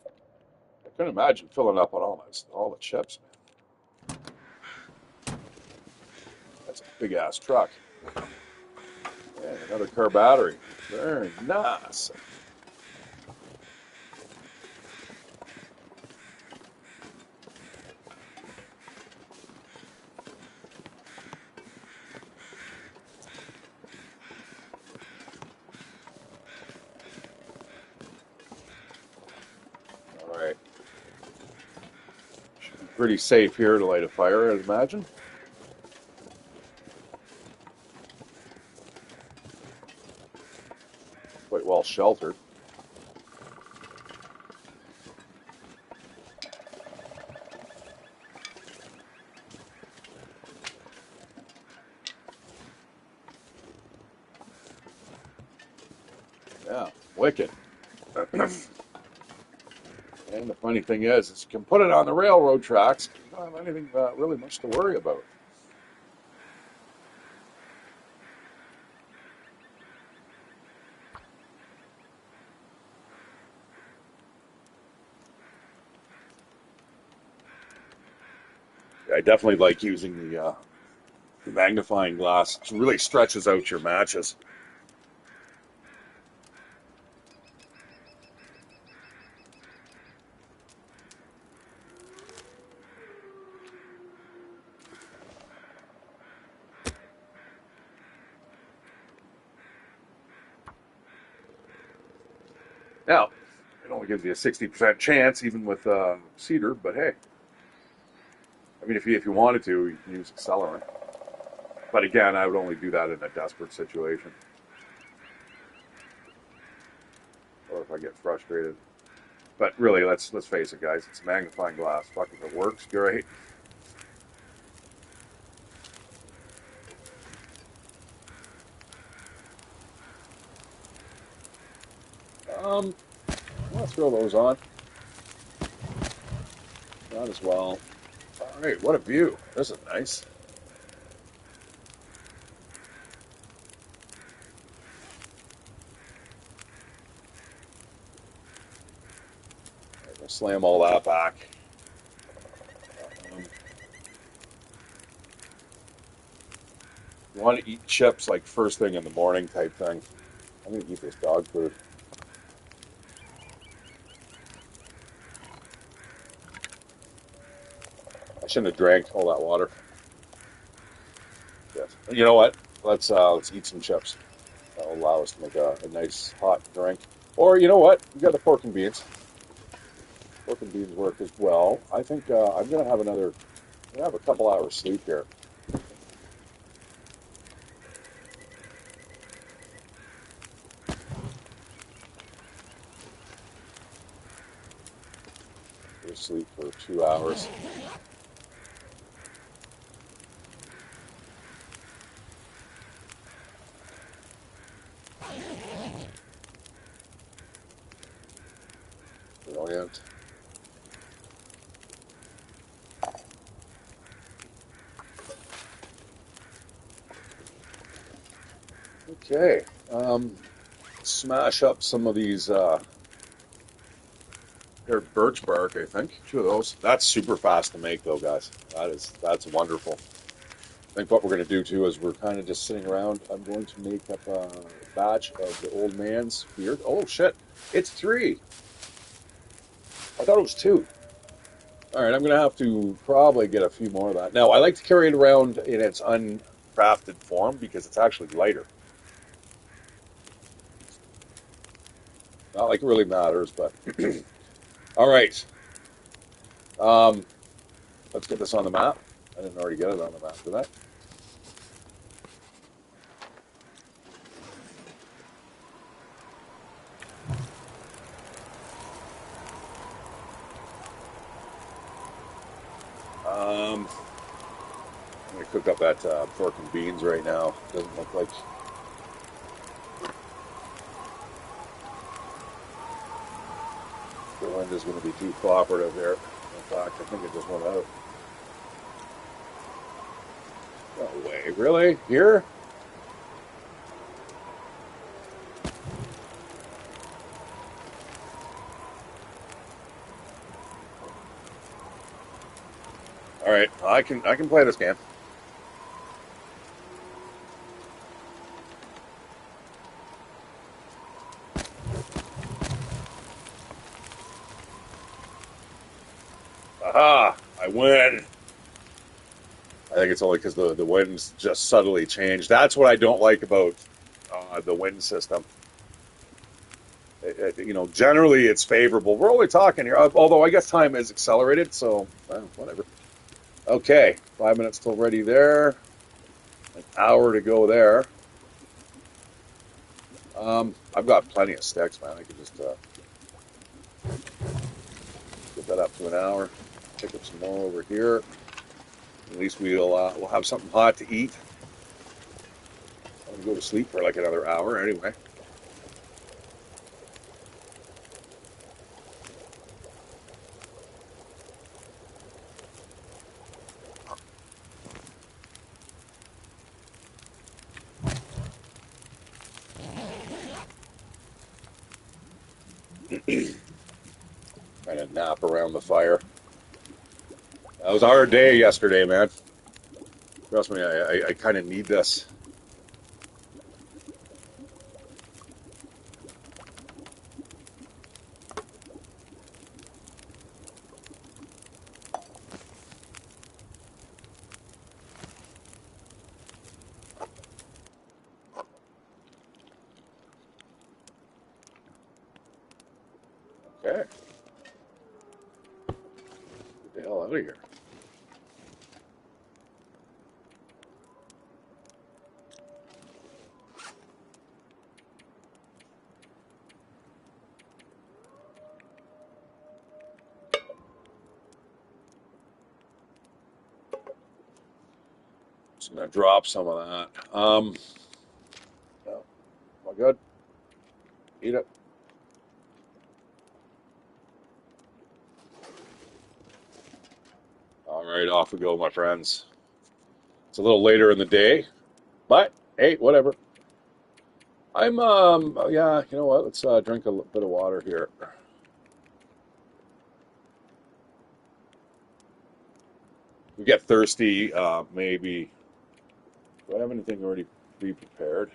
couldn't imagine filling up on all the chips, man. That's a big ass truck. And another car battery. Very nice. All right. Should be pretty safe here to light a fire, I'd imagine. sheltered. Yeah, wicked. And the funny thing is you can put it on the railroad tracks. You don't have anything really much to worry about. I definitely like using the magnifying glass. It really stretches out your matches. Now, it only gives you a 60% chance, even with cedar, but hey. I mean, if you wanted to, you can use accelerant. But again, I would only do that in a desperate situation. Or if I get frustrated. But really, let's face it, guys. It's a magnifying glass. Fuck, if it works, great. Let's throw those on. Not as well. All right, what a view. This is nice. We'll slam all that back. You want to eat chips like first thing in the morning type thing. I'm going to eat this dog food. I shouldn't have drank all that water. Yes. You know what? Let's eat some chips. That'll allow us to make a nice hot drink. Or you know what? We got the pork and beans. Pork and beans work as well. I think I'm gonna have a couple hours sleep here. We'll sleep for 2 hours. Brilliant. Okay. Smash up some of these they're birch bark, I think. 2 of those. That's super fast to make though, guys. That's wonderful. I think what we're going to do too is we're kind of just sitting around. I'm going to make up a batch of the old man's beard. Oh shit, it's 3. I thought it was 2. All right, I'm going to have to probably get a few more of that. Now, I like to carry it around in its uncrafted form because it's actually lighter. Not like it really matters, but all right. Let's get this on the map. I didn't already get it on the map, did I? I'm going to cook up that pork and beans right now. Doesn't look like the wind is going to be too cooperative here. In fact, I think it just went out. No way. Really? Here? All right, I can play this game. Aha! I win. I think it's only because the wind's just subtly changed. That's what I don't like about the wind system. Generally it's favorable. We're only talking here, although I guess time is accelerated, so whatever. Okay, 5 minutes till ready there. An hour to go there. I've got plenty of sticks, man. I could just get that up to an hour. Pick up some more over here. At least we'll have something hot to eat. I'm gonna go to sleep for like another hour anyway. Kind of nap around the fire. That was a hard day yesterday, man. Trust me, I kind of need this. Okay. Get the hell out of here. Just gonna drop some of that. No, all good. Eat it. All right, off we go, my friends. It's a little later in the day, but hey, whatever. Yeah, you know what? Let's drink a bit of water here. We get thirsty, maybe. Do I have anything already pre-prepared?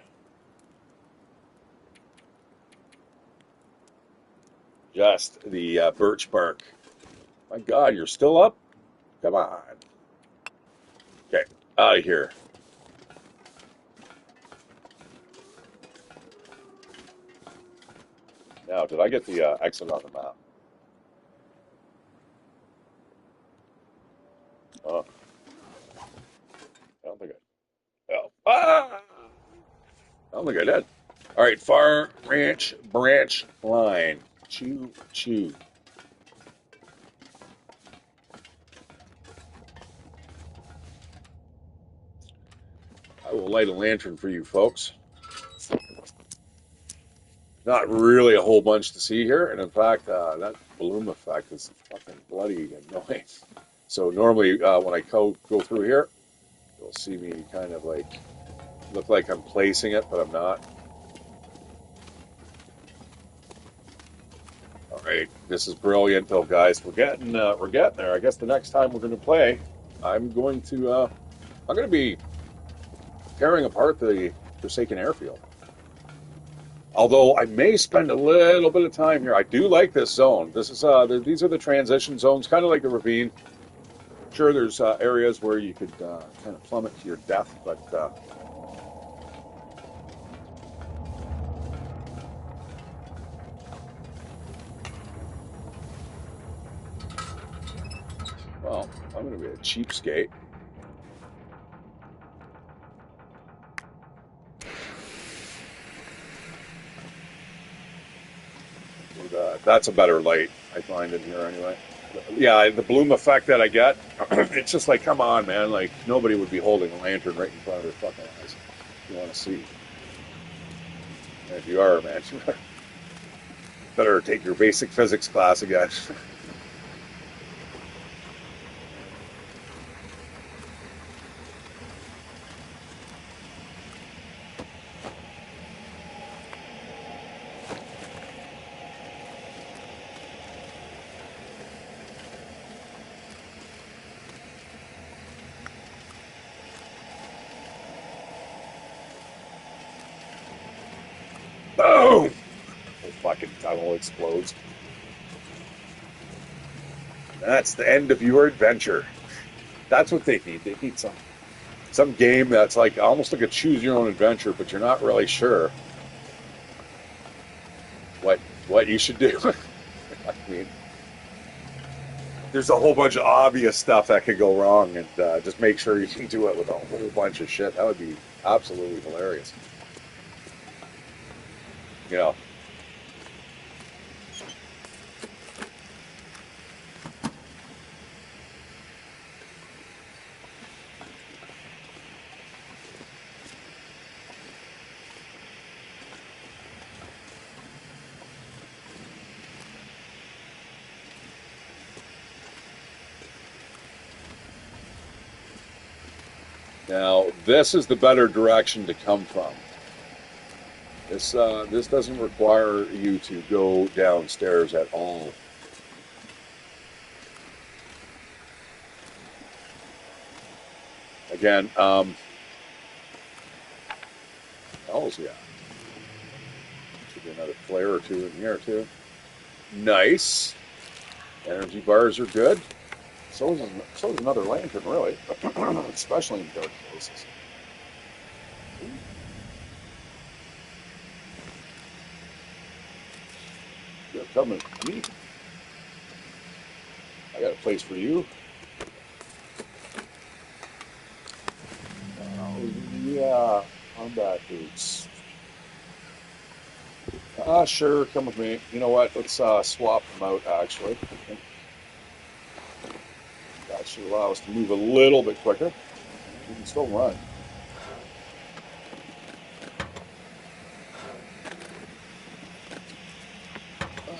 Just the birch bark. My God, you're still up? Come on. Okay, out of here. Now, did I get the exit on the map? Oh, I don't think I. Oh, I don't think I did. All right, Far Ranch Branch Line. Choo choo. I will light a lantern for you folks. Not really a whole bunch to see here, and in fact, that bloom effect is fucking bloody annoying. So normally, when I go through here, you'll see me kind of like look like I'm placing it, but I'm not. All right, this is brilliant, though, guys. We're getting there. I guess the next time we're going to play, I'm going to be tearing apart the Forsaken Airfield. Although I may spend a little bit of time here. I do like this zone. These are the transition zones, kind of like a ravine. Sure, there's areas where you could kind of plummet to your death, but well, I'm going to be a cheapskate. That's a better light, I find, in here anyway. Yeah, the bloom effect that I get, it's just like, come on, man. Like, nobody would be holding a lantern right in front of their fucking eyes. You want to see. And if you are, man, you better take your basic physics class again. Boom! The fucking tunnel explodes. That's the end of your adventure. That's what they need. They need some game that's like almost like a choose your own adventure, but you're not really sure what you should do. I mean, there's a whole bunch of obvious stuff that could go wrong, and just make sure you can do it with a whole bunch of shit. That would be absolutely hilarious. you know. Now, this is the better direction to come from. This doesn't require you to go downstairs at all. Again, hells yeah. Should be another flare or two in here too. Nice. Energy bars are good. So is another lantern, really, especially in dark places. You're coming with me. I got a place for you. Yeah, combat boots. Sure, come with me. You know what? Let's swap them out, actually. That should allow us to move a little bit quicker. We can still run.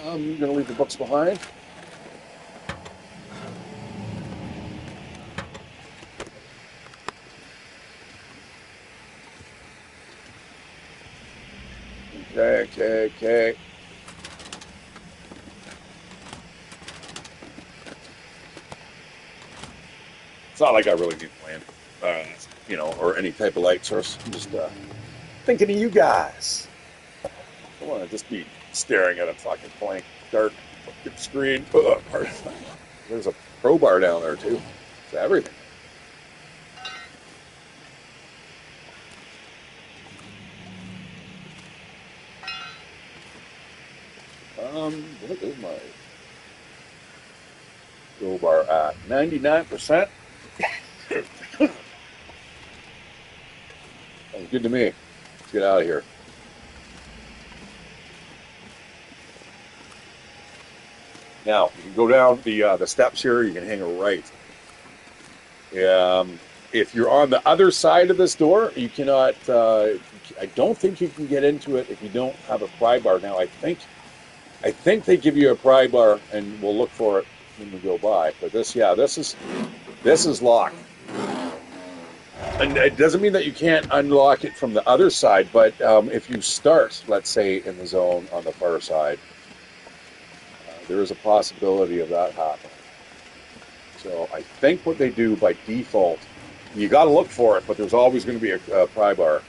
I'm going to leave the books behind. Okay. It's not like I really need a lamp, you know, or any type of light source. I'm just thinking of you guys. I don't want to just be staring at a fucking blank, dark fucking screen. There's a crowbar down there, too. It's everything. What is my crowbar at? 99%? Sounds good to me. Let's get out of here. Now, you can go down the steps here. You can hang a right. If you're on the other side of this door, you cannot. I don't think you can get into it if you don't have a pry bar. Now, I think they give you a pry bar, and we'll look for it when we go by. But this is locked. And it doesn't mean that you can't unlock it from the other side, but if you start, let's say, in the zone on the far side, there is a possibility of that happening. So I think what they do by default, you got to look for it, but there's always going to be a pry bar.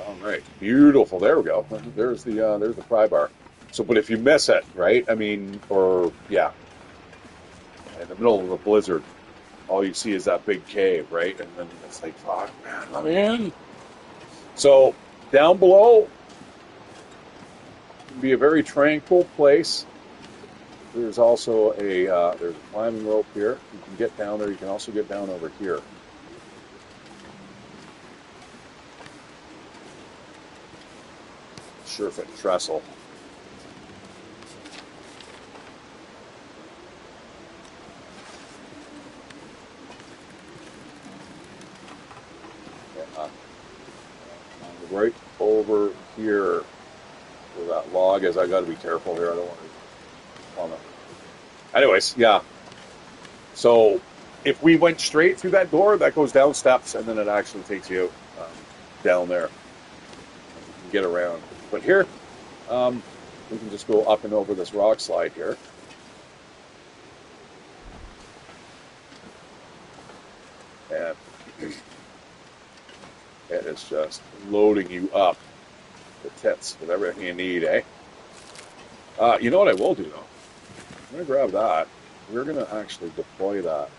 All right, beautiful. There we go. There's the pry bar. So, but if you miss it, right? I mean, or yeah, in the middle of a blizzard, all you see is that big cave, right? And then it's like, fuck, man, I'm in. So down below can be a very tranquil place. There's also there's a climbing rope here. You can get down there. You can also get down over here. Sure fit trestle. Right over here where that log is. I got to be careful here. I don't want to. Anyways, yeah. So if we went straight through that door, that goes down steps, and then it actually takes you down there. You can get around. But here, we can just go up and over this rock slide here. And it is just loading you up the tits with everything you need, eh? You know what I will do, though? I'm going to grab that. We're going to actually deploy that.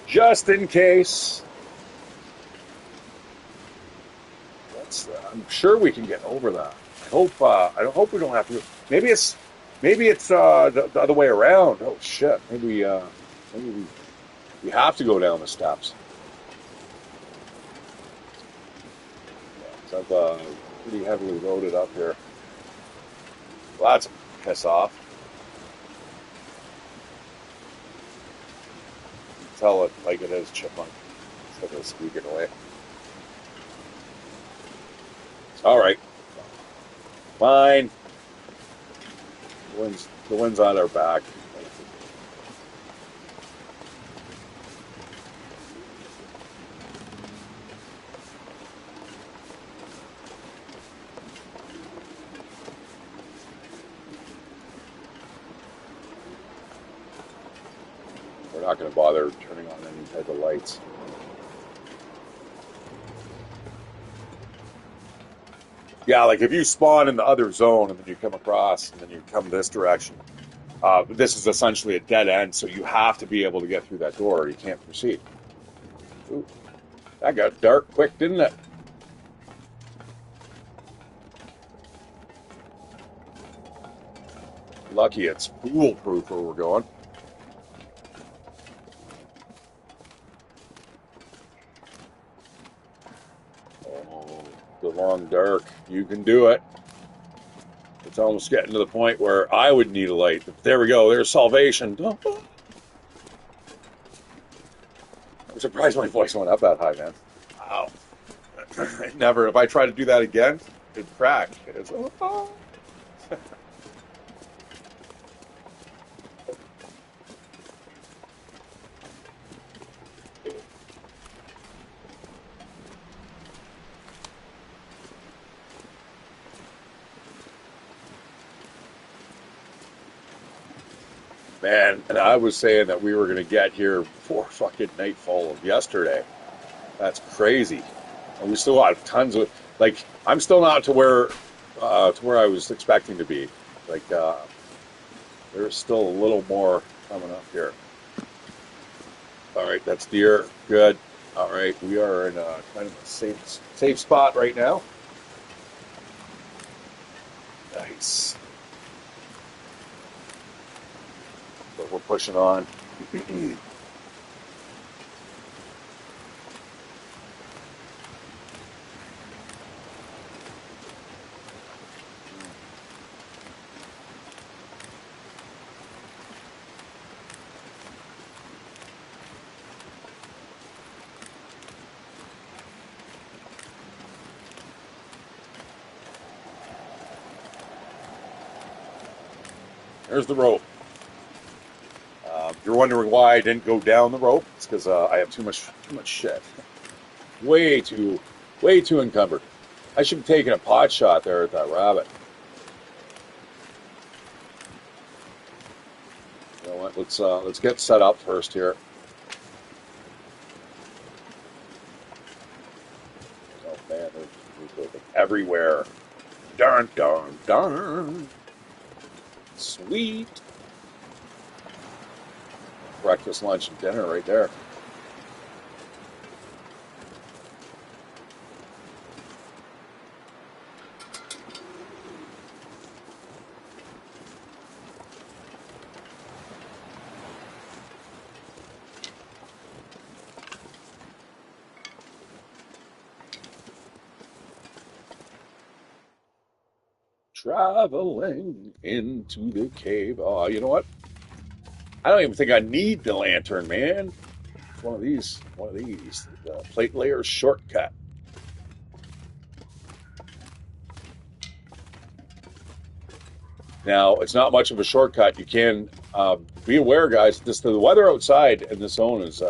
just in case. I'm sure we can get over that. I hope we don't have to. Maybe it's the other way around. Oh shit! Maybe we have to go down the steps. Yeah, 'cause I've pretty heavily loaded up here. Well, that's a piss off. Tell it like it is, chipmunk. Instead of squeaking away. All right. Fine. The wind's on our back. We're not going to bother turning on any type of lights. Yeah, like if you spawn in the other zone and then you come across and then you come this direction, this is essentially a dead end, so you have to be able to get through that door or you can't proceed. Ooh, that got dark quick, didn't it? Lucky it's foolproof where we're going. The long dark, you can do it. It's almost getting to the point where I would need a light. There we go, there's salvation. I'm surprised my voice went up that high, man. Wow. Never, if I try to do that again, it'd crack. It's, Man, and I was saying that we were going to get here before fucking nightfall of yesterday. That's crazy. And we still have tons of, like, I'm still not to where I was expecting to be. Like, there's still a little more coming up here. All right, that's deer. Good. All right, we are in a kind of a safe spot right now. Nice. But we're pushing on. There's the rope. If you're wondering why I didn't go down the rope, it's because I have too much shit. Way too encumbered. I should have taken a pot shot there at that rabbit. You know what? Let's get set up first here. Oh man, there's everywhere. Darn, darn, darn. Sweet. Breakfast, lunch, and dinner right there. Traveling into the cave. Oh, you know what? I don't even think I need the lantern, man. It's one of these. The plate layer shortcut. Now, it's not much of a shortcut. You can be aware, guys. The weather outside in this zone is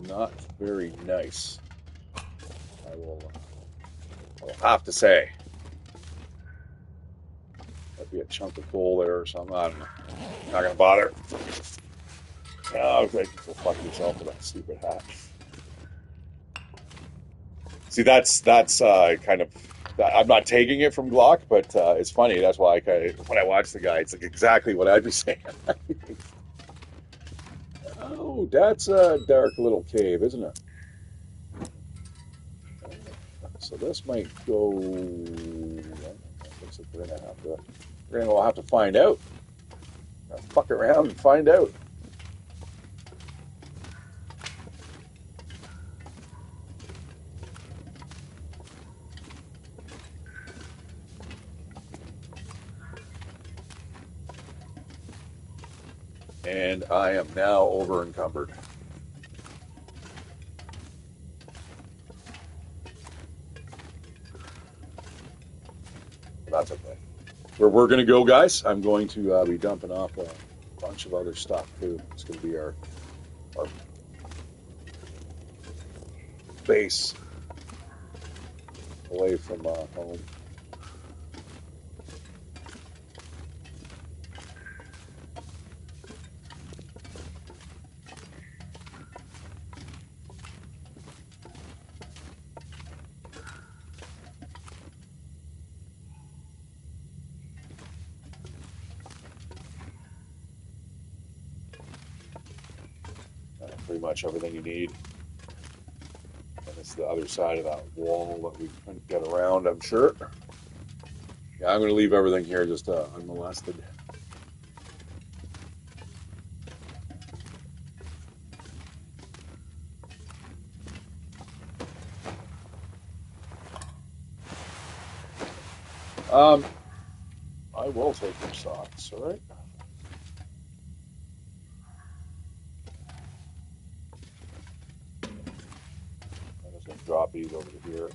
not very nice. I will have to say. Might be a chunk of coal there or something. I don't know. Not gonna bother. Oh, okay. Go fuck yourself with that stupid hat. See, that's kind of. I'm not taking it from Glock, but it's funny. That's why when I watch the guy, it's like exactly what I'd be saying. Oh, that's a dark little cave, isn't it? So this might go. Looks like we're gonna have to find out. Fuck around and find out. And I am now over encumbered. That's okay. Where we're going to go, guys, I'm going to be dumping off a bunch of other stuff, too. It's going to be our base away from home. Pretty much everything you need. And it's the other side of that wall that we couldn't get around, I'm sure. Yeah, I'm going to leave everything here just unmolested. I will take your socks, all right? I'm just going to drop these over here.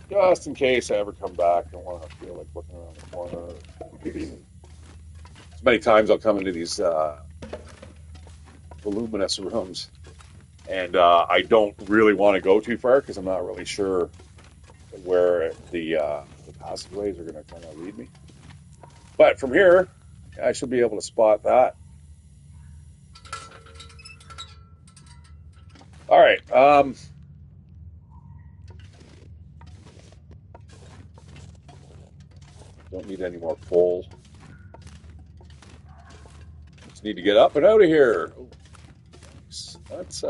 Just in case I ever come back, I don't want to feel like looking around the corner. As many times I'll come into these voluminous rooms, and I don't really want to go too far because I'm not really sure where the passageways are going to kind of lead me. But from here, I should be able to spot that. All right. Don't need any more coal. Just need to get up and out of here. Oh, that's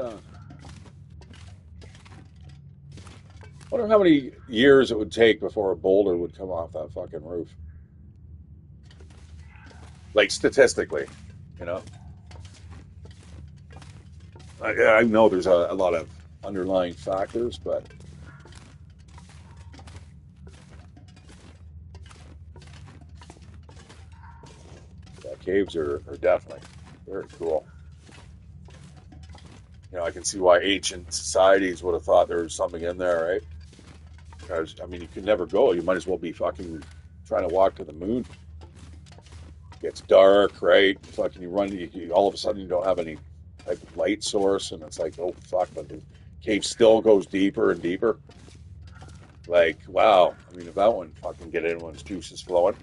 wonder how many years it would take before a boulder would come off that fucking roof. Like statistically, you know. I know there's a lot of underlying factors, but yeah, caves are definitely very cool. You know, I can see why ancient societies would have thought there was something in there, right? Because, I mean, you can never go. You might as well be fucking trying to walk to the moon. It gets dark, right? Fucking you run, all of a sudden you don't have any type of light source, and it's like, oh, fuck, but the cave still goes deeper and deeper. Like, wow. I mean, if that one fucking get anyone's juices flowing.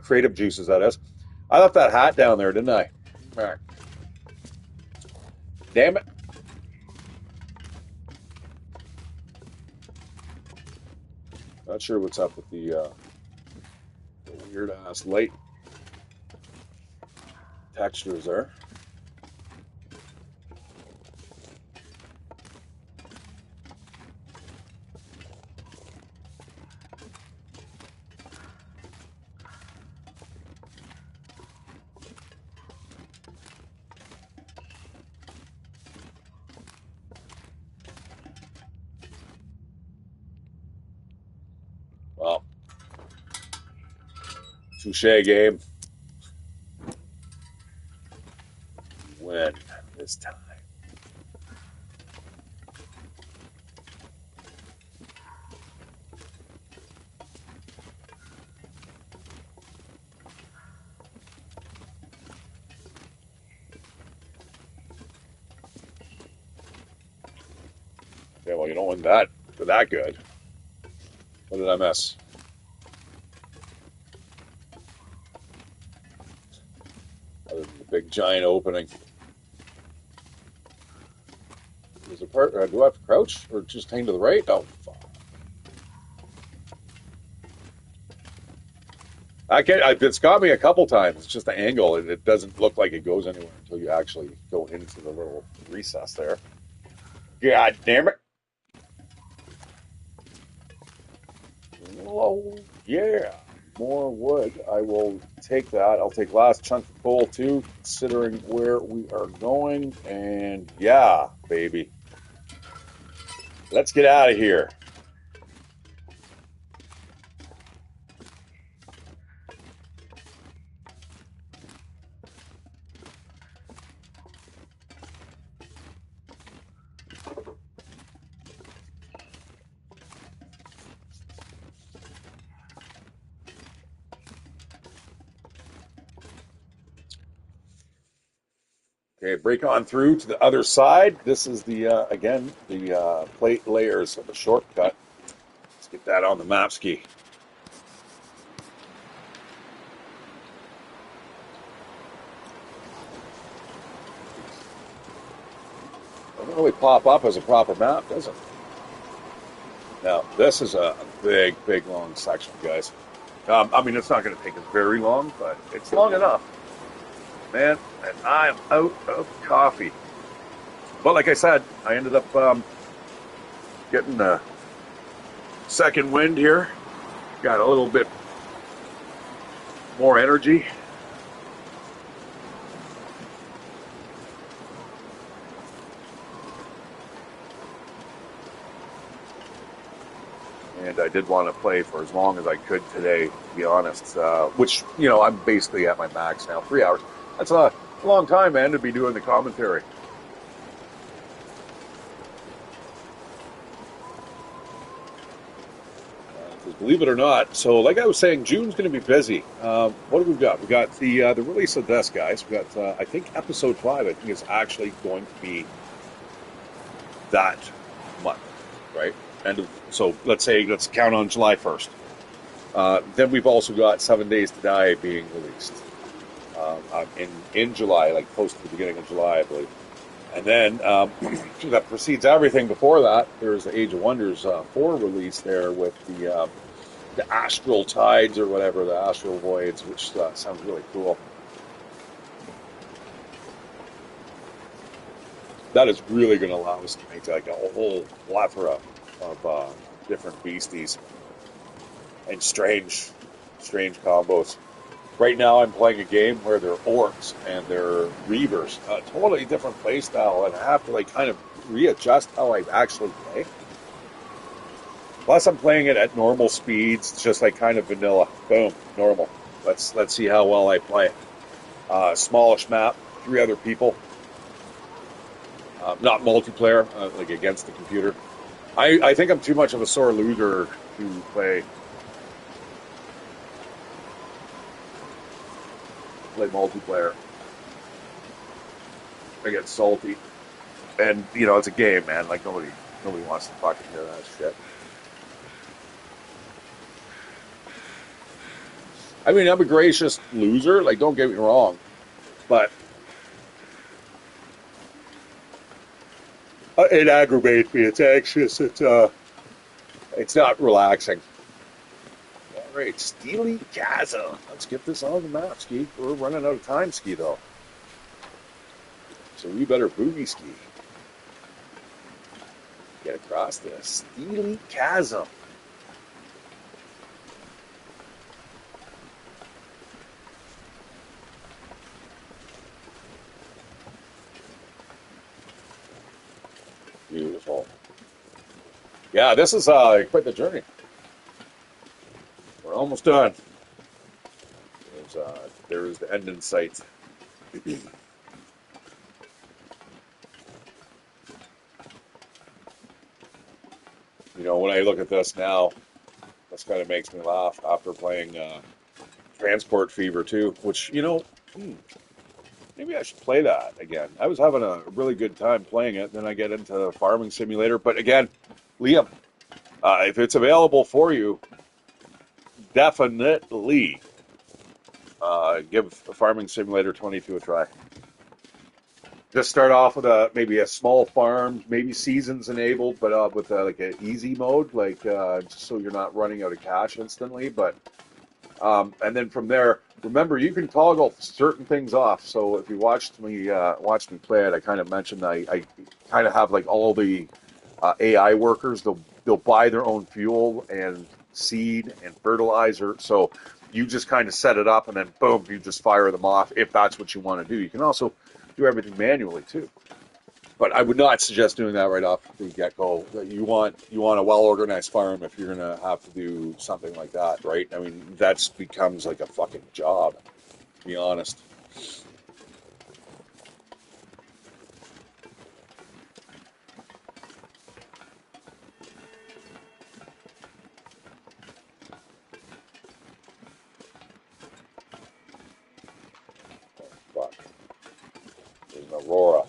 Creative juices, that is. I left that hat down there, didn't I? Damn it. Not sure what's up with the weird ass light textures there. Well, touche, Gabe. When this time. Okay, well, you don't want that good. What did I miss? Other than the big giant opening. There's a part. Do I have to crouch or just hang to the right? Oh, fuck. It's got me a couple times. It's just the angle, and it doesn't look like it goes anywhere until you actually go into the little recess there. God damn it! Oh yeah, more wood. I will take that. I'll take last chunk of coal too, considering where we are going. And yeah, baby, let's get out of here. Okay, break on through to the other side. This is the again the plate layers of a shortcut. Let's get that on the map ski. Doesn't really pop up as a proper map, does it? Now this is a big, long section, guys. I mean, it's not going to take us very long, but it's long enough. Man, and I'm out of coffee. But like I said, I ended up getting a second wind here. Got a little bit more energy. And I did want to play for as long as I could today, to be honest. Which, you know, I'm basically at my max now. 3 hours. That's a long time, man, to be doing the commentary. Believe it or not, so like I was saying, June's going to be busy. What do we got? We got the release of this, guys. We got, I think, episode 5. I think is actually going to be that month, right? So let's count on July 1st. Then we've also got 7 Days to Die being released in July, like close to the beginning of July, I believe. And then that precedes everything before that. There's the Age of Wonders 4 release there with the Astral Tides or whatever, the Astral Voids, which sounds really cool. That is really going to allow us to make like a whole plethora of different beasties and strange combos. Right now I'm playing a game where they're orcs and they're reavers, a totally different play style, and I have to like kind of readjust how I actually play. Plus I'm playing it at normal speeds, it's just like kind of vanilla. Boom, normal. Let's see how well I play. Smallish map, 3 other people. Not multiplayer, like against the computer. I think I'm too much of a sore loser to play multiplayer. I get salty, and you know it's a game, man. Like nobody wants to fucking hear that shit. I mean, I'm a gracious loser. Like, don't get me wrong, but it aggravates me. It's anxious. It's not relaxing. All right, Steely Chasm. Let's get this on the map, Ski. We're running out of time, Ski, though. So we better boogie ski. Get across this. Steely Chasm. Beautiful. Yeah, this is quite the journey. We're almost done. There's the end in sight. You know, when I look at this now, this kind of makes me laugh after playing Transport Fever 2, which, you know, maybe I should play that again. I was having a really good time playing it. Then I get into Farming Simulator. But again, Liam, if it's available for you, definitely give Farming Simulator 22 a try. Just start off with maybe a small farm, maybe seasons enabled, but with like an easy mode, like just so you're not running out of cash instantly. But And then from there, remember you can toggle certain things off. So if you watched me play it, I kind of mentioned I kind of have like all the AI workers. They'll buy their own fuel and seed and fertilizer. So you just kind of set it up, and then boom, you just fire them off if that's what you want to do. You can also do everything manually too. But I would not suggest doing that right off the get-go. You want a well-organized farm if you're gonna have to do something like that, right? I mean, that becomes like a fucking job, to be honest. Fuck. There's an Aurora.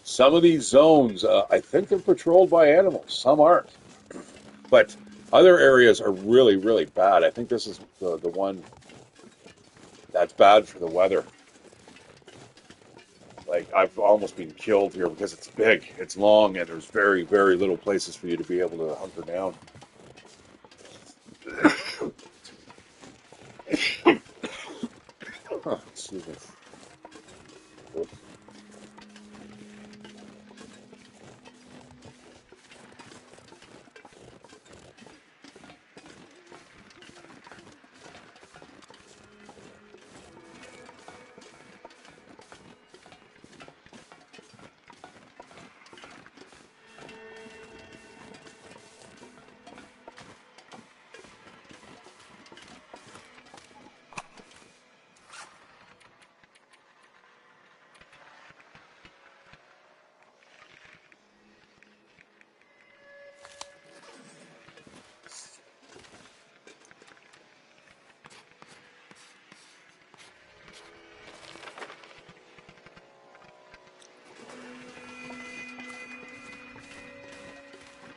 Some of these zones, I think they're patrolled by animals. Some aren't. But other areas are really, really bad. I think this is the one that's bad for the weather. Like, I've almost been killed here because it's big, it's long, and there's very, very little places for you to be able to hunker down. Excuse me.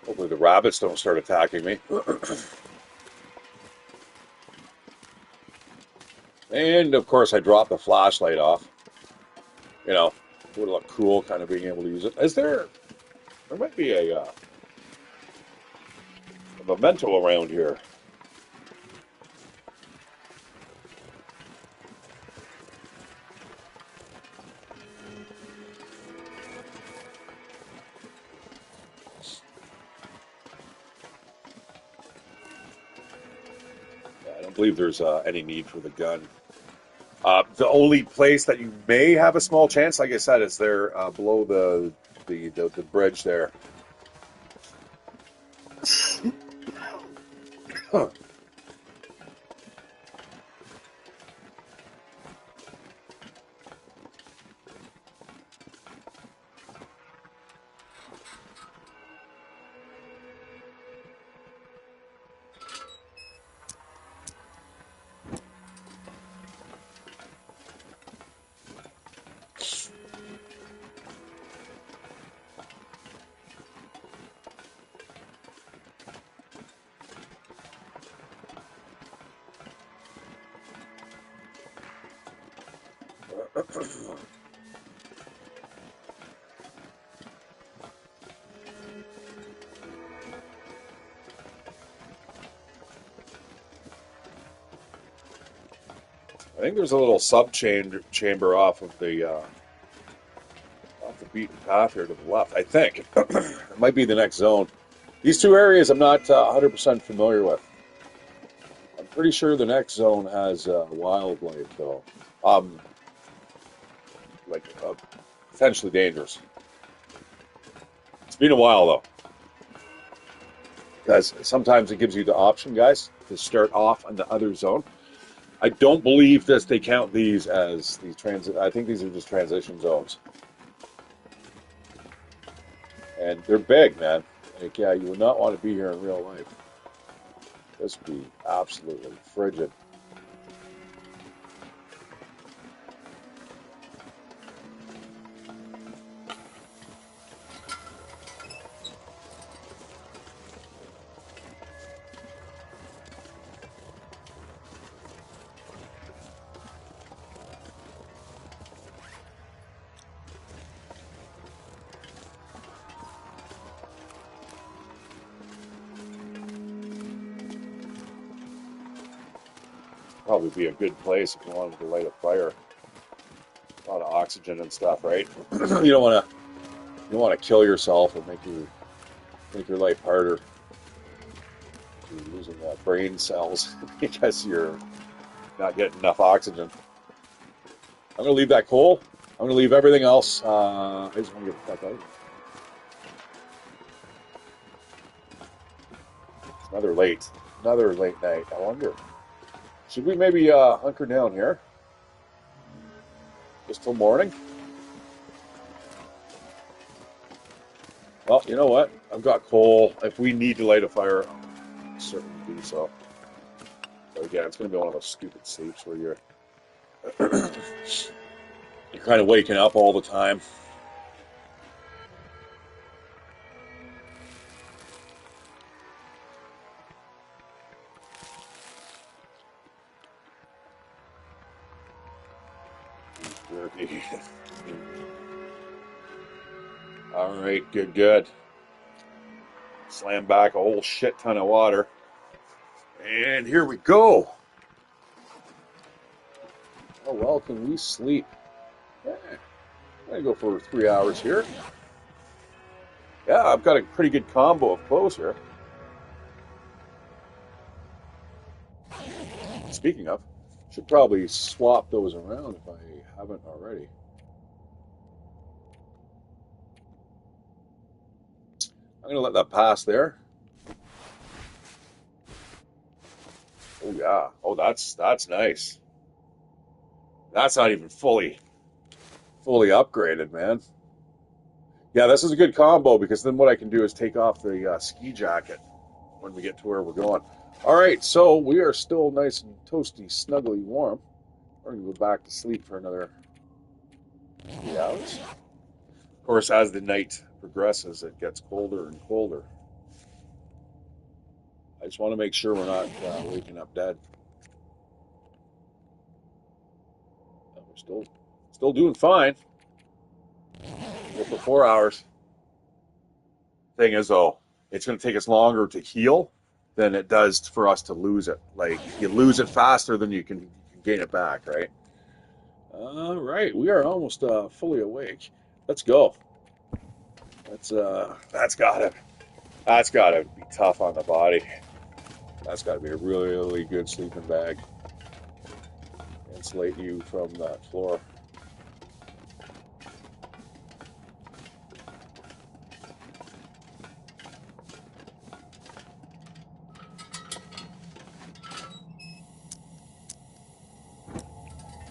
Hopefully the rabbits don't start attacking me. And of course I dropped the flashlight off. You know, it would look cool kind of being able to use it. There might be a memento around here. Yeah, I don't believe there's any need for the gun. The only place that you may have a small chance, like I said, is there below the bridge there. Huh. I think there's a little sub chamber off the beaten path here to the left. I think it might be the next zone. These two areas I'm not 100% familiar with. I'm pretty sure the next zone has wildlife though. Um, like potentially dangerous. It's been a while though, because sometimes it gives you the option, guys, to start off on the other zone. I don't believe this. They count these as these transit. I think these are just transition zones, and they're big, man. Like, yeah, you would not want to be here in real life. This would be absolutely frigid. probably be a good place if you wanted to light a fire. A lot of oxygen and stuff, right? You don't want to kill yourself or make your life harder. You're losing brain cells because you're not getting enough oxygen. I'm gonna leave that coal. I'm gonna leave everything else. I just want to get the fuck out. It's another late night. I wonder, should we maybe hunker down here just till morning? Well, you know what? I've got coal. If we need to light a fire, I'll certainly do so. But again, it's gonna be one of those stupid sleeps where you're you're kind of waking up all the time. All right, good. Slam back a whole shit ton of water. And here we go. How well can we sleep? Yeah, I'm going to go for 3 hours here. Yeah, I've got a pretty good combo of clothes here. Speaking of, should probably swap those around if I haven't already. I'm going to let that pass there. Oh yeah. Oh, that's nice. That's not even fully upgraded, man. Yeah, this is a good combo because then what I can do is take off the ski jacket when we get to where we're going. All right, so we are still nice and toasty, snuggly warm. We're going to go back to sleep for another 3 hours. Of course, as the night progresses, it gets colder and colder. I just want to make sure we're not waking up dead. We're still doing fine. Go for 4 hours. Thing is, though, it's going to take us longer to heal than it does for us to lose it. Like, you lose it faster than you can gain it back, right? All right, we are almost fully awake. Let's go. That's gotta be tough on the body. That's gotta be a really, really good sleeping bag. Insulate you from that floor.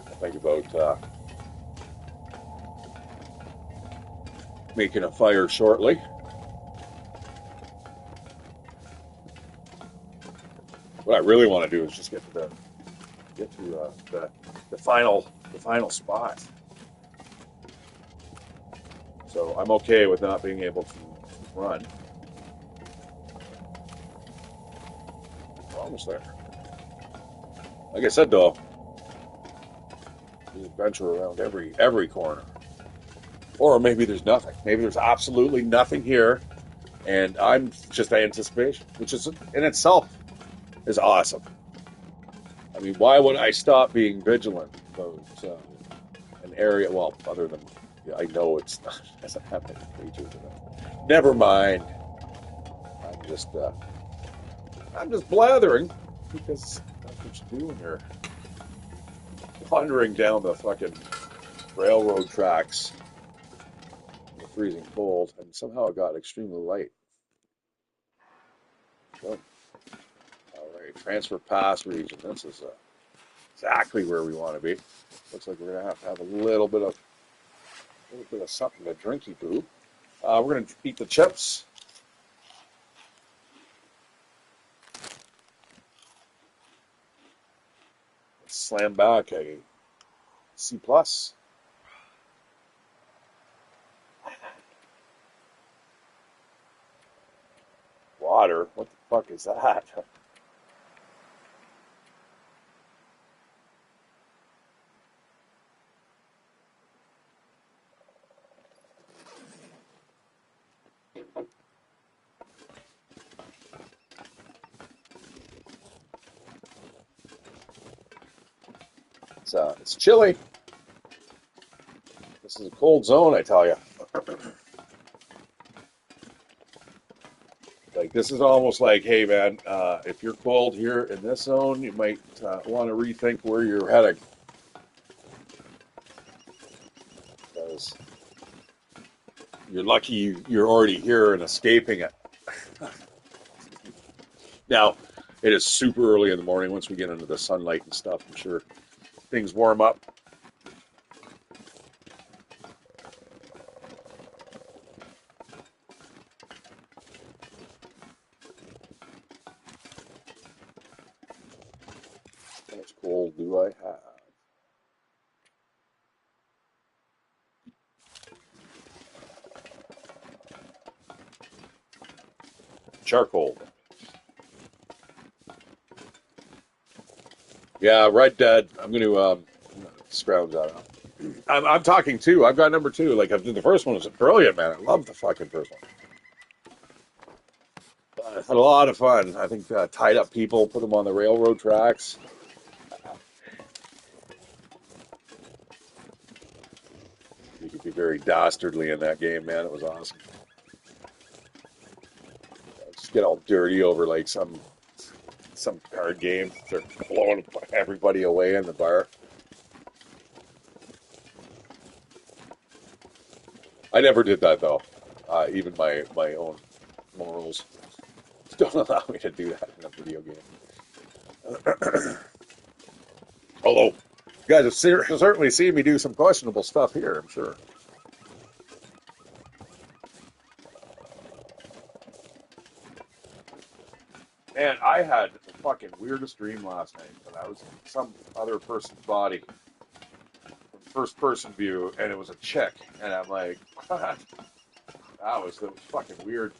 I'll think about making a fire shortly. What I really want to do is just get to the final spot. So I'm okay with not being able to run. We're almost there. Like I said, though, you adventure around every corner. Or maybe there's nothing. Maybe there's absolutely nothing here, and I'm just anticipation, which is in itself is awesome. I mean, why would I stop being vigilant about an area? Well, other than I know it's not doesn't have any creatures in it. Never mind. I'm just blathering because that's what you do when you're wandering down the fucking railroad tracks in the freezing cold, and somehow it got extremely light. Good. All right, transfer pass region. This is exactly where we want to be. Looks like we're gonna have a little bit of something to drinky boo. We're gonna eat the chips. Slam back a C plus. Water. What the fuck is that? It's chilly. This is a cold zone, I tell you. Like, this is almost like, hey, man, if you're cold here in this zone, you might want to rethink where you're heading. Because you're lucky you're already here and escaping it. Now, it is super early in the morning. Once we get into the sunlight and stuff, I'm sure things warm up. How much coal do I have? Charcoal. Yeah, Red Dead. I'm going to scrounge that up. I'm talking two. I've got number two. Like, the first one was brilliant, man. I love the fucking first one. I had a lot of fun. I think tied up people, put them on the railroad tracks. You could be very dastardly in that game, man. It was awesome. Just get all dirty over like some card game. They're blowing everybody away in the bar. I never did that though. Even my own morals don't allow me to do that in a video game. Although, you guys have certainly seen me do some questionable stuff here, I'm sure. Man, I had the fucking weirdest dream last night that I was in some other person's body from first person view, and it was a chick, and I'm like, what? That was fucking weird.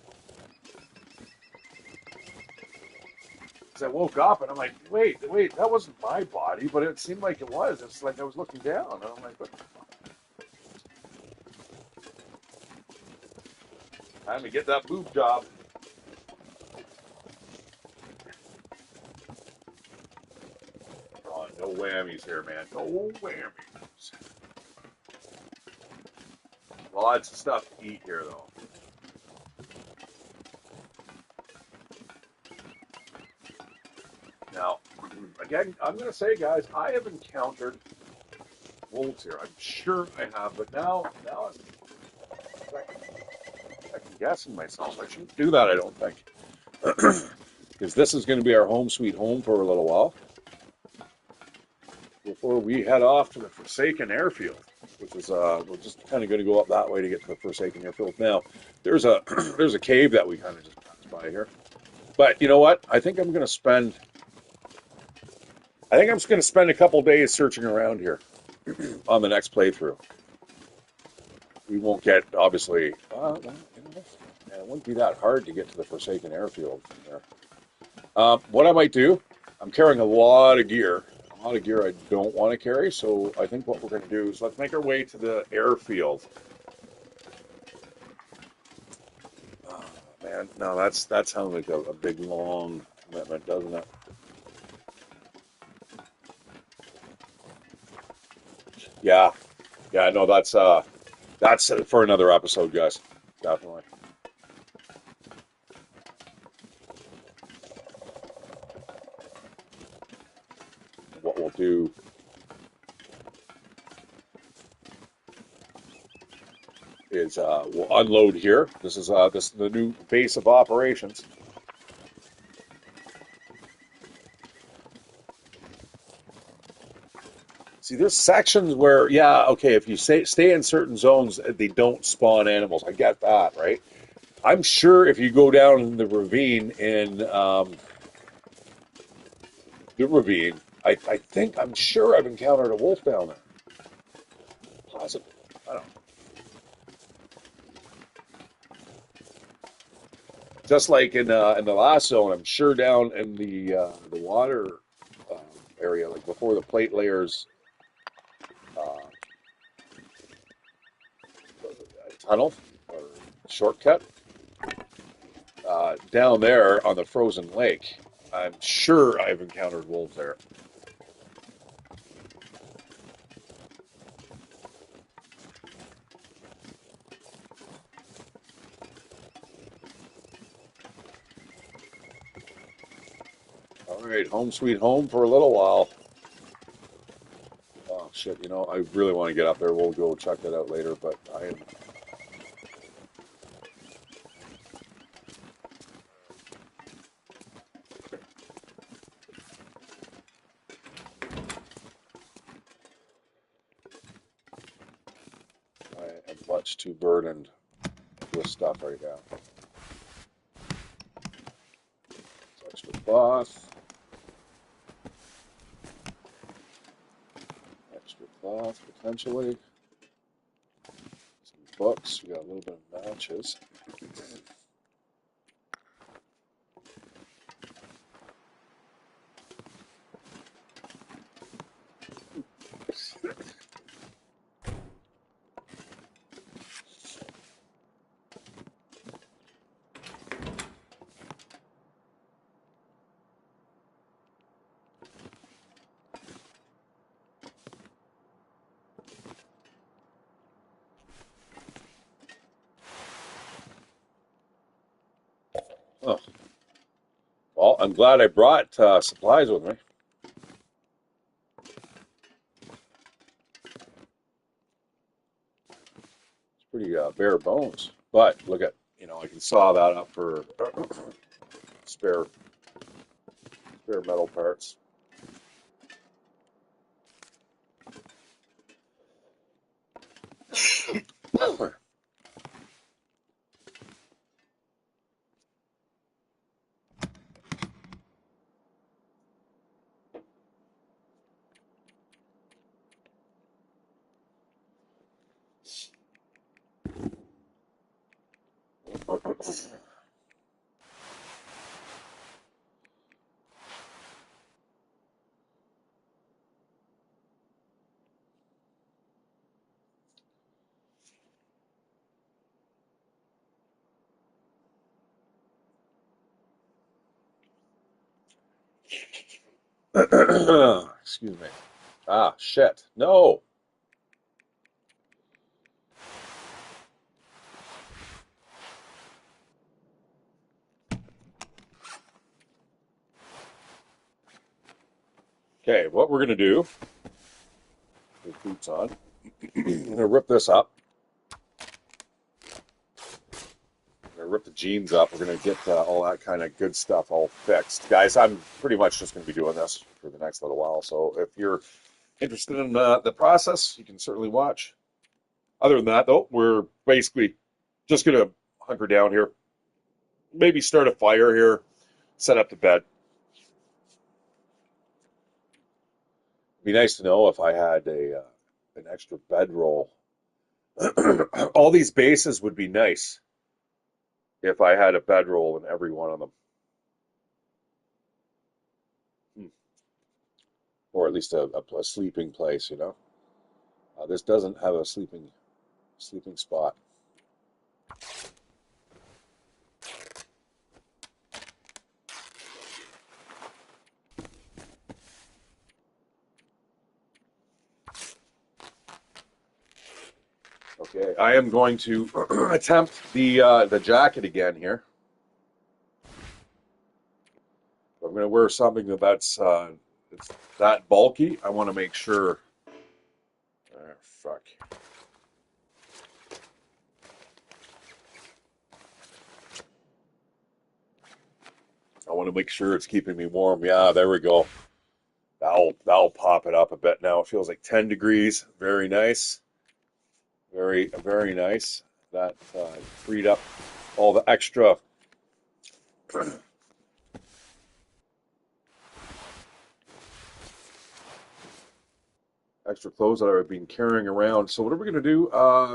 Because I woke up and I'm like, wait, that wasn't my body, but it seemed like it was. It's like I was looking down, and I'm like, what the fuck? Time to get that boob job. Oh, no whammies here, man. No whammies. Lots of stuff to eat here, though. Now, again, I'm going to say, guys, I have encountered wolves here. I'm sure I have, but now I'm second guessing myself. I shouldn't do that, I don't think. Because this is going to be our home sweet home for a little while before we head off to the Forsaken Airfield, which is we're just kind of going to go up that way to get to the Forsaken Airfield. Now, there's a there's a cave that we kind of just passed by here, but you know what? I think I'm just going to spend a couple days searching around here on the next playthrough. We won't get obviously. Well, it wouldn't be that hard to get to the Forsaken Airfield from there. What I might do, I'm carrying a lot of gear I don't want to carry, so I think what we're going to do is let's make our way to the airfield. Oh, man, no, that sounds like a big, long commitment, doesn't it? Yeah, no, that's for another episode, guys, definitely. What we'll do is we'll unload here. This is the new base of operations. See, there's sections where, yeah, okay, if you stay in certain zones, they don't spawn animals. I get that, right? I'm sure if you go down in the ravine I'm sure I've encountered a wolf down there. Possibly. I don't know. Just like in the last zone, I'm sure down in the water uh, area, like before the plate layers uh, tunnel or shortcut, down there on the frozen lake, I'm sure I've encountered wolves there. All right, home sweet home for a little while. Oh shit, you know, I really want to get up there. We'll go check that out later, but I am. I am much too burdened with stuff right now. Extra cloth. Extra cloth, potentially. Some books. We got a little bit of matches. Oh. Well, I'm glad I brought supplies with me. It's pretty bare bones. But look at, you know, I can saw that up for spare metal parts. Excuse me. Ah, shit. No. Okay, what we're going to do, with boots on, I'm going to rip this up. I'm going to rip the jeans up. We're going to get all that kind of good stuff all fixed. Guys, I'm pretty much just going to be doing this for the next little while. So if you're interested in the process, you can certainly watch. Other than that, though, we're basically just going to hunker down here. Maybe start a fire here, set up the bed. It'd be nice to know if I had an extra bedroll. All these bases would be nice if I had a bedroll in every one of them. Or at least a sleeping place, you know. This doesn't have a sleeping spot. Okay, I am going to attempt the jacket again here. I'm going to wear something that's it's that bulky. I want to make sure. Fuck. I want to make sure it's keeping me warm. Yeah, there we go. That'll pop it up a bit now. It feels like 10 degrees. Very nice. Very nice. That freed up all the extra clothes that I've been carrying around. So what are we going to do?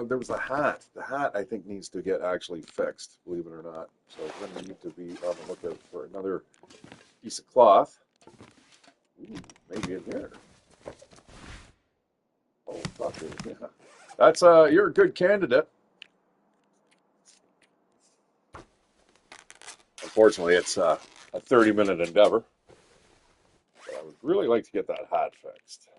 There was a hat. The hat, I think, needs to get actually fixed, believe it or not. So we're going to need to be on the lookout for another piece of cloth. Ooh, maybe in here. Oh, fuck it. Yeah. That's, you're a good candidate. Unfortunately, it's a 30-minute endeavor. But I would really like to get that hat fixed.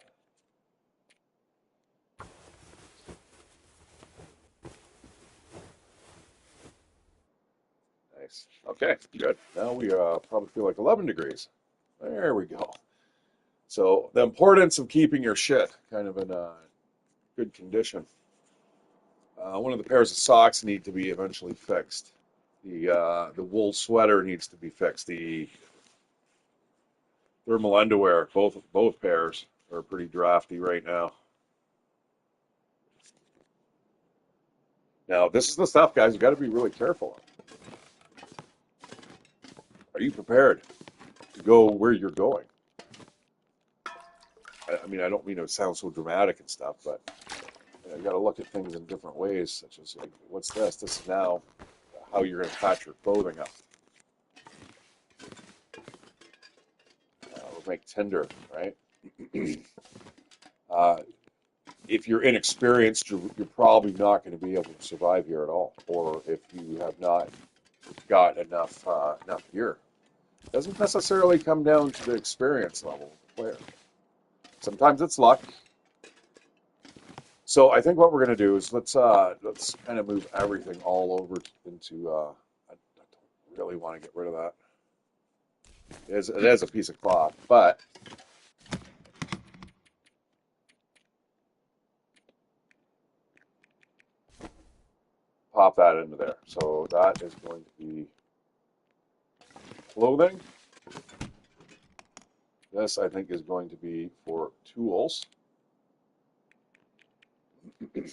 Nice. Okay, good. Now we probably feel like 11 degrees. There we go. So the importance of keeping your shit kind of in a good condition. One of the pairs of socks need to be eventually fixed. The wool sweater needs to be fixed. The thermal underwear, both pairs, are pretty drafty right now. Now, this is the stuff, guys, you got to be really careful. Are you prepared to go where you're going? I mean, I don't mean to sound so dramatic and stuff, but you got to look at things in different ways, such as, like, what's this? This is now how you're going to patch your clothing up. We'll make tinder, right? If you're inexperienced, you're probably not going to be able to survive here at all. Or if you have not got enough gear, it doesn't necessarily come down to the experience level of the player. Sometimes it's luck. So I think what we're going to do is let's kind of move everything all over into. I don't really want to get rid of that. It is a piece of cloth, but pop that into there. So that is going to be clothing. This, I think, is going to be for tools. And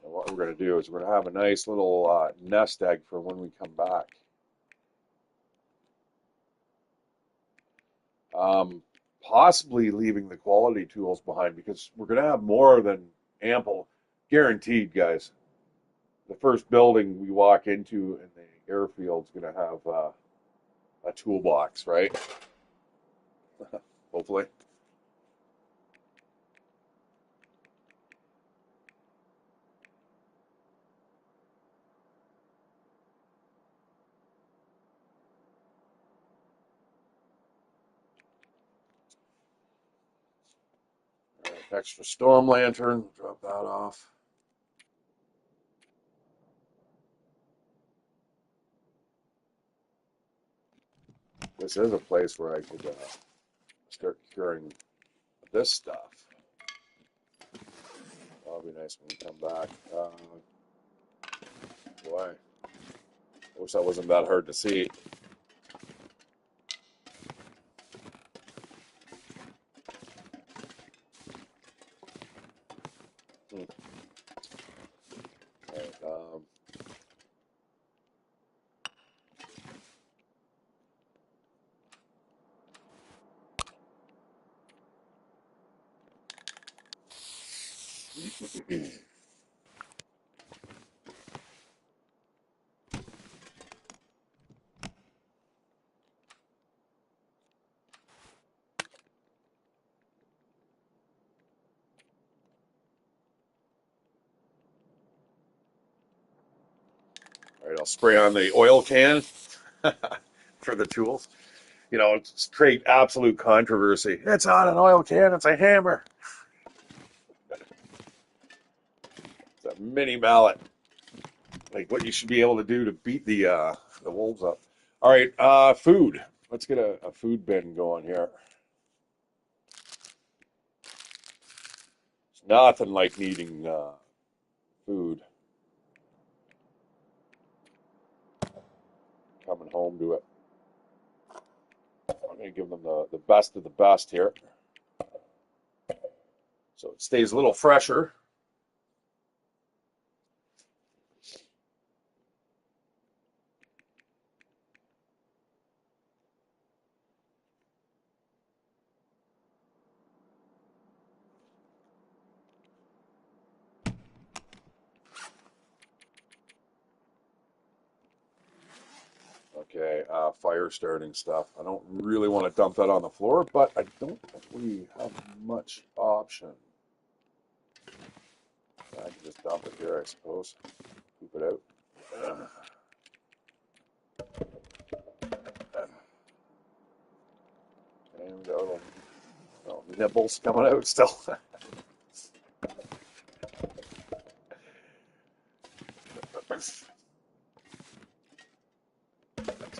what we're going to do is we're going to have a nice little nest egg for when we come back. Possibly leaving the quality tools behind because we're going to have more than ample, guaranteed, guys. The first building we walk into in the airfield is going to have a toolbox, right? Hopefully. All right, extra storm lantern, drop that off. This is a place where I could start curing this stuff. That'll be nice when we come back. Boy, I wish that wasn't that hard to see. Right, I'll spray on the oil can for the tools. You know, it's create absolute controversy. It's not an oil can, it's a hammer. It's a mini mallet. Like what you should be able to do to beat the wolves up. All right, food. Let's get a food bin going here. It's nothing like needing food. Coming home to it. I'm going to give them the best of the best here. So it stays a little fresher. Okay, fire starting stuff. I don't really want to dump that on the floor, but I don't think we have much option. I can just dump it here, I suppose. Poop it out. And we got little nibbles coming out still.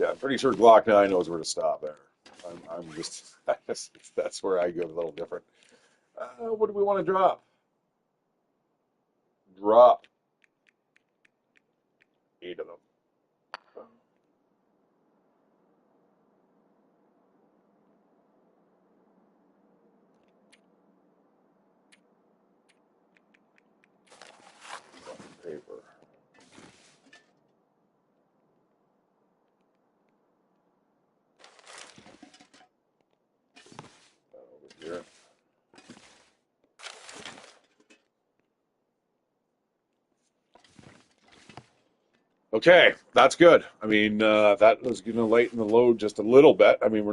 Yeah, I'm pretty sure Glock 9 knows where to stop there. I'm just, that's where I go a little different. What do we want to drop? Drop 8 of them. Paper. Over here. Okay, that's good. I mean, that was going to lighten the load just a little bit. I mean,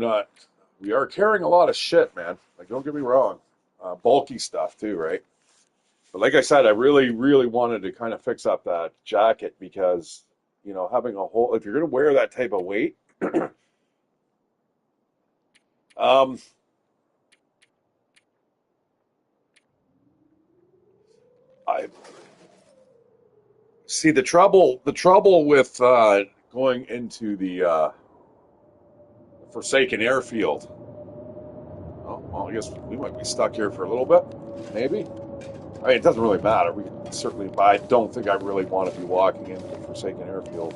we are carrying a lot of shit, man. Like, don't get me wrong. Bulky stuff too, right? But like I said, I really, really wanted to kind of fix up that jacket because, having a whole, if you're going to wear that type of weight, um, I see the trouble with going into the Forsaken airfield. Oh, well, I guess we might be stuck here for a little bit, maybe. I mean, it doesn't really matter. We can certainly, but I don't think I really want to be walking into the Forsaken airfield.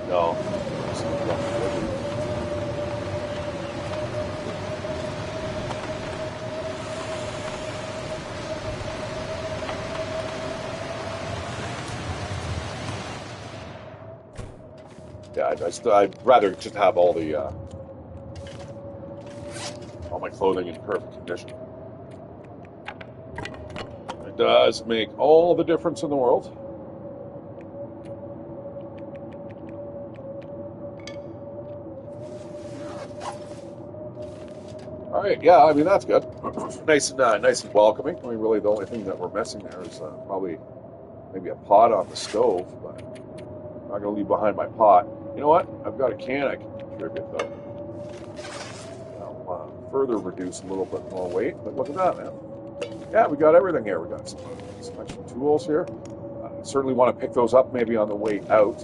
No. Yeah, I'd rather just have all my clothing in perfect condition. It does make all the difference in the world. All right, yeah, I mean that's good. Nice and welcoming. I mean, really, the only thing that we're missing there is probably maybe a pot on the stove, but I'm not gonna leave behind my pot. You know what? I've got a can I can contribute though. I'll further reduce a little bit more weight, but look at that, man. Yeah, we got everything here. We got some extra tools here. Certainly want to pick those up maybe on the way out.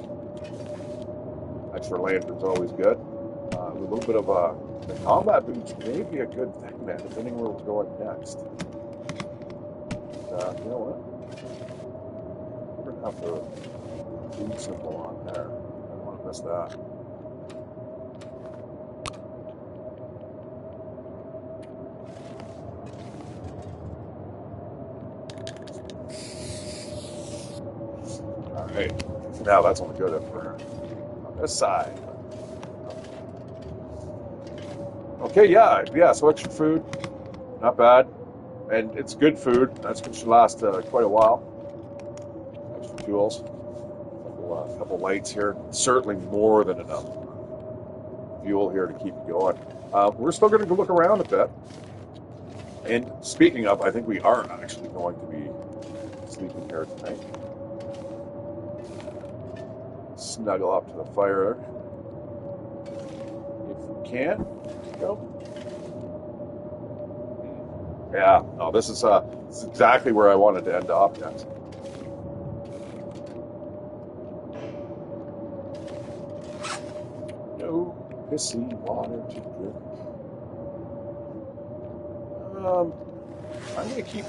Extra lantern's always good. A little bit of the combat boots may be a good thing, man, depending where we're going next. You know what? We're going to have the boot symbol on there. I don't want to miss that. All right. Now that's only good if we're on this side. Okay, yeah. So extra food, not bad, and it's good food. That's going to last quite a while. Extra fuels, a couple lights here. Certainly more than enough fuel here to keep it going. We're still going to look around a bit. And speaking of, I think we are actually going to be sleeping here tonight. Snuggle up to the fire if we can. Go. Yeah, no, this is exactly where I wanted to end up next. No pissy water to drink. I'm going to keep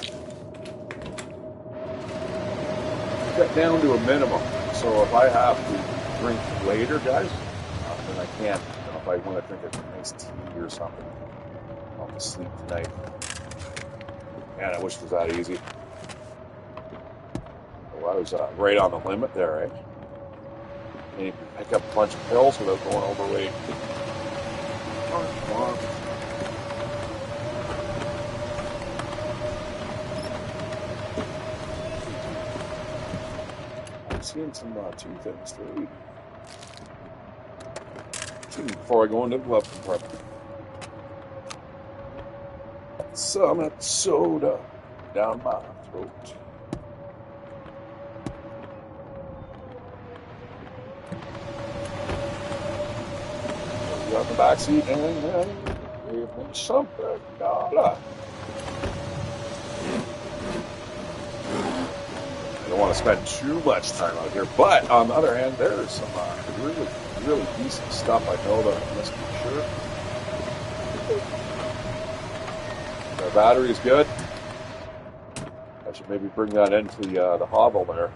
that down to a minimum. So if I have to drink later, guys, then I can't. If I want to drink a nice tea or something, I'll have to sleep tonight. Man, I wish it was that easy. Well, I was right on the limit there, right? And you can pick up a bunch of pills without going overweight. Come on. I'm seeing some two things to eat. Before I go into the glove compartment. Some soda down my throat. You got the back seat and give me something, dollar. don't want to spend too much time out here. But on the other hand, there's some really, really decent stuff. I know that I must be sure. The battery's good. I should maybe bring that into the hovel there.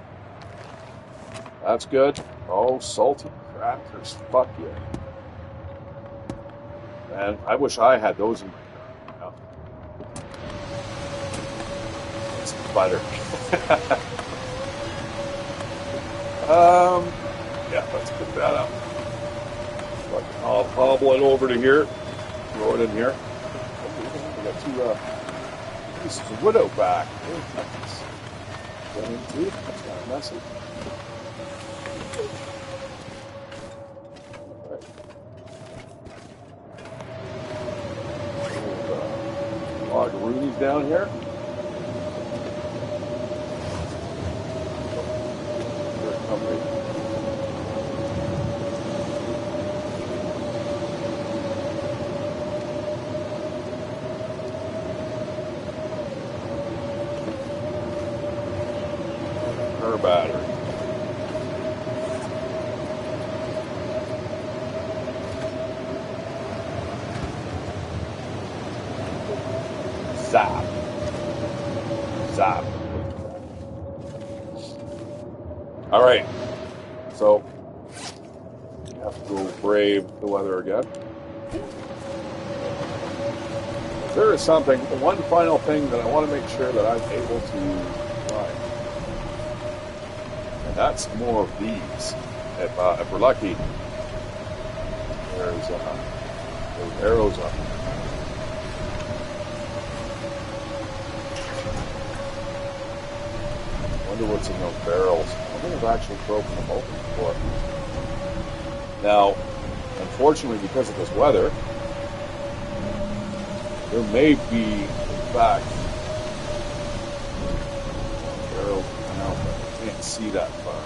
That's good. Oh, salty crackers. Fuck yeah. Man, I wish I had those in my car. It's butter. Yeah, let's pick that up. I'll hobble it over to here. Throw it in here. We got two pieces of wood out back. Nice. That in too. That's kind of messy. Log of Rooney's down here. Her battery. Zap. Zap. All right. So, we have to go brave the weather again. There is something, one final thing that I want to make sure that I'm able to find. And that's more of these. If we're lucky, there's arrows up. I wonder what's in those barrels. I think I've actually broken them open before. Now, unfortunately, because of this weather, there may be, in fact, barrels coming out, but I can't see that far.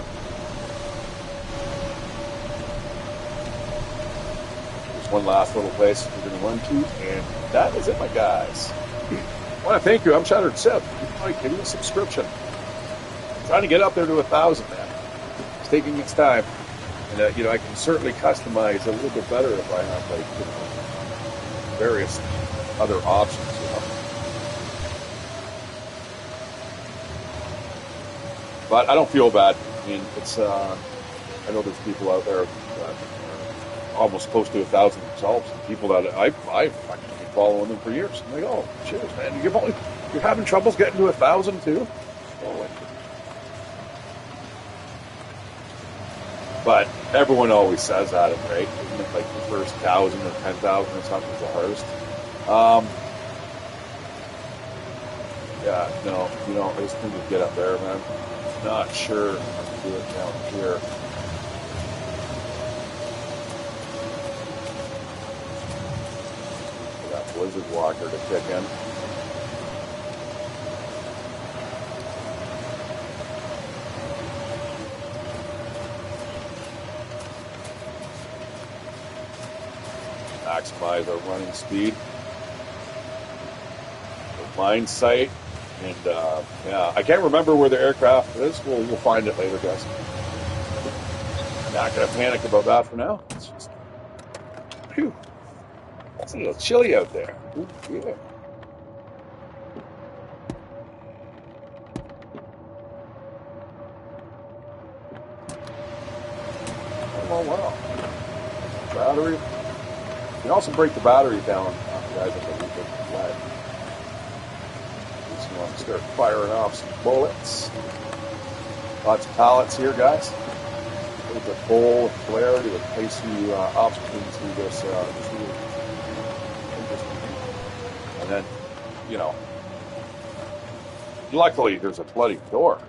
There's one last little place we're going to run to, and that is it, my guys. I want to thank you. I'm Shatteredciv. Give me a subscription. I'm trying to get up there to 1,000, man. It's taking its time. And, I can certainly customize a little bit better if I have, various other options, But I don't feel bad. I mean, it's, I know there's people out there that are almost close to 1,000 themselves. People that I've been following them for years. I'm like, oh, cheers, man. You're having troubles getting to 1,000 too? Oh, but everyone always says that, right? Isn't it like the first 1,000 or 10,000 or something is the hardest? Yeah, no, I just need to get up there, man. Not sure how to do it down here. For that Blizzard Walker to kick in. Maximize our running speed. The mine site, and I can't remember where the aircraft is. We'll find it later, guys. I'm not gonna panic about that for now. It's just, phew, it's a little chilly out there. Ooh, yeah. Oh wow. Battery. You can also break the battery down, guys, if it gets wet. Just want to start firing off some bullets. Lots of pallets here, guys. A little bit bowl of clarity to place you up into this really interesting thing. And then, luckily there's a bloody door.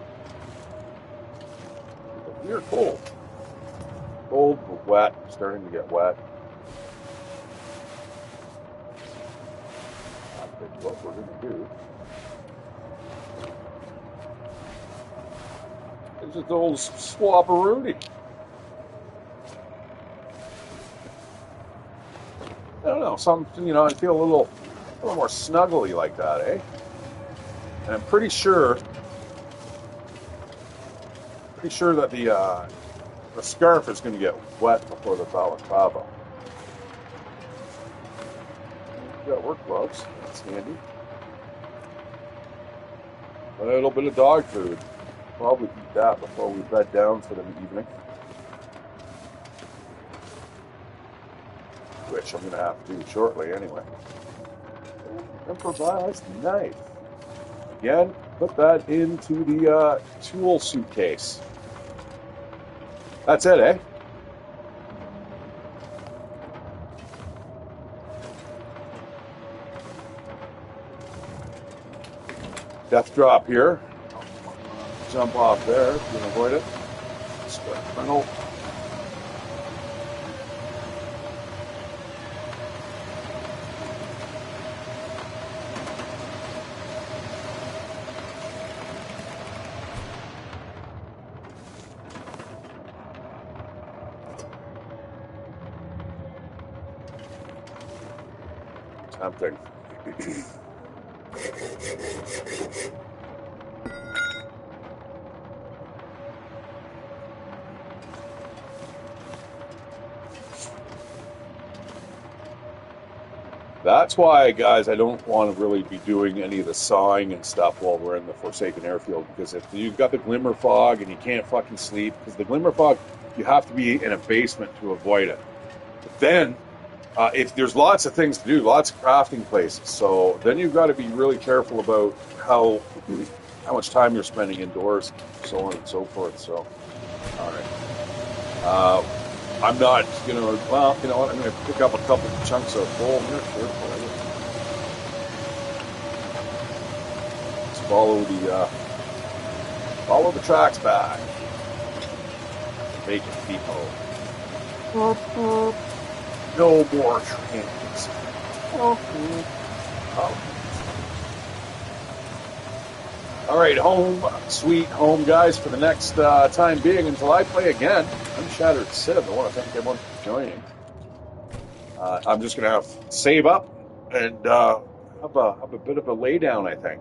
But we're cold. Cold but wet, starting to get wet. What we're going to do is just old swap-a-rooney. I don't know, I feel a little more snuggly like that, eh? And I'm pretty sure Make sure that the scarf is going to get wet before the balaclava. We got work gloves. That's handy. A little bit of dog food. Probably eat that before we bed down for the evening. Which I'm going to have to do shortly anyway. Improvised knife. Again, put that into the tool suitcase. That's it, eh? Death drop here. Jump off there. You can avoid it. Funnel. Tempting. That's why, guys, I don't want to really be doing any of the sawing and stuff while we're in the Forsaken Airfield, because if you've got the glimmer fog and you can't fucking sleep, because the glimmer fog, you have to be in a basement to avoid it. But then, if there's lots of things to do, lots of crafting places, so then you've got to be really careful about how much time you're spending indoors, so on and so forth. So, all right. I'm not going to, well, you know what, I'm going to pick up a couple of chunks of coal here. Sure, whatever. Let's follow the tracks back. Bacon depot. No more trains. All right, home, sweet home, guys, for the next time being until I play again. I'm Shatteredciv. I want to thank everyone for joining. I'm just going to have save up and have a bit of a lay down, I think.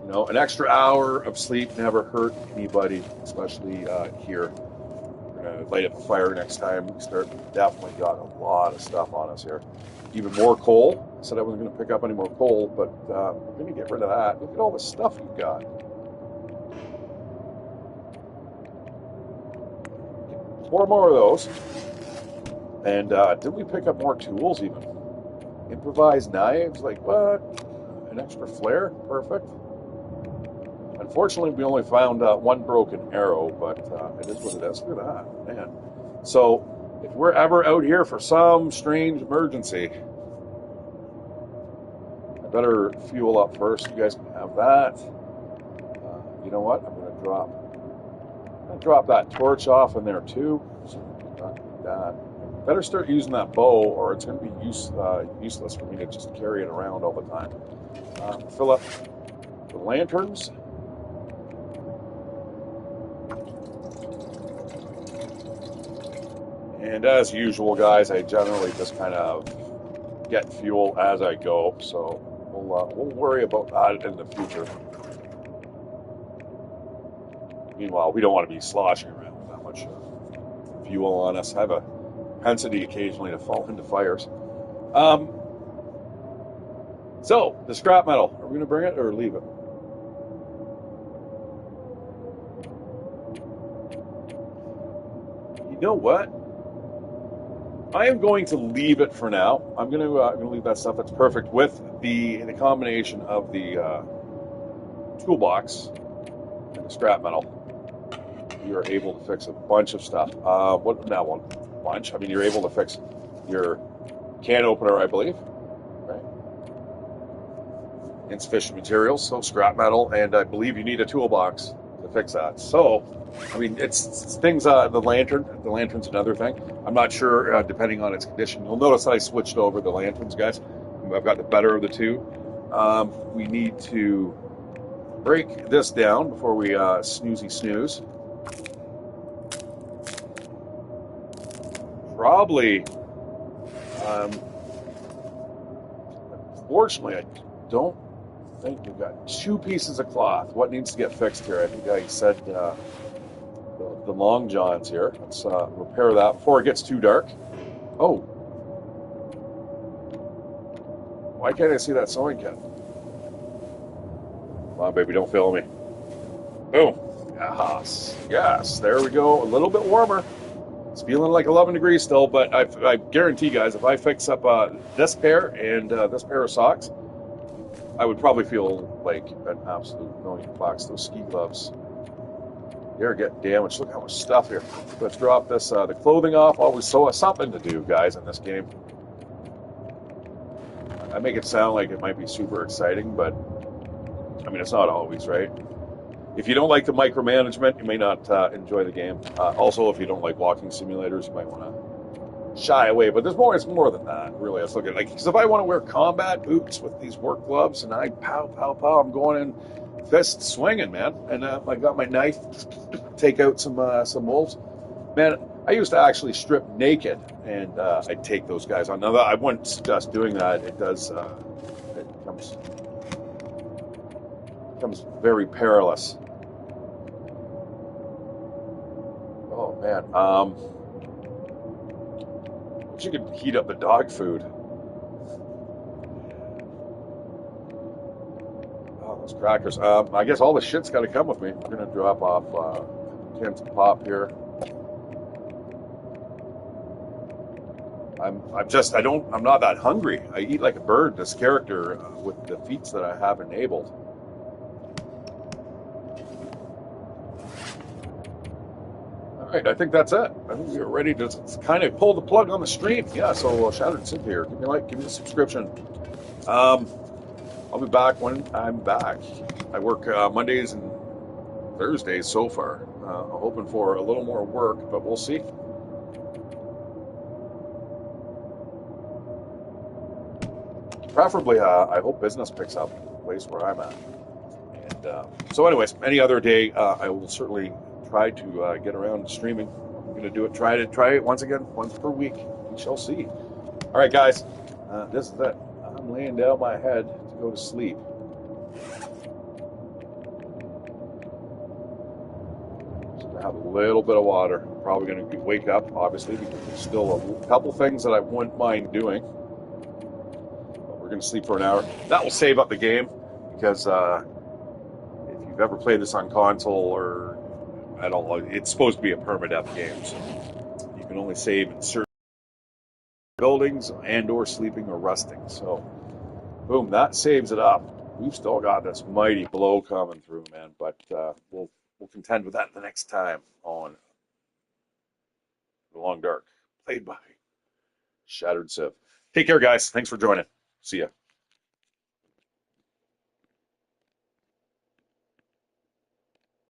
You know, an extra hour of sleep never hurt anybody, especially here. We're going to light up a fire next time. We definitely got a lot of stuff on us here. Even more coal. I said I wasn't going to pick up any more coal, but we're going to get rid of that. Look at all the stuff we've got. 4 more of those. And did we pick up more tools even? Improvised knives? Like what? An extra flare? Perfect. Unfortunately, we only found one broken arrow, but it is what it is. Look at that, man. So, if we're ever out here for some strange emergency, I better fuel up first. You guys can have that. You know what? I'm going to drop that torch off in there too. So not that. Better start using that bow, or it's going to be useless for me to just carry it around all the time. Fill up the lanterns. And as usual, guys, I generally just kind of get fuel as I go, so we'll worry about that in the future. Meanwhile, we don't want to be sloshing around with that much fuel on us. I have a propensity occasionally to fall into fires. So, the scrap metal, are we going to bring it or leave it? You know what? I am going to leave it for now. I'm going to leave that stuff. That's perfect with the combination of the toolbox and the scrap metal. You are able to fix a bunch of stuff. What now? One bunch. I mean, you're able to fix your can opener, I believe. Right. Insufficient materials, so scrap metal, and I believe you need a toolbox to fix that. So, I mean, it's things. The lantern's another thing. I'm not sure, depending on its condition. You'll notice that I switched over the lanterns, guys. I've got the better of the two. We need to break this down before we snooze. Probably, unfortunately, I don't I think we've got 2 pieces of cloth. What needs to get fixed here? I think I said the long johns here. Let's repair that before it gets too dark. Oh, why can't I see that sewing kit? Come on, baby, don't fail me. Boom. Yes, yes, there we go. A little bit warmer. It's feeling like 11 degrees still, but I guarantee, guys, if I fix up this pair and this pair of socks, I would probably feel like an absolute million bucks. Those ski gloves, they're getting damaged. Look how much stuff here. Let's drop this, the clothing off. Always something to do, guys, in this game. I make it sound like it might be super exciting, but I mean, it's not always, right? If you don't like the micromanagement, you may not enjoy the game. Also, if you don't like walking simulators, you might want to shy away. But it's more than that, really. I was looking like, because if I want to wear combat boots with these work gloves and I pow, pow, pow, I'm going in fist swinging, man. And I got my knife, take out some wolves. Man, I used to actually strip naked and I'd take those guys on. Now, I wouldn't suggest doing that. It does, it becomes very perilous. Oh man, wish you could heat up the dog food. Oh, those crackers. I guess all the shit's got to come with me. We're gonna drop off cans of pop here. I'm not that hungry. I eat like a bird. This character with the feats that I have enabled. All right, I think that's it. I think we're ready to kind of pull the plug on the stream. Yeah, so Shatteredciv here. Give me a like, give me a subscription. I'll be back when I'm back. I work Mondays and Thursdays so far. I'm hoping for a little more work, but we'll see. Preferably, I hope business picks up the place where I'm at. And so anyways, any other day, I will certainly try to get around streaming. I'm going to do it. Try it once again, once per week. We shall see. All right, guys, this is it. I'm laying down my head to go to sleep. Just gonna have a little bit of water. Probably going to wake up, obviously, because there's still a couple things that I wouldn't mind doing. But we're going to sleep for an hour. That will save up the game, because if you've ever played this on console or at all, it's supposed to be a permadeath game, so you can only save in certain buildings and/or sleeping or resting. So, boom, that saves it up. We've still got this mighty blow coming through, man. But we'll contend with that the next time on The Long Dark, played by Shatteredciv. Take care, guys. Thanks for joining. See ya.